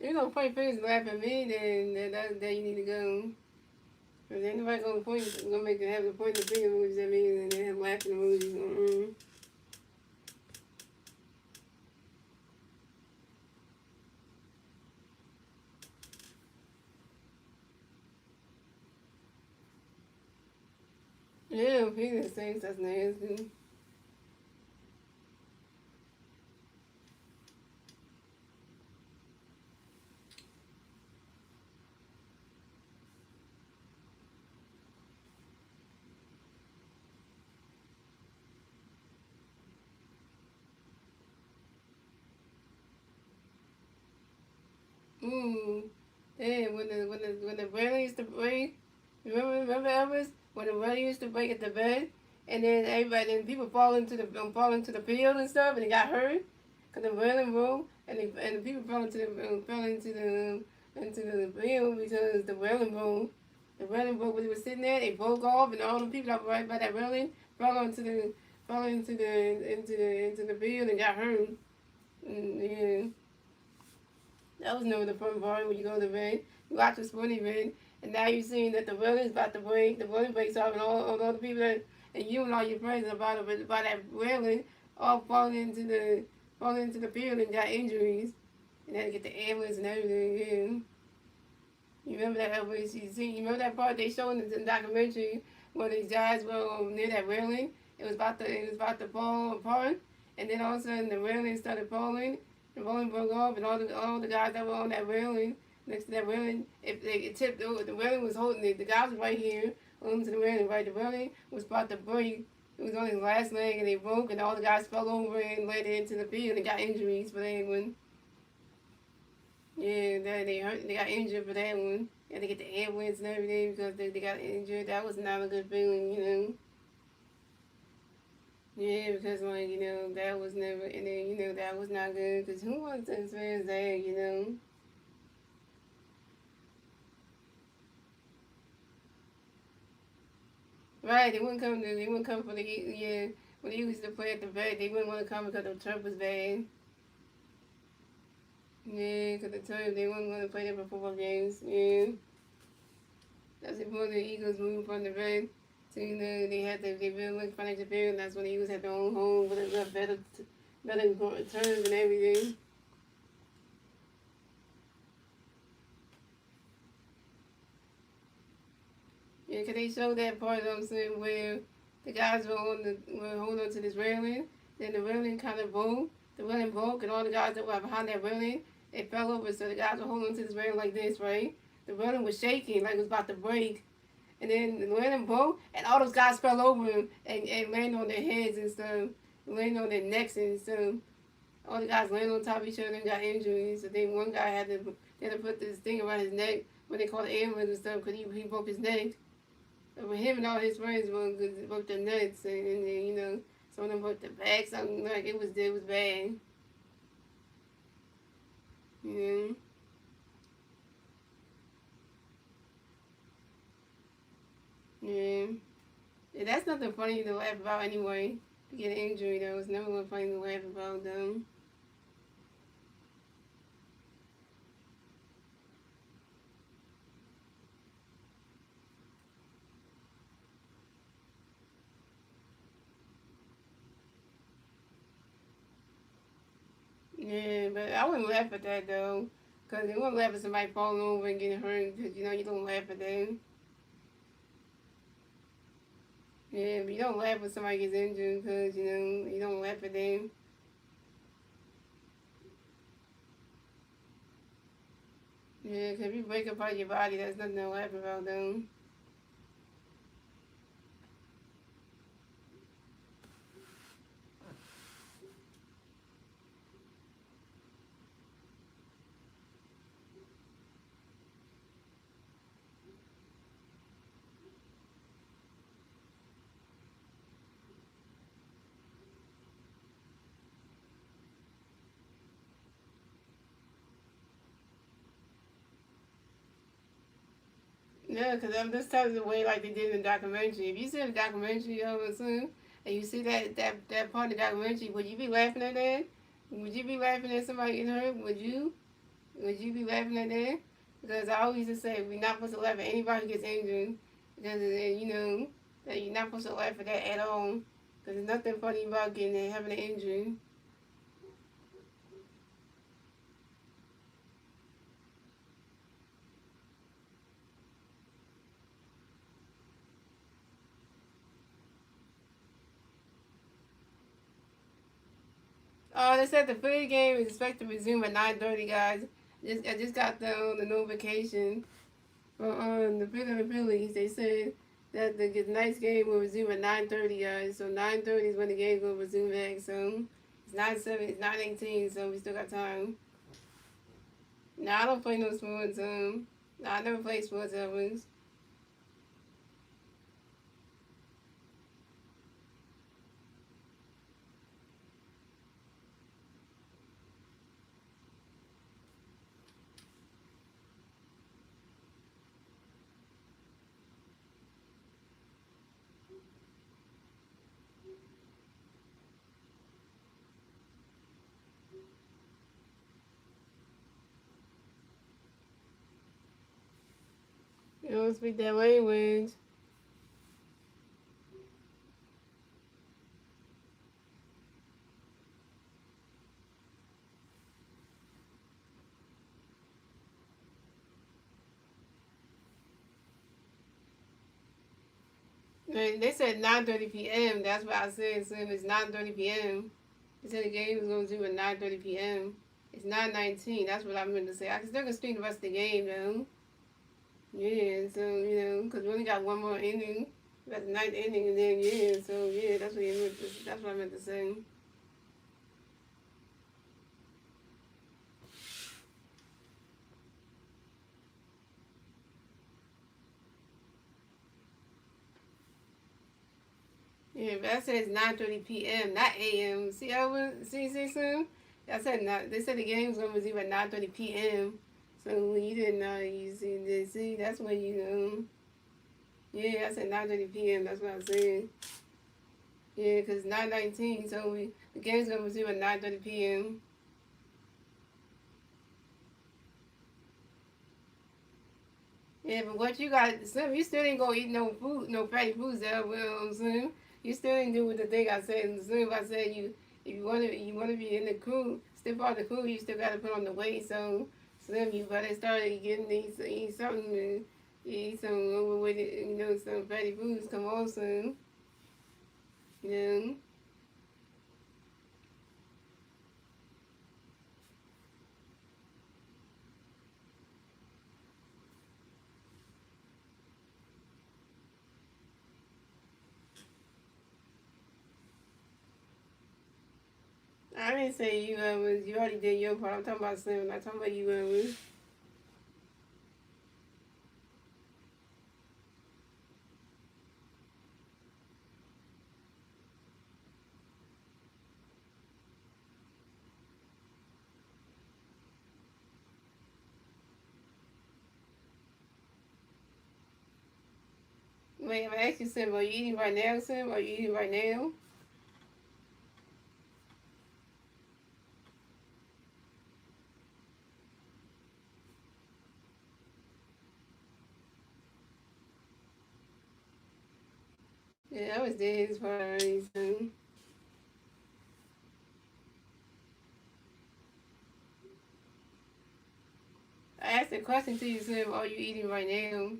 A: You're gonna point fingers and laugh at me, then that's that you need to go. Cause ain't nobody gonna make it have to point the finger emojis at me and then have laughing emojis. Yeah, penis thinks that's nasty. Ooh. Damn, when the brother used to break, remember Elvis? When the brother used to break at the bed, and then people fall into the field and stuff, and they got hurt, cause the railing broke, and the people fell into the field because the railing broke. The railing broke when they were sitting there. They broke off, and all the people that were right by that railing fell into the field and got hurt. Yeah. That was never the fun part when you go to bed. You watch the sporting event, and now you're seeing that the weather's about to break. The weather breaks off, and all the people and you and all your friends about that railing all falling into the field and got injuries, and had to get the ambulance and everything. Yeah. You remember that Elvis? You remember that part they showed in the documentary where these guys were near that railing. It was about to fall apart, and then all of a sudden the railing started falling. The railing broke off, and all the guys that were on that railing next to that railing, if it tipped over, the railing was holding it. The guys was right here, holding to the railing. Right, the railing was about to break. It was on his last leg, and they broke, and all the guys fell over and landed into the field and got injuries for that one. Yeah, they got injured for that one. They had to get the ambulance and everything because they got injured. That was not a good feeling, you know. Yeah, because like that was never, and then that was not good. Because who wants to experience that, you know? Right? They wouldn't come for the yeah. When they used to play at the vet, they wouldn't want to come because the turf was bad. Yeah, because the turf, they wouldn't want to play there for football games. Yeah. That's before the Eagles moved from the vet. So they built like financial fair, and that's when the Eagles had their own home with a better terms and everything. Yeah, 'cause they showed that part, I'm saying, where the guys were holding on to this railing. Then the railing kind of broke. The railing broke, and all the guys that were behind that railing, they fell over. So the guys were holding on to this railing like this, right? The railing was shaking like it was about to break. And then the railing broke, and all those guys fell over and landed on their heads and stuff, landed on their necks and stuff. All the guys landed on top of each other and got injuries. So then one guy had to put this thing around his neck, what they call the ambulance and stuff, because he broke his neck. But him and all his friends were the nuts, and then, some of them wrote the back, something like it was bad. You know, yeah. Yeah, that's nothing funny to laugh about anyway. To get an injury though, it's never funny to laugh about them. Yeah, but I wouldn't laugh at that though, cause you wouldn't laugh at somebody falling over and getting hurt, cause you don't laugh at them. Yeah, but you don't laugh when somebody gets injured, cause you don't laugh at them. Yeah, cause if you break apart your body, that's nothing to laugh about though. Yeah, cause I'm just telling the way like they did in the documentary. If you see the documentary of it soon, and you see that part of the documentary, would you be laughing at that? Would you be laughing at somebody getting hurt? Would you? Would you be laughing at that? Because I always just say we're not supposed to laugh at anybody who gets injured. Because that you're not supposed to laugh at that at all. Because there's nothing funny about having an injury. Oh, they said the Philly game is expected to resume at 9:30, guys. I just got the notification from the Phillies. They said that the tonight's game will resume at 9:30, guys. So 9:30 is when the game will resume back. So it's 9:07, it's 9:18, so we still got time. No, I don't play no sports. No, I never played sports ever. You don't speak that language. They said 9:30 p.m. That's what I said. So it's 9:30 p.m. They said the game was going to do at 9:30 p.m. It's 9:19. That's what I meant to say. I can still speak the rest of the game though. Yeah, so because we only got one more inning. We got the ninth inning, and then so that's what I meant to say. Yeah, but I said it's 9:30 p.m., not a.m. See, soon. I said not. They said the game was gonna resume at 9:30 p.m. So when you didn't know, see, that's when you know. Yeah, I said 9:30 p.m. That's what I said. Yeah, because 9:19. So the game's gonna resume at 9:30 p.m. Yeah, but what you got, Slim, you still ain't gonna eat no food, no fatty foods that well, Slim. You still ain't do what the thing I said. Slim, I said if you wanna be in the crew, still part of the crew, you still gotta put on the weight. So Slim, you better start getting eat something, eat some overweight, some fatty foods. Come on, Slim. You know. I didn't say you was. You already did your part. I'm talking about Slim. I'm not talking about you was. Wait, I asked you something. Are you eating right now, Sim? Are you eating right now? Yeah, I was dead for a reason. I asked a question to you, Sim. Are you eating right now?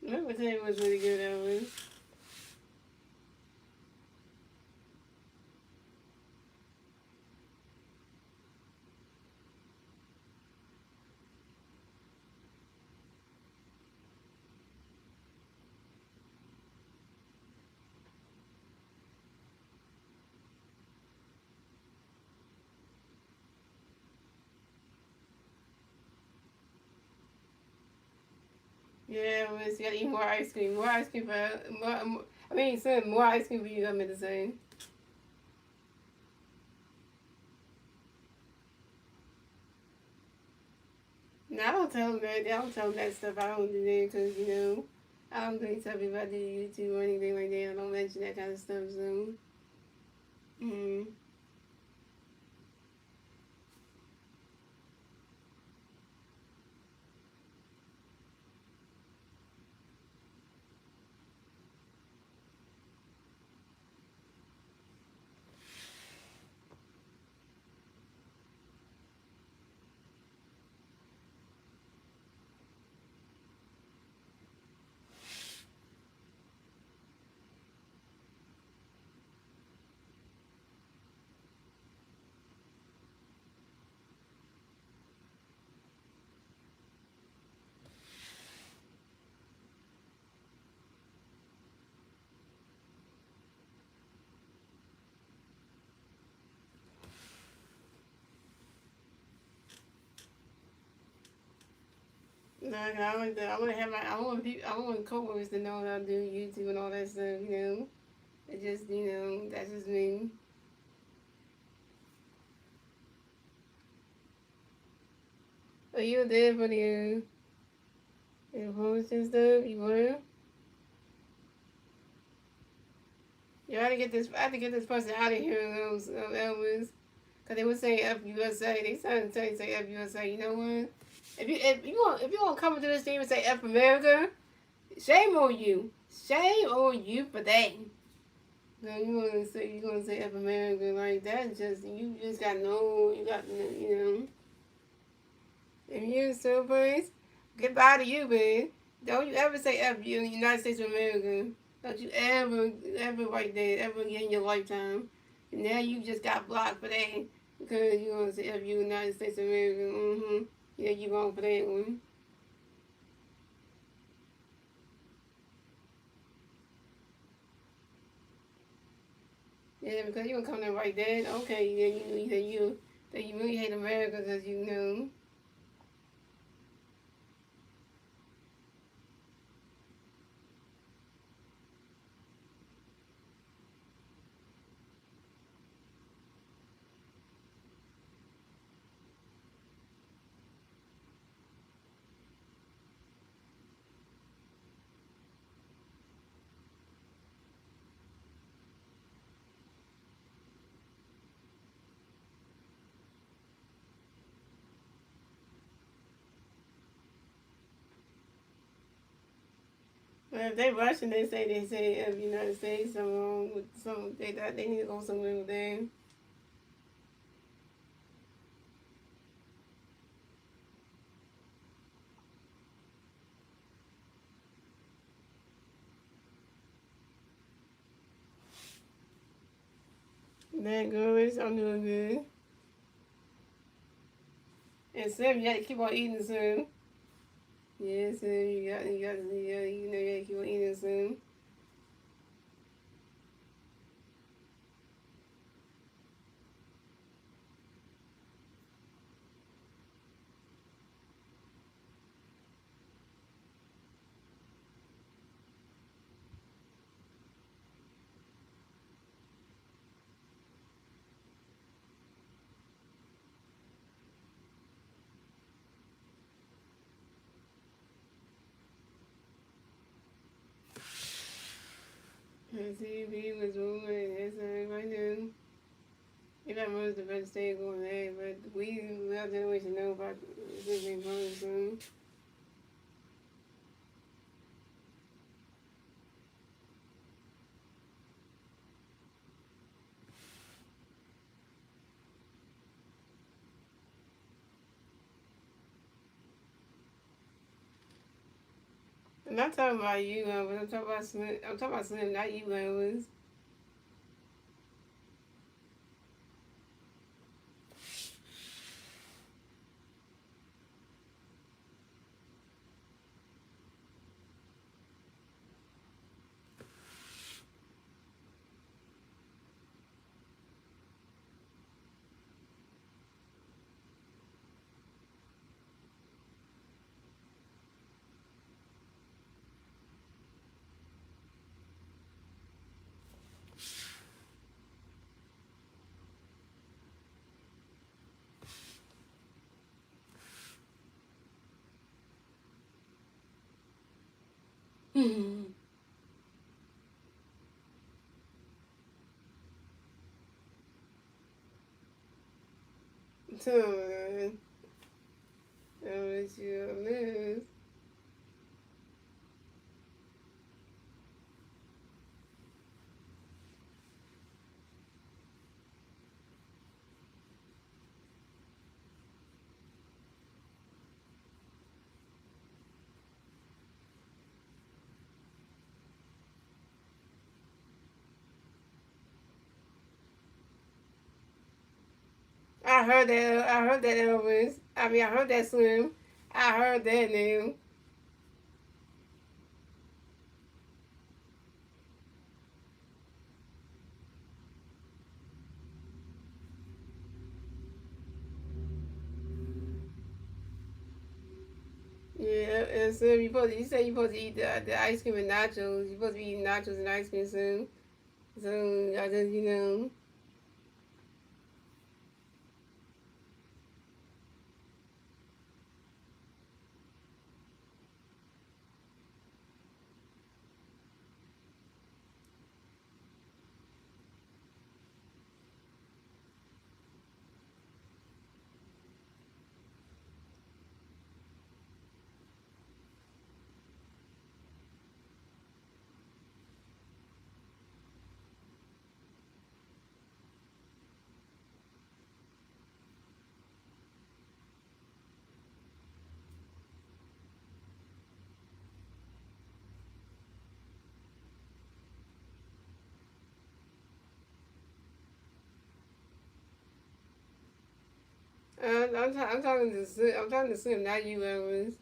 A: My potato was really good, that was. Yeah, it was. You gotta eat more ice cream. More ice cream for more. I mean, Sim, more ice cream for you. I meant to say. No, I don't tell them that. I don't tell them that stuff. I don't do that because I don't really tell people I do YouTube or anything like that. I don't mention that kind of stuff. So, mm. Like I want to have my, I want coworkers to know that I do YouTube and all that stuff. It just, that's just me. Are you there for the post and stuff? You were? You had to get this. I had to get this person out of here. Those Elvis, because they were saying F USA. They started to say F USA. You know what? If you want to come into this team and say F America, shame on you. Shame on you for that. No, you gonna say F America like that? Just you just got no. You got If you're so place, goodbye to you, man. Don't you ever say F you in the United States of America. Don't you ever write that ever again in your lifetime. And now you just got blocked for that because you want to say F you United States of America. Mm-hmm. Yeah, you wrong for that one. Yeah, because you gonna come there right then. Okay, yeah, that you really hate America because you know. Well, if they Russian, they say of United States. Something wrong with some. They need to go somewhere with them. That good. I'm doing good. And Sam, you got to keep on eating soon. Yes, Sam, you know, you got to keep on eating soon. And TV was moving, and that's everybody knew. If I was the better stay going there, but our generation know about this being coming soon. I'm not talking about you, but I'm talking about Slim. I'm talking about Slim, not you, was. So, was your lose. I heard that. I heard that Elvis. I mean, I heard that Slim. I heard that now. Yeah, and Slim, you say you supposed to eat the ice cream and nachos. You supposed to be eating nachos and ice cream soon. So I just I'm talking to Slim. I'm talking to Slim, not you, Elvis.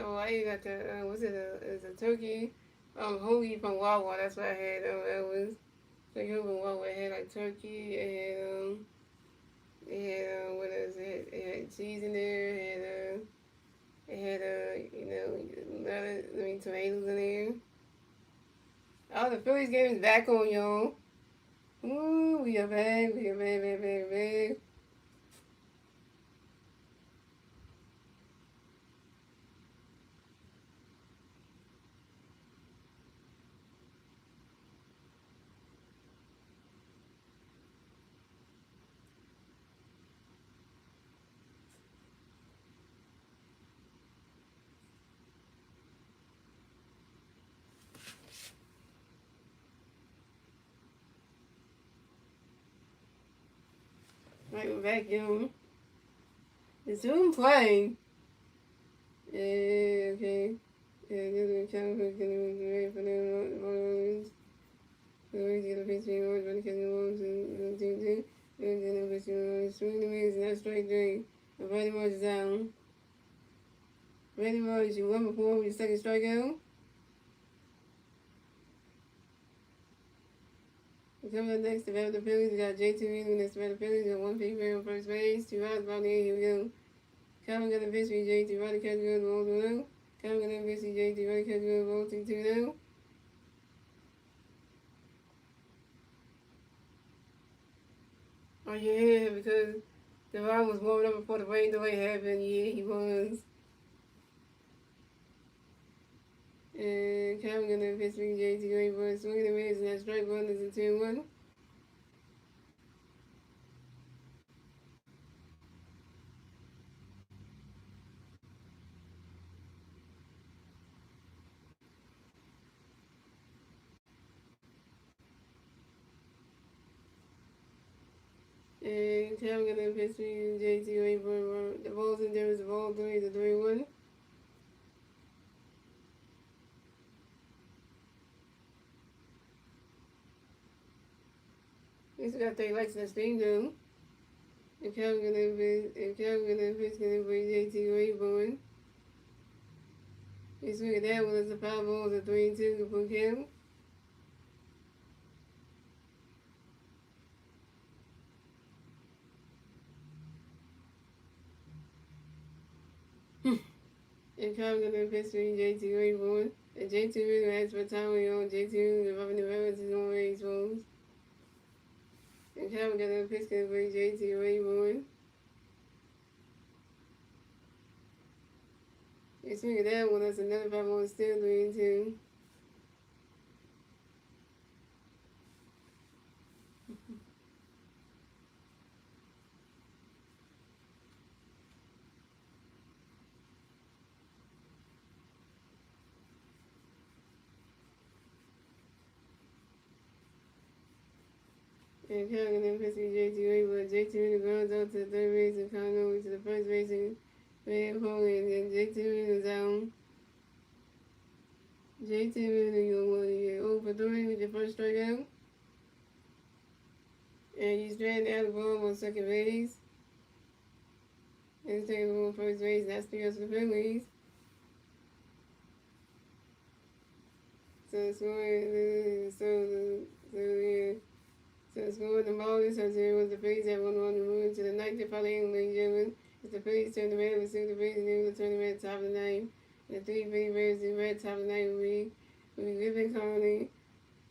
A: Oh, I got the what's it? It's a turkey. Wholly from Wawa. That's what I had. It was turkey from Wawa. It had like turkey. It had what is it? It had cheese in there. It had tomatoes in there. Oh, the Phillies game is back on, y'all. Ooh, we are back. We are back, back, back, back. like a vacuum. The Zoom playing. Yeah, okay. Yeah, this is kind of ready for them. The way to get a picture of what the walls and do. And then a picture of swing the wheels and that straight drink. And pretty much down. Pretty much you won before with your second strikeout. Coming up next, about the Phillies, we got J2 Reed next about the Phillies, got one pick on first base, 2 outs, about the 8, here we go. Calvin got a pitch for J2, right to catch good, ball 2-0. Calvin got a pitch for J2, right to catch good, ball 2-2-0. Oh yeah, because the Ron was warming up before the rain delay happened, yeah, he was. And Calvin got a pitch for J2, right, but swinging the mids, and that strike one is a 2-1. And Calvin got a pitch for J2, right, but the ball's in there is the ball 3 is a 3-1. He's got 3 lights in the steam though. And Calvin got a pitch gonna bring J2 right, born. He swing at that one, it's a foul ball, it's a 3-2 for Calvin. And Calvin got a pitch for J2 right, born. And J2 really asked for time on J2, the rubbing the rabbits is on raised balls. And Calvin got a pitch gonna bring J2 right, born. He swing at that one, that's another foul ball, still 3-2. And Calvin got a pitch for J2 right, but J2 in the grounds out to the third base and coming over to the first base and ran home, and then J2 in the zone. J2 you're 0 for 3 with your first strikeout. And you stranded out the ball on second base. And take the ball on first base, and that's because of the Phillies. So scoring, so scoring the Marlins has here was the Phillies have 1-1 to move into the ninth. They're probably in the German. If the Phillies turn the red, we see the Phillies and the tournament top of the ninth. The 3 Phillies Reds in red top of the ninth will be Griffin Conley,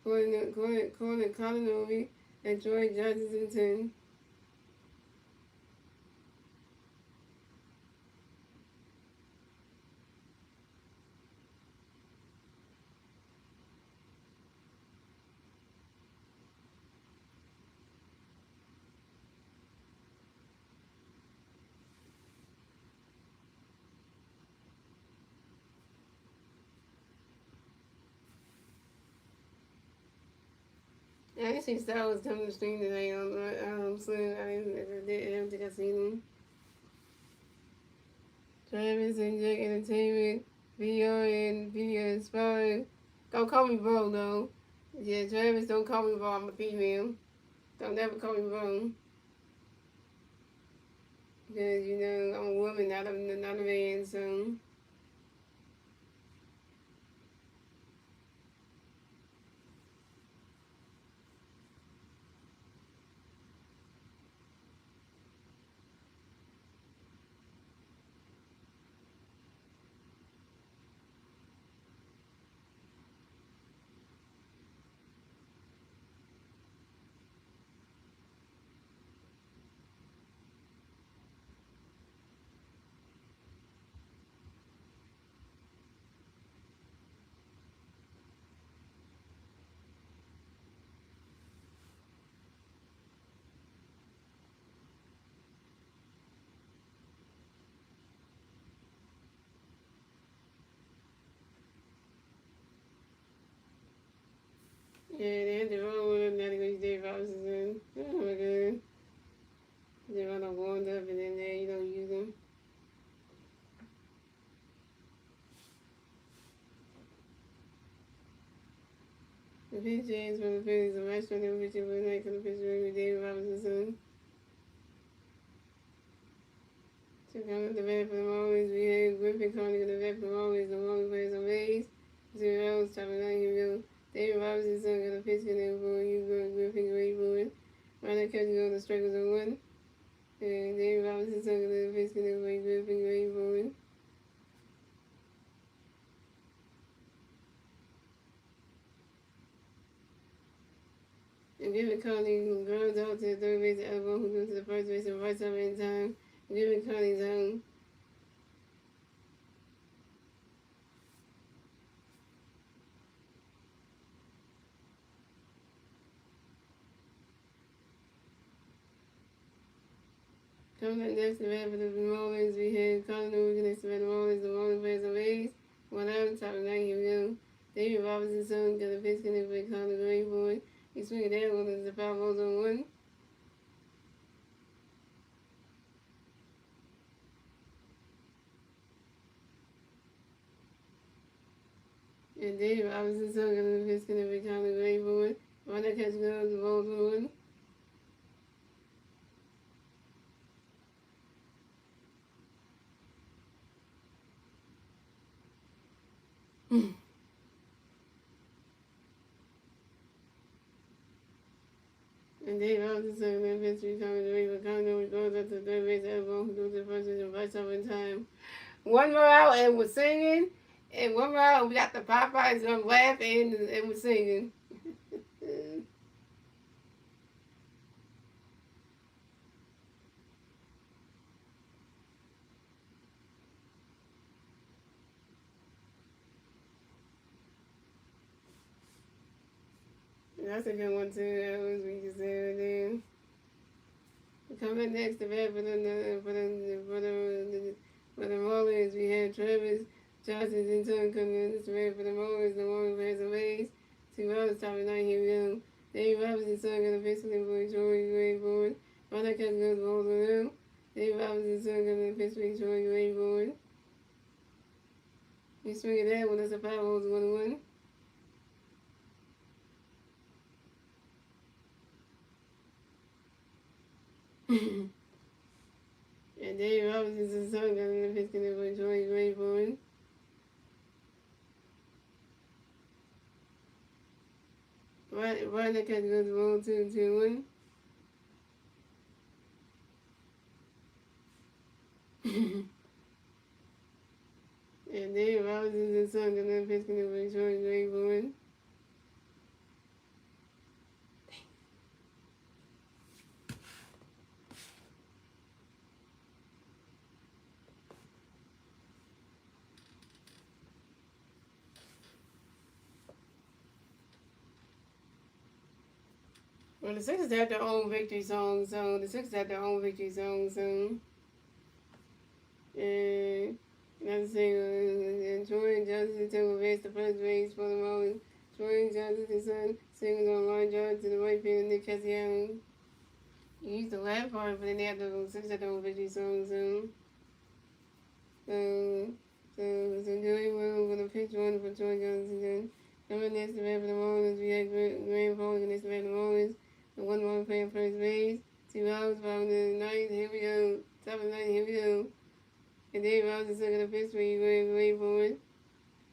A: Colin Colinovi, and Troy Johnson. Yeah, I see Star was coming to stream today on Slim. I didn't think I seen him. Travis and Jack Entertainment, VR and Video Inspired. Don't call me bro though. Yeah, Travis, don't call me bro. I'm a female. Don't never call me bro. Because, you know, I'm a woman, not a man, so. Yeah, they had to roll with him. Now they go to Dave Robinson. Oh my god. The The pitch James for the Phillies, the match for them pitching for the night for the pitcher with David Robinson's son. To come at the bat for the Marlins, we had Griffin calling at the bat for the Marlins. The Marlins players on base. 0 outs, top of 9, here we go. David Robinson's son got a pitch in there for you, Griffin, great for it. Right now, catching on the strike was a 1. And David Robinson's son got a pitch in there for you, Griffin, great for it. And Griffin calling grounds out to the third base, elbow, who goes to the first base and right side in time. Griffin calling's home. Coming up next, the bat for the Marlins, we had Colin Newman next to the Marlins players on base. 1 out, top of 9, here we go. David Robinson's son got a pitch connected for Colin Green boy. He's swinging down when the foul balls on 1. And David Robinson's son got a pitch connected for Colin Green boy. Right now, catch goes, the balls on 1. And Dave Robinson's son got a pitch for Colin Green boy. Colin Green goes up to the third base, elbow, who goes to the first base and right side in time. 1 more out, and we're singing. And 1 more out, we got the Popeyes on laugh and we're singing. That's a good one too. That was we just said then. Coming next, the bat for the Marlins, we had Travis Johnson's in turn coming in. This bat for the Marlins. The Marlins has a base. 2 outs, top of 9, here we go. David Robinson's son got a pitch for Troy Gray forward. Right now, catch goes balls on him. David Robinson's son got a pitch for Troy Gray forward. He's swinging that one. That's a foul balls 1-1. And David Robinson's son got in the pitch for Troy Gray forward. Right now, catch goes ball 2-1. And David Robinson's son got in the pitch for Troy Gray forward. Well, the Sixers have their own victory song, so and another single, and Troy Johnson took advance the first base for the Marlins. Troy Johnson's son singles on line drive to the right field, and Nick Cassiano. He used the last part, but then they have the Sixers have their own victory song, so doing well with a pitch run for Troy Johnson. Coming next to bat for the Marlins, we had Graham Falling next to bat for the Marlins. The 1 Marlins playing first base. 2 outs, bottom of the 9th. Here we go. Top of the 9th. Here we go. And Dave Robinson's looking at the pitch for you. Graham forward.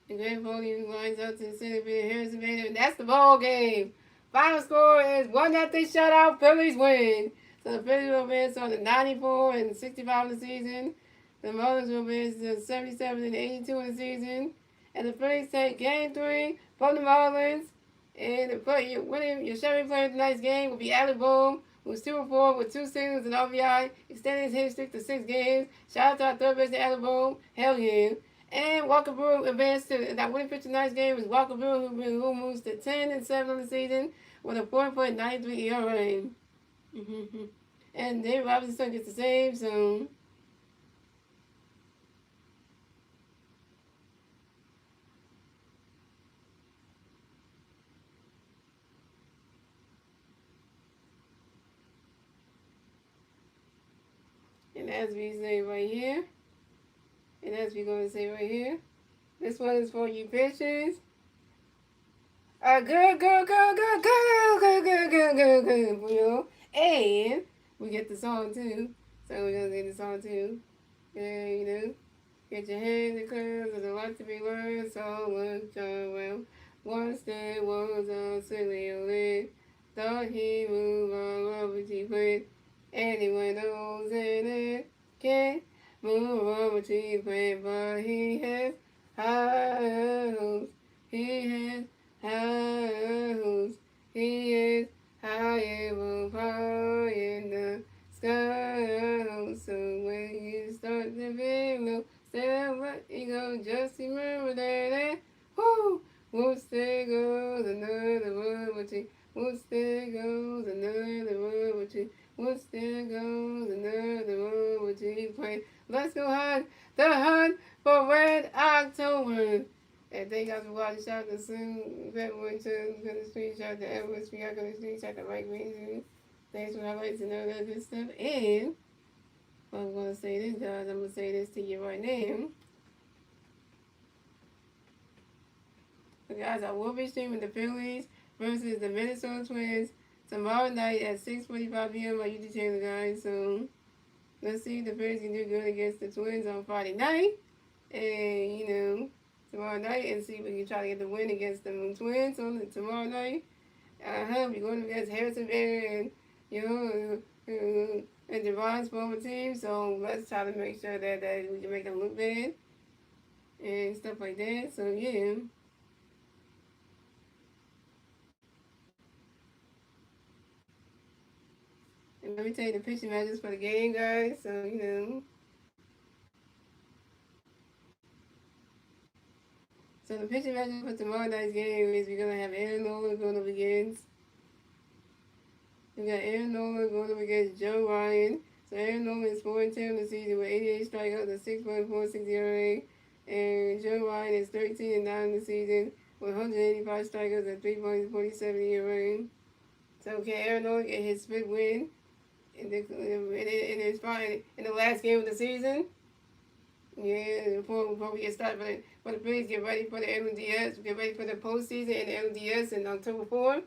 A: And Graham Falling lines out to the center field. Harrison Bader. And that's the ball game. Final score is 1-0 shutout. Phillies win. So the Phillies will advance on the 94 and 65 of the season. The Marlins will advance to 77 and 82 of the season. And the Phillies take game 3 from the Marlins. And your Chevy player of tonight's game will be Alec Bohm, who's 2-4 with 2 singles and RBI, extending his hitting streak to 6 games. Shout out to our third baseman, Alec Bohm. Hell yeah. And Walker Buehler advanced to that winning pitcher tonight's game is Walker Buehler, who moves to 10 and 7 on the season with a 4.93 ERA. And David Robinson gets the save, so. And as we say right here, and as we're going to say right here, this one is for you pitchers. Good, good, good, good, good, good, good, good, good, good, you know. And we get the song too. So we're gonna get the song too. Yeah, you know. Get your hands in clear, there's a lot to be learned, so much well. Once there was a silly old lad, thought he moved all over he played. Anyone knows in it can't move over he played, but he has high hopes. He has high hopes. He is high above high in the sky. So when you start to feel low, still what you go, just remember that, whoo, once there goes another word with you, once there goes another word with you, once there goes another word with you, play, let's go hunt, the hunt for Red October. And thank y'all for watching. Shout out to Sue, February 2, gonna screenshot the Edwards, we got gonna screenshot the Mike Green. Thanks for highlights and all that good stuff. And I'm going to say this, guys. I'm going to say this to you right now. So, guys, I will be streaming the Phillies versus the Minnesota Twins tomorrow night at 6:45 p.m. on YouTube channel, guys. So, let's see if the Phillies can do good against the Twins on Friday night. And, you know, tomorrow night. And see if we can try to get the win against the Twins on tomorrow night. We're going against Harrison Bader and, you know, and Devon's former team, so let's try to make sure that we can make them look bad and stuff like that. So yeah. And let me tell you the pitching matches for the game, guys. So you know. So the pitching matches for tomorrow night's game is we're gonna have Aaron Nola going up against. We got Aaron Nola going up against Joe Ryan. So Aaron Nola is 4-10 in the season with 88 strikeouts and 6.46 ERA. And Joe Ryan is 13-9 in the season with 185 strikeouts and 3.47 ERA. So can Aaron Nola get his fifth win in the last game of the season? Yeah, before we get started for the Phillies, get ready for the LDS, get ready for the postseason and the LDS in October 4th.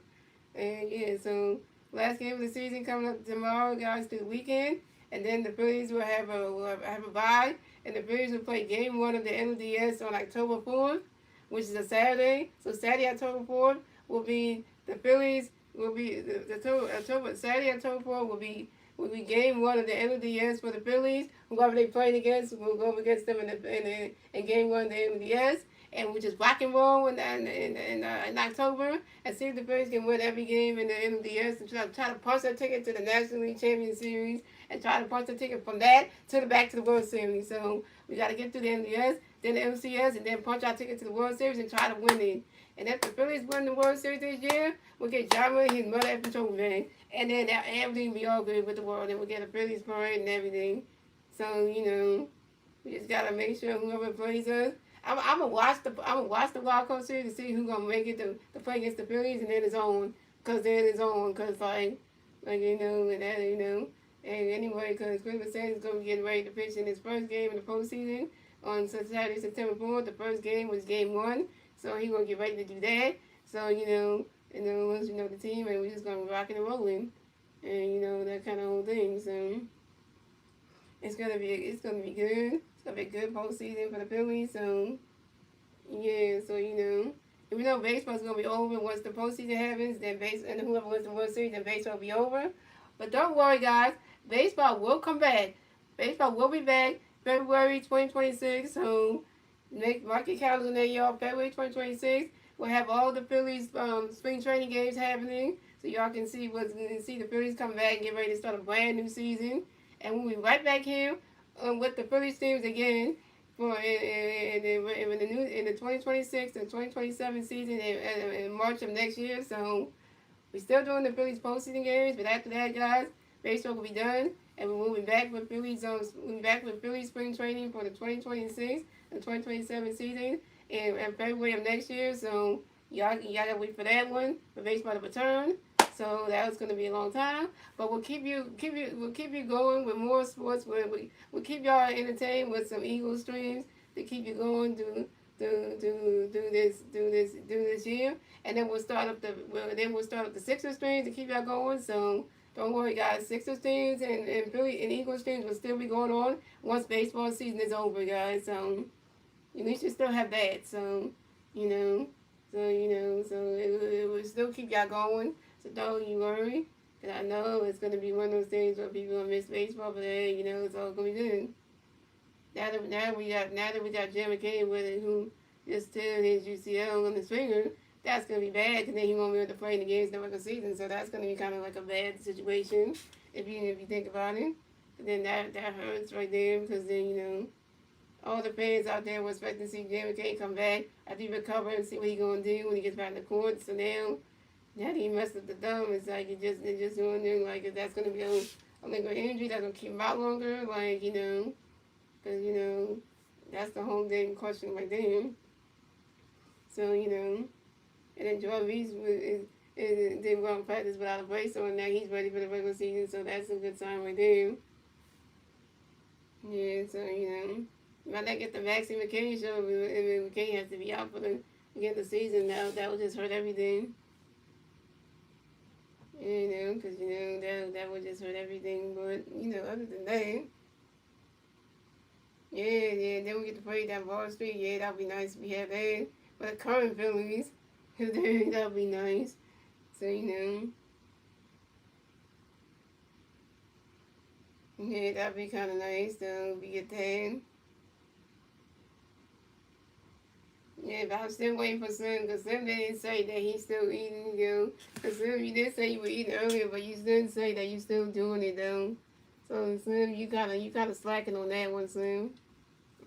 A: And yeah, so last game of the season coming up tomorrow, guys, through the weekend. And then the Phillies will have a bye. And the Phillies will play game one of the LDS on October 4th, which is a Saturday. So Saturday, October 4th will be the Phillies will be Saturday, October 4th will be game one of the LDS for the Phillies. Whoever they playing against, we'll go up against them in game one of the LDS. And we just rock and roll in October and see if the Phillies can win every game in the NLDS and try to punch their ticket to the National League Champion Series and try to punch their ticket from that to the back to the World Series. So we got to get through the NLDS, then the MCS, and then punch our ticket to the World Series and try to win it. And if the Phillies win the World Series this year, we'll get John Ray his mother after trophy, and then everything will be all good with the world, and we'll get a Phillies parade and everything. So you know, we just gotta make sure whoever plays us. I'm gonna watch the wild card series to see who's gonna make it to play against the Phillies, and then it's on, cause like you know, and that you know, and anyway, cause Christmas Sanders is gonna be getting ready to pitch in his first game in the postseason on Saturday, September 4th. The first game was game one, so he's gonna get ready to do that. So you know, and then once you know the team, and we're just gonna be rocking and rolling, and you know that kind of whole thing. So it's gonna be good. It's gonna be a good postseason for the Phillies. So yeah, so you know, and we know baseball's gonna be over once the postseason happens. Then and whoever wins the World Series, then baseball will be over. But don't worry, guys. Baseball will come back. Baseball will be back February 2026. So mark your calendar there, y'all. February 2026. We'll have all the Phillies spring training games happening, so y'all can see the Phillies come back and get ready to start a brand new season. And we'll be right back here with the Phillies teams again for in the 2026 and 2027 season in March of next year. So we're still doing the Phillies postseason games, but after that, guys, baseball will be done, and we'll be back with Phillies spring training for the 2026 and 2027 season in February of next year. So y'all gotta wait for that one for baseball to return. So that was going to be a long time, but we'll keep you going with more sports. We'll keep y'all entertained with some Eagles streams to keep you going do this year, and then we'll start up the Sixers streams to keep y'all going. So don't worry, guys. Sixers streams and Philly and Eagles streams will still be going on once baseball season is over, guys. So we should still have that. So you know, so it will still keep y'all going. So don't you worry. Cause I know it's gonna be one of those things where people gonna miss baseball, but hey, it's all gonna be good. Now that we got Jim McCain with it, who just tearing his UCL on his finger, that's gonna be bad because then he won't be able to play in the games in the regular season. So that's gonna be kind of like a bad situation if you think about it. And then that hurts right there because then all the fans out there were expecting to see Jim McCain come back after he recover and see what he gonna do when he gets back in the court. So now that he messed up the thumb, it's like it just wondering like if that's gonna be a lingering injury that's gonna keep him out longer, like because that's the whole damn question right there. So and then Joel Reese didn't go on practice without a brace on. Now he's ready for the regular season, so that's a good sign right there. Yeah, so might not get the vaccine McCain show. I mean, McCain has to be out for the again the season now. That would just hurt everything. Because that would just hurt everything. But other than that. Yeah, then we get to play that Wall Street. Yeah, that'd be nice if we have that. But current Phillies, that'd be nice. So, yeah, that'd be kind of nice. So, we get that. Yeah, but I'm still waiting for Slim, because Slim didn't say that he's still eating, Because Slim, you did say you were eating earlier, but you didn't say that you still doing it, though. So, Slim, you kind of slacking on that one, Slim.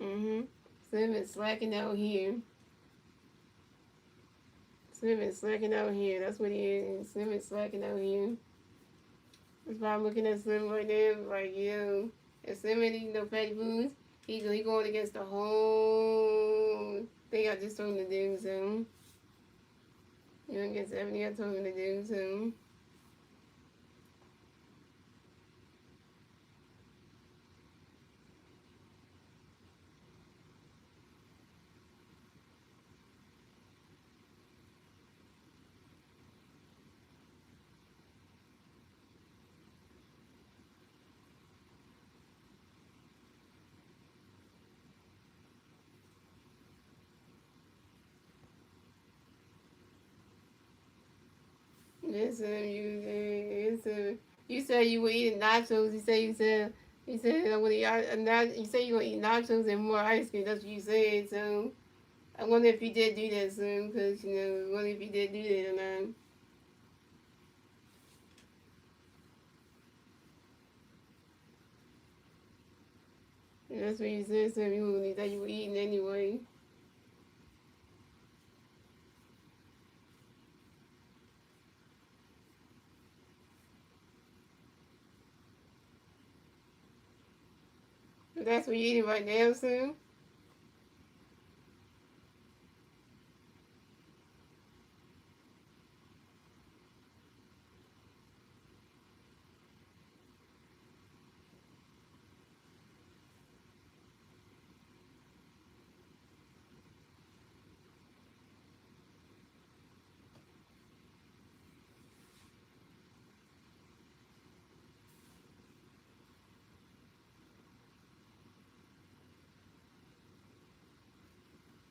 A: Mm-hmm. Slim is slacking out here. Slim is slacking out here. That's what he is. Slim is slacking out here. That's why I'm looking at Slim right now. Like, if Slim ain't eating no fatty foods, he going against the whole thing I just told him to do. So, against everything I told him to do. So. Listen, you said you were eating nachos. You said I'm gonna eat, you said you gonna eat nachos and more ice cream. That's what you said. So I wonder if you did do that soon, because I wonder if you did do that or not. And that's what you said. So that you were eating anyway. But that's what you're eating right now, soon.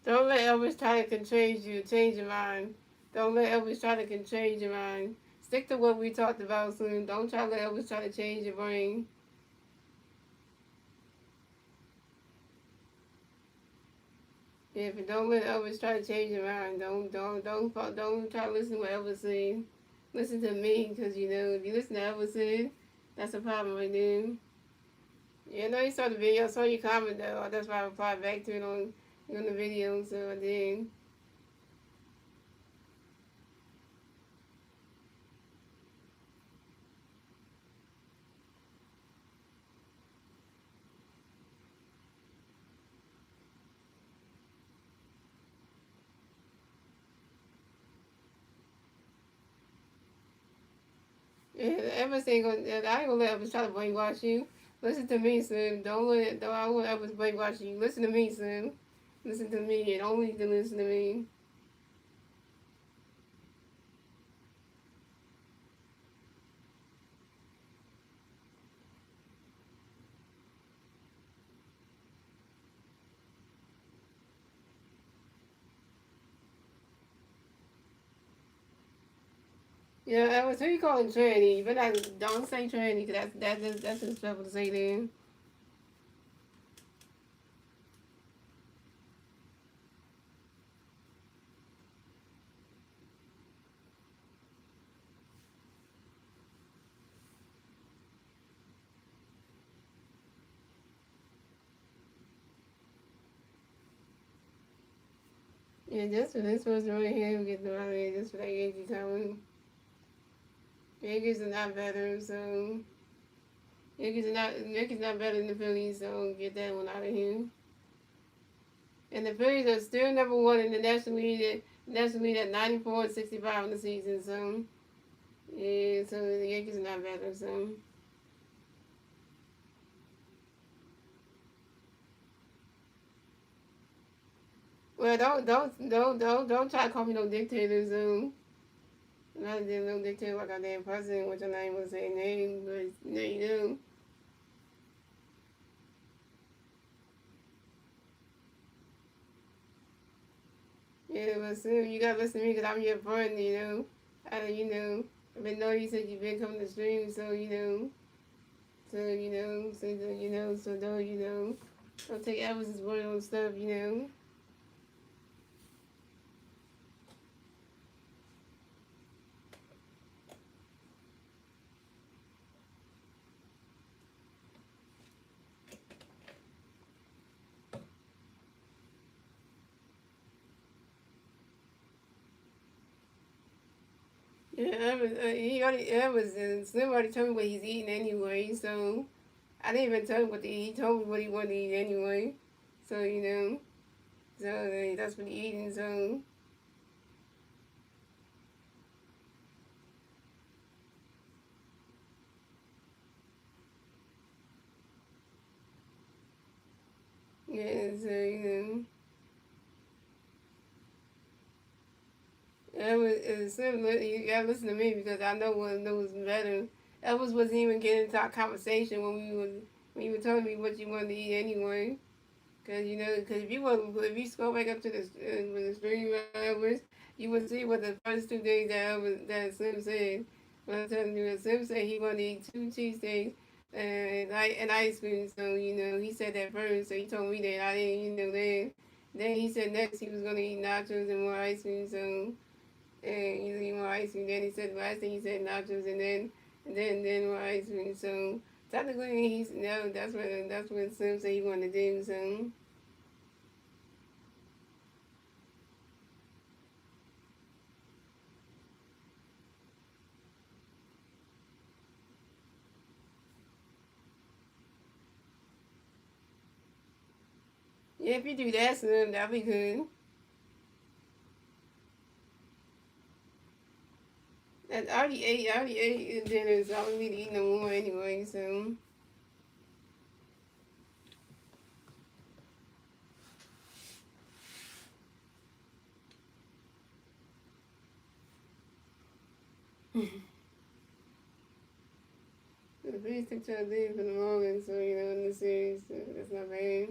A: Don't let Elvis try to change your mind. Don't let Elvis try to change your mind. Stick to what we talked about soon. Don't try to let Elvis try to change your brain. Yeah, but don't let Elvis try to change your mind. Don't try to listen to what Elvis said. Listen to me, because if you listen to Elvis said, that's a problem right there. Yeah, I know you saw the video. I saw your comment though. That's why I replied back to it on the video. So I did. Yeah, Elvis ain't gonna. I ain't gonna let Elvis try to brainwash you. Listen to me, son. I won't Elvis brainwash you. Listen to me, son. Listen to me and only to listen to me. Yeah, that was who you calling tranny, but I don't say tranny because that's disrespectful to say then. Yeah, just for this person right here who gets the money, just for that Yankee coming. Yankees are not better, so Yankees not better than the Phillies, so get that one out of here. And the Phillies are still number one in the National League at 94 and 65 in the season. So yeah, so the Yankees are not better. So well, don't try to call me no dictator. So not no dictator like a damn president, which I'm not even gonna say name, but there you go. Yeah, but soon you gotta listen to me because I'm your friend. I've been knowing you since you've been coming to stream. So don't take Elvis's word on stuff. Yeah, Slim already told me what he's eating anyway, so I didn't even tell him what to eat. He told me what he wanted to eat anyway, so that's what he's eating. So yeah, so Slim, you gotta listen to me because I know what knows better. Elvis wasn't even getting into our conversation when you were telling me what you wanted to eat anyway. Cause if you scroll back up to the stream hours, you would see what the first 2 days that Slim said. When I was telling you, that Slim said he wanted to eat 2 cheesesteaks and ice cream. So he said that first. So he told me that I didn't, Then he said next he was gonna eat nachos and more ice cream. So and eat more ice cream. Then he said last thing he said nachos and then more ice cream. So technically he's no. That's what Slim said he wanted to do. So. Yeah, if you do that, Slim, that'd be good. I already ate dinner, so I don't need to eat no more anyway. So the bees took to leave in the morning, so in the series, that's not bad.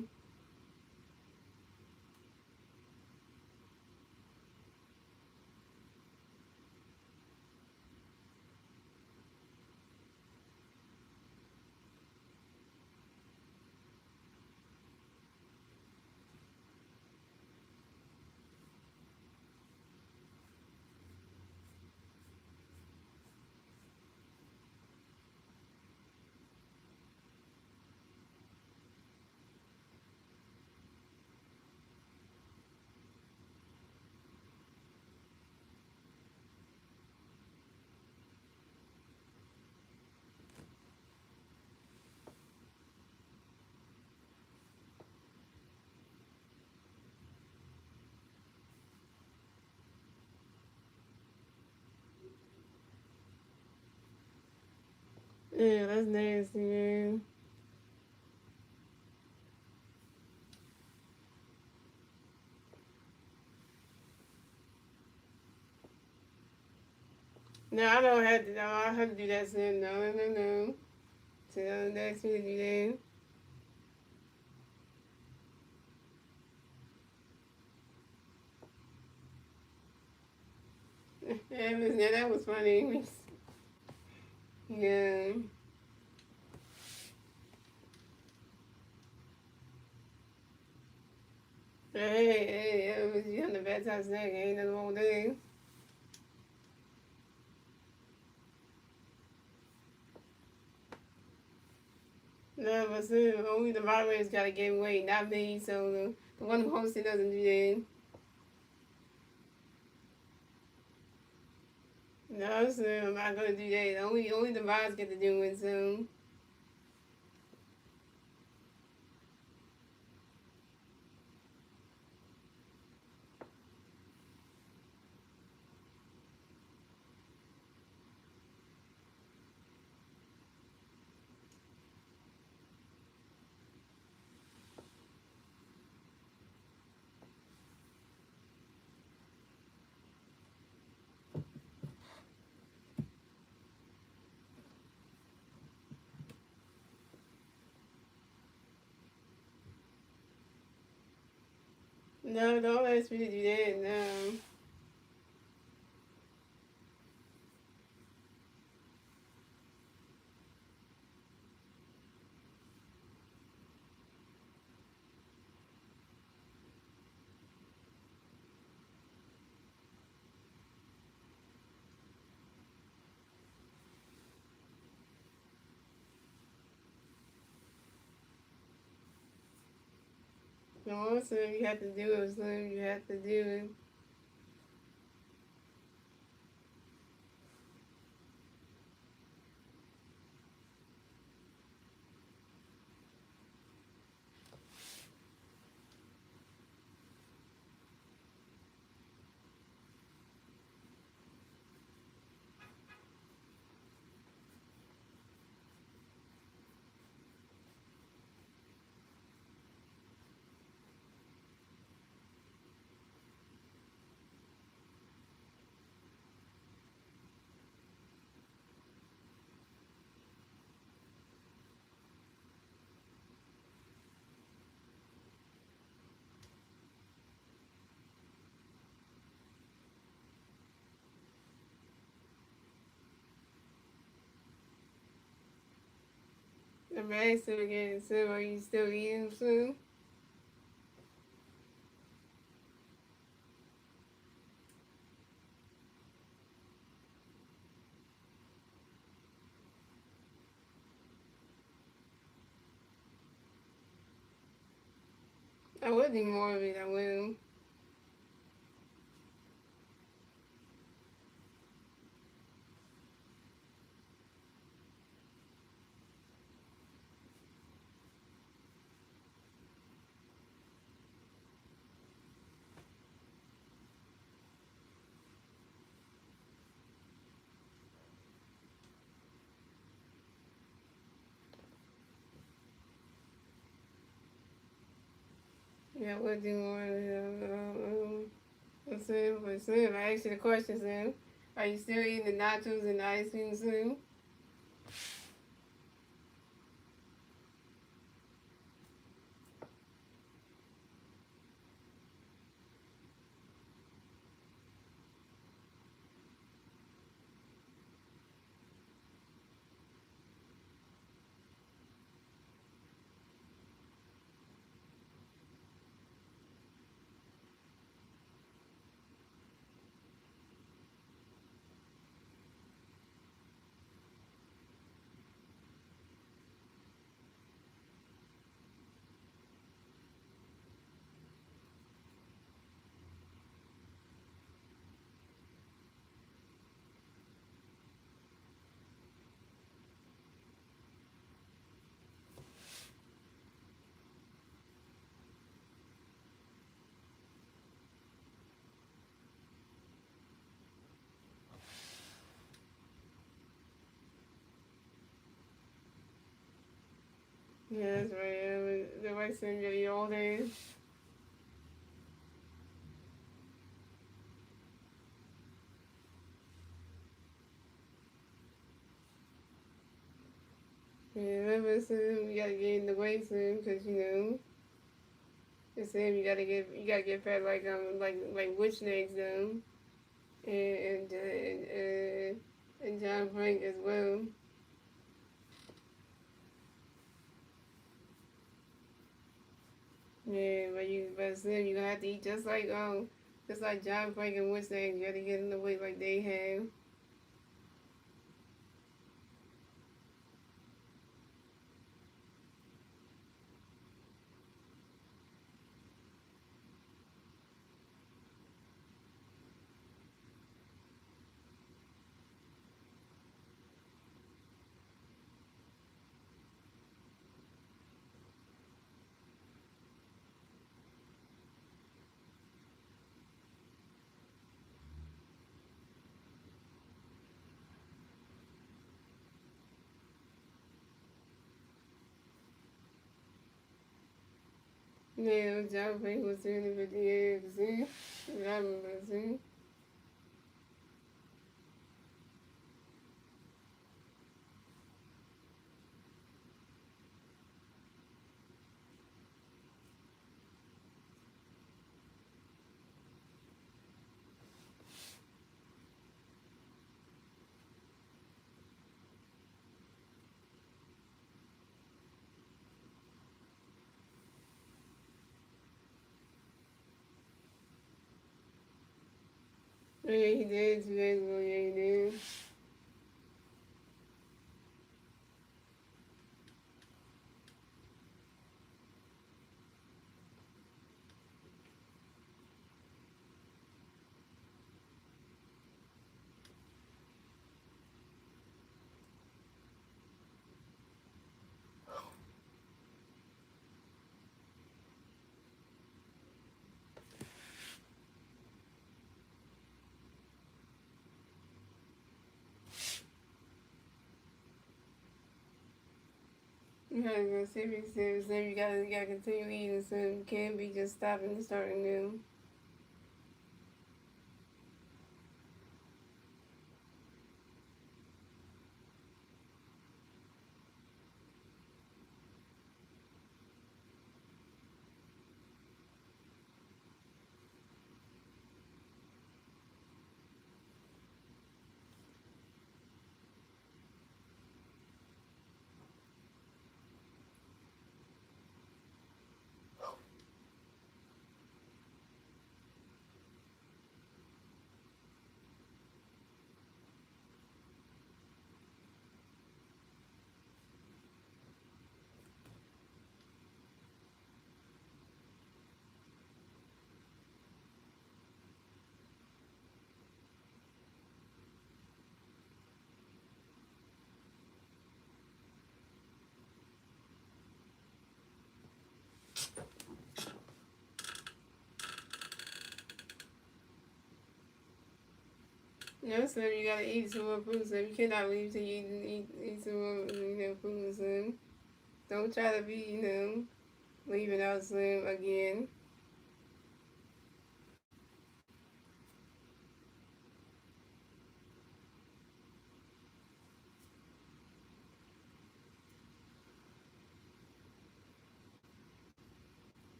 A: Yeah, that's nasty, man. No, I don't have to. No, I have to do that soon. No, no, no, no. So don't ask me to do that. Yeah, that was funny. Yeah. Hey, it was you on the bad side snack. Ain't nothing wrong with that. No, but still, only the moderators gotta give weight, not me. So the one who hosted doesn't do that. No, so I'm not gonna do that. Only the mods get to do it. So no, don't ask me to do that. No. No, so you have to do it. Slim, you have to do it. The rest of again. So are you still eating soon? I would do more of it. I will. Yeah, I would do more of it. But Slim, I asked you the question, Slim. Are you still eating the nachos and the ice cream, Slim? Yeah, that's right. The white Slim, you eat all day. Yeah, remember soon we gotta get in the way soon, cause you know it's him. You gotta get past like witch next and John Frank as well. Yeah, but soon you gonna have to eat just like John Frank and witch next. You gotta get in the way like they have. Yeah, John Frank was in the video. See, I remember. See. Oh, yeah, he did 2 days ago. Yeah, he did. You gotta go see, you gotta continue eating, so you can't be just stopping and starting new. No, son, you gotta eat some more food, son. You cannot leave till you eat some more, food, son. Don't try to be, leaving out, son, again.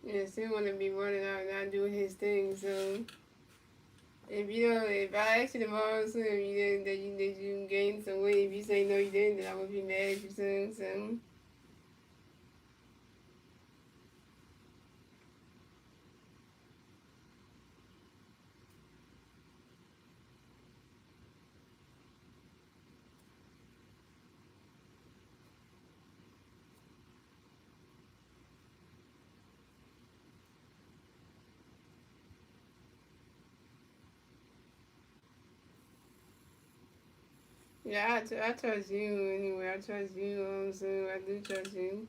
A: Yeah, son wanna be running out and not doing his thing, so if I ask you tomorrow, son, if you didn't, that you gained some weight, if you say no, you didn't, then I would be mad at you, son. So yeah, I trust you anyway. I trust you, so I do trust you.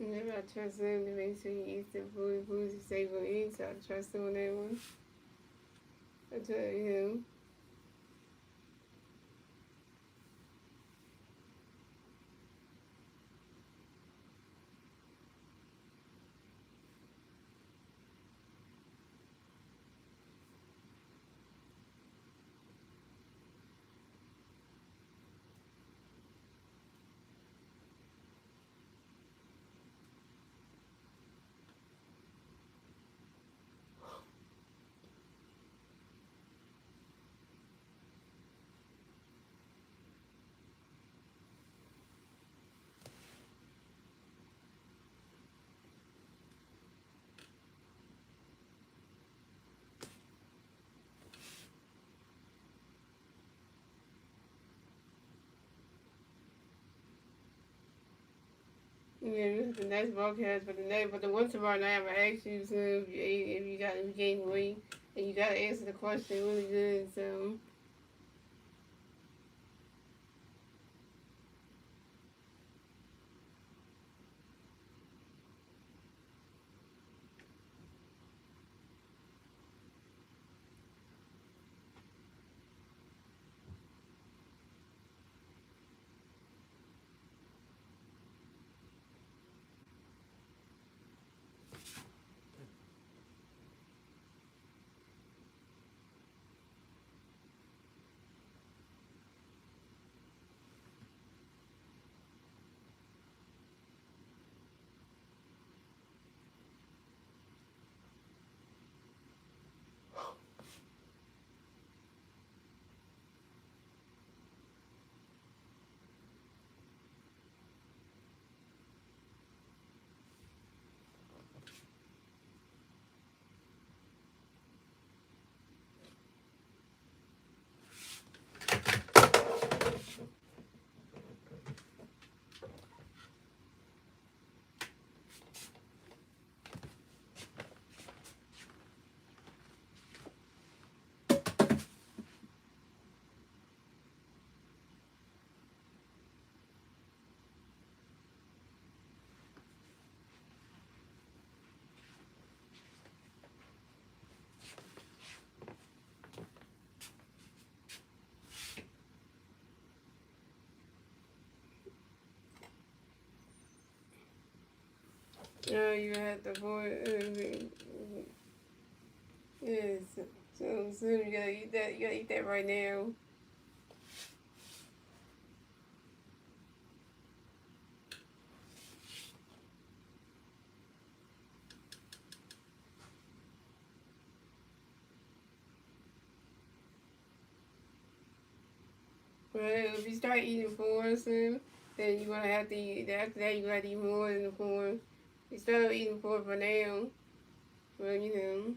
A: Maybe I trust them to make sure you eat the foods you say you're going to eat, so I trust them on that one. I tell you. Yeah, the next broadcast, but the one tomorrow night, I'm gonna ask you soon if you gained weight, and you gotta answer the question really good. So you have to avoid. Yes. So soon you gotta eat that. You gotta eat that right now. But if you start eating four soon, then you're gonna have to eat. After that, you gotta eat more than the four. You start eating four for now. But you know.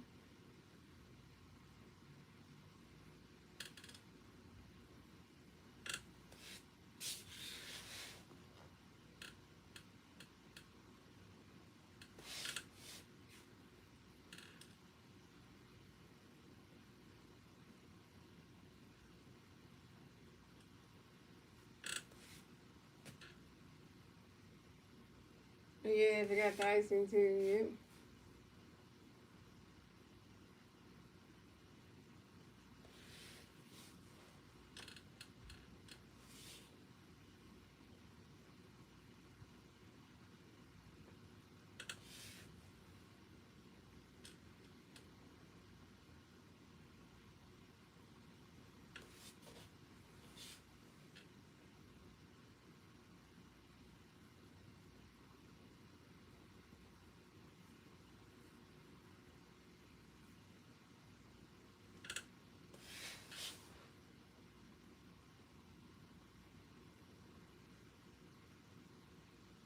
A: Yeah, they got the icing too.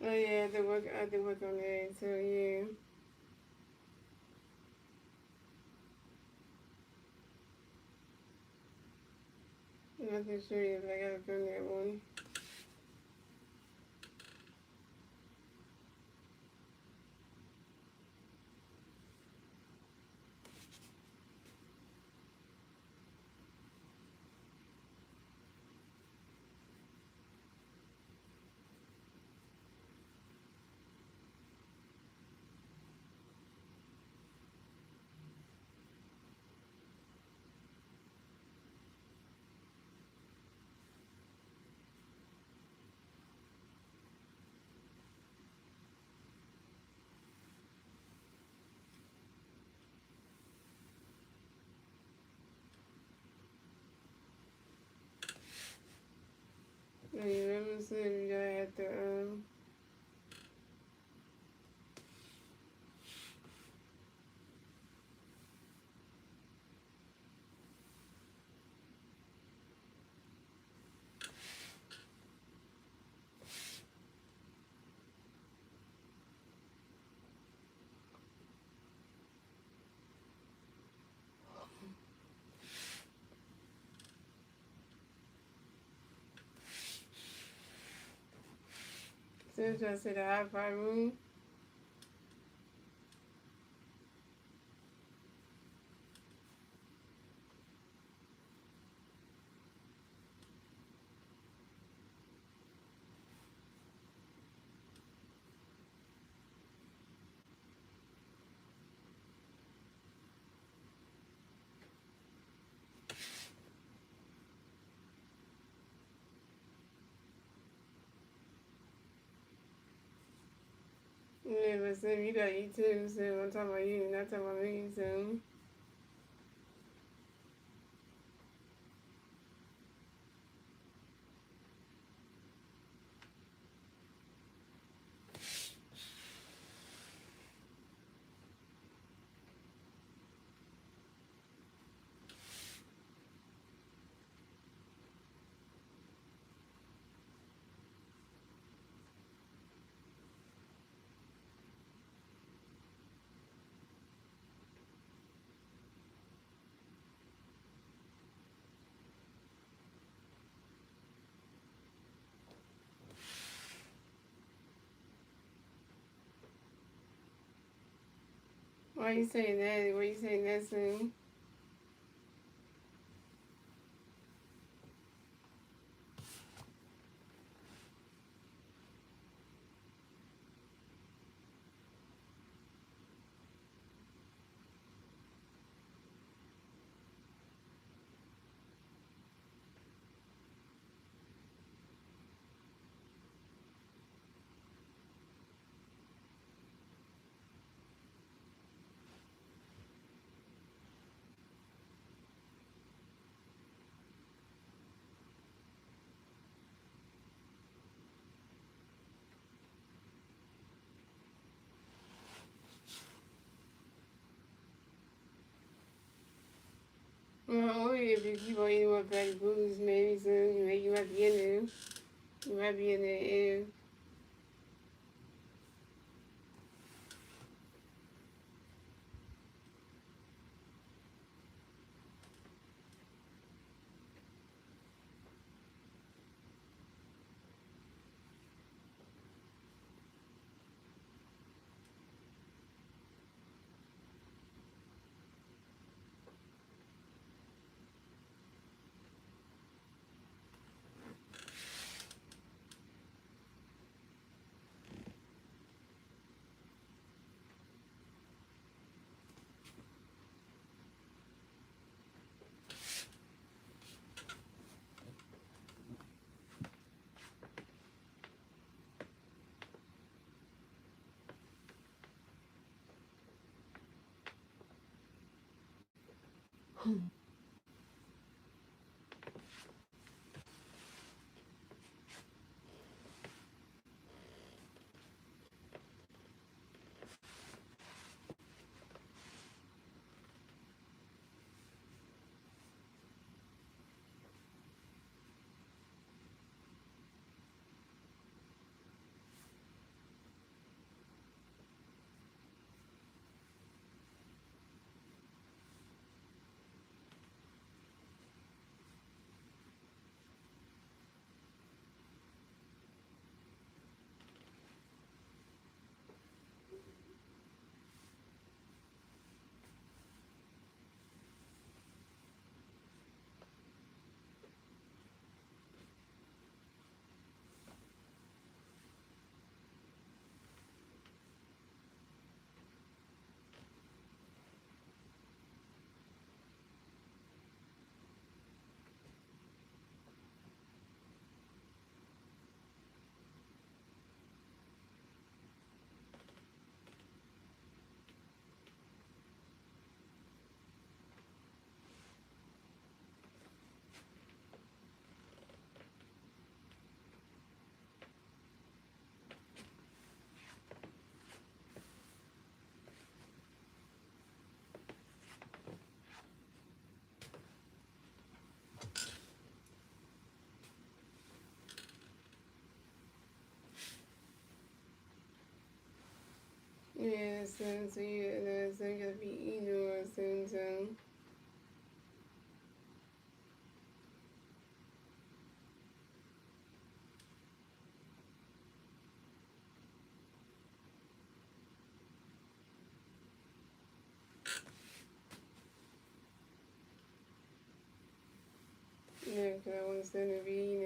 A: Yep. Oh yeah, I had to work on that. So yeah. I'm not too sure if I gotta film that one. Let me see if you have to since I said the high five room. Yeah, but Sim, you gotta eat too, so I'm talking about you, not talking about me, so. Why you saying that? Why you saying that, Sim? Well, only if you keep on eating more fatty foods, maybe soon, you might be in there. You might be in there, yeah. soon, so you're gonna be eating soon. Yeah, because I want to be,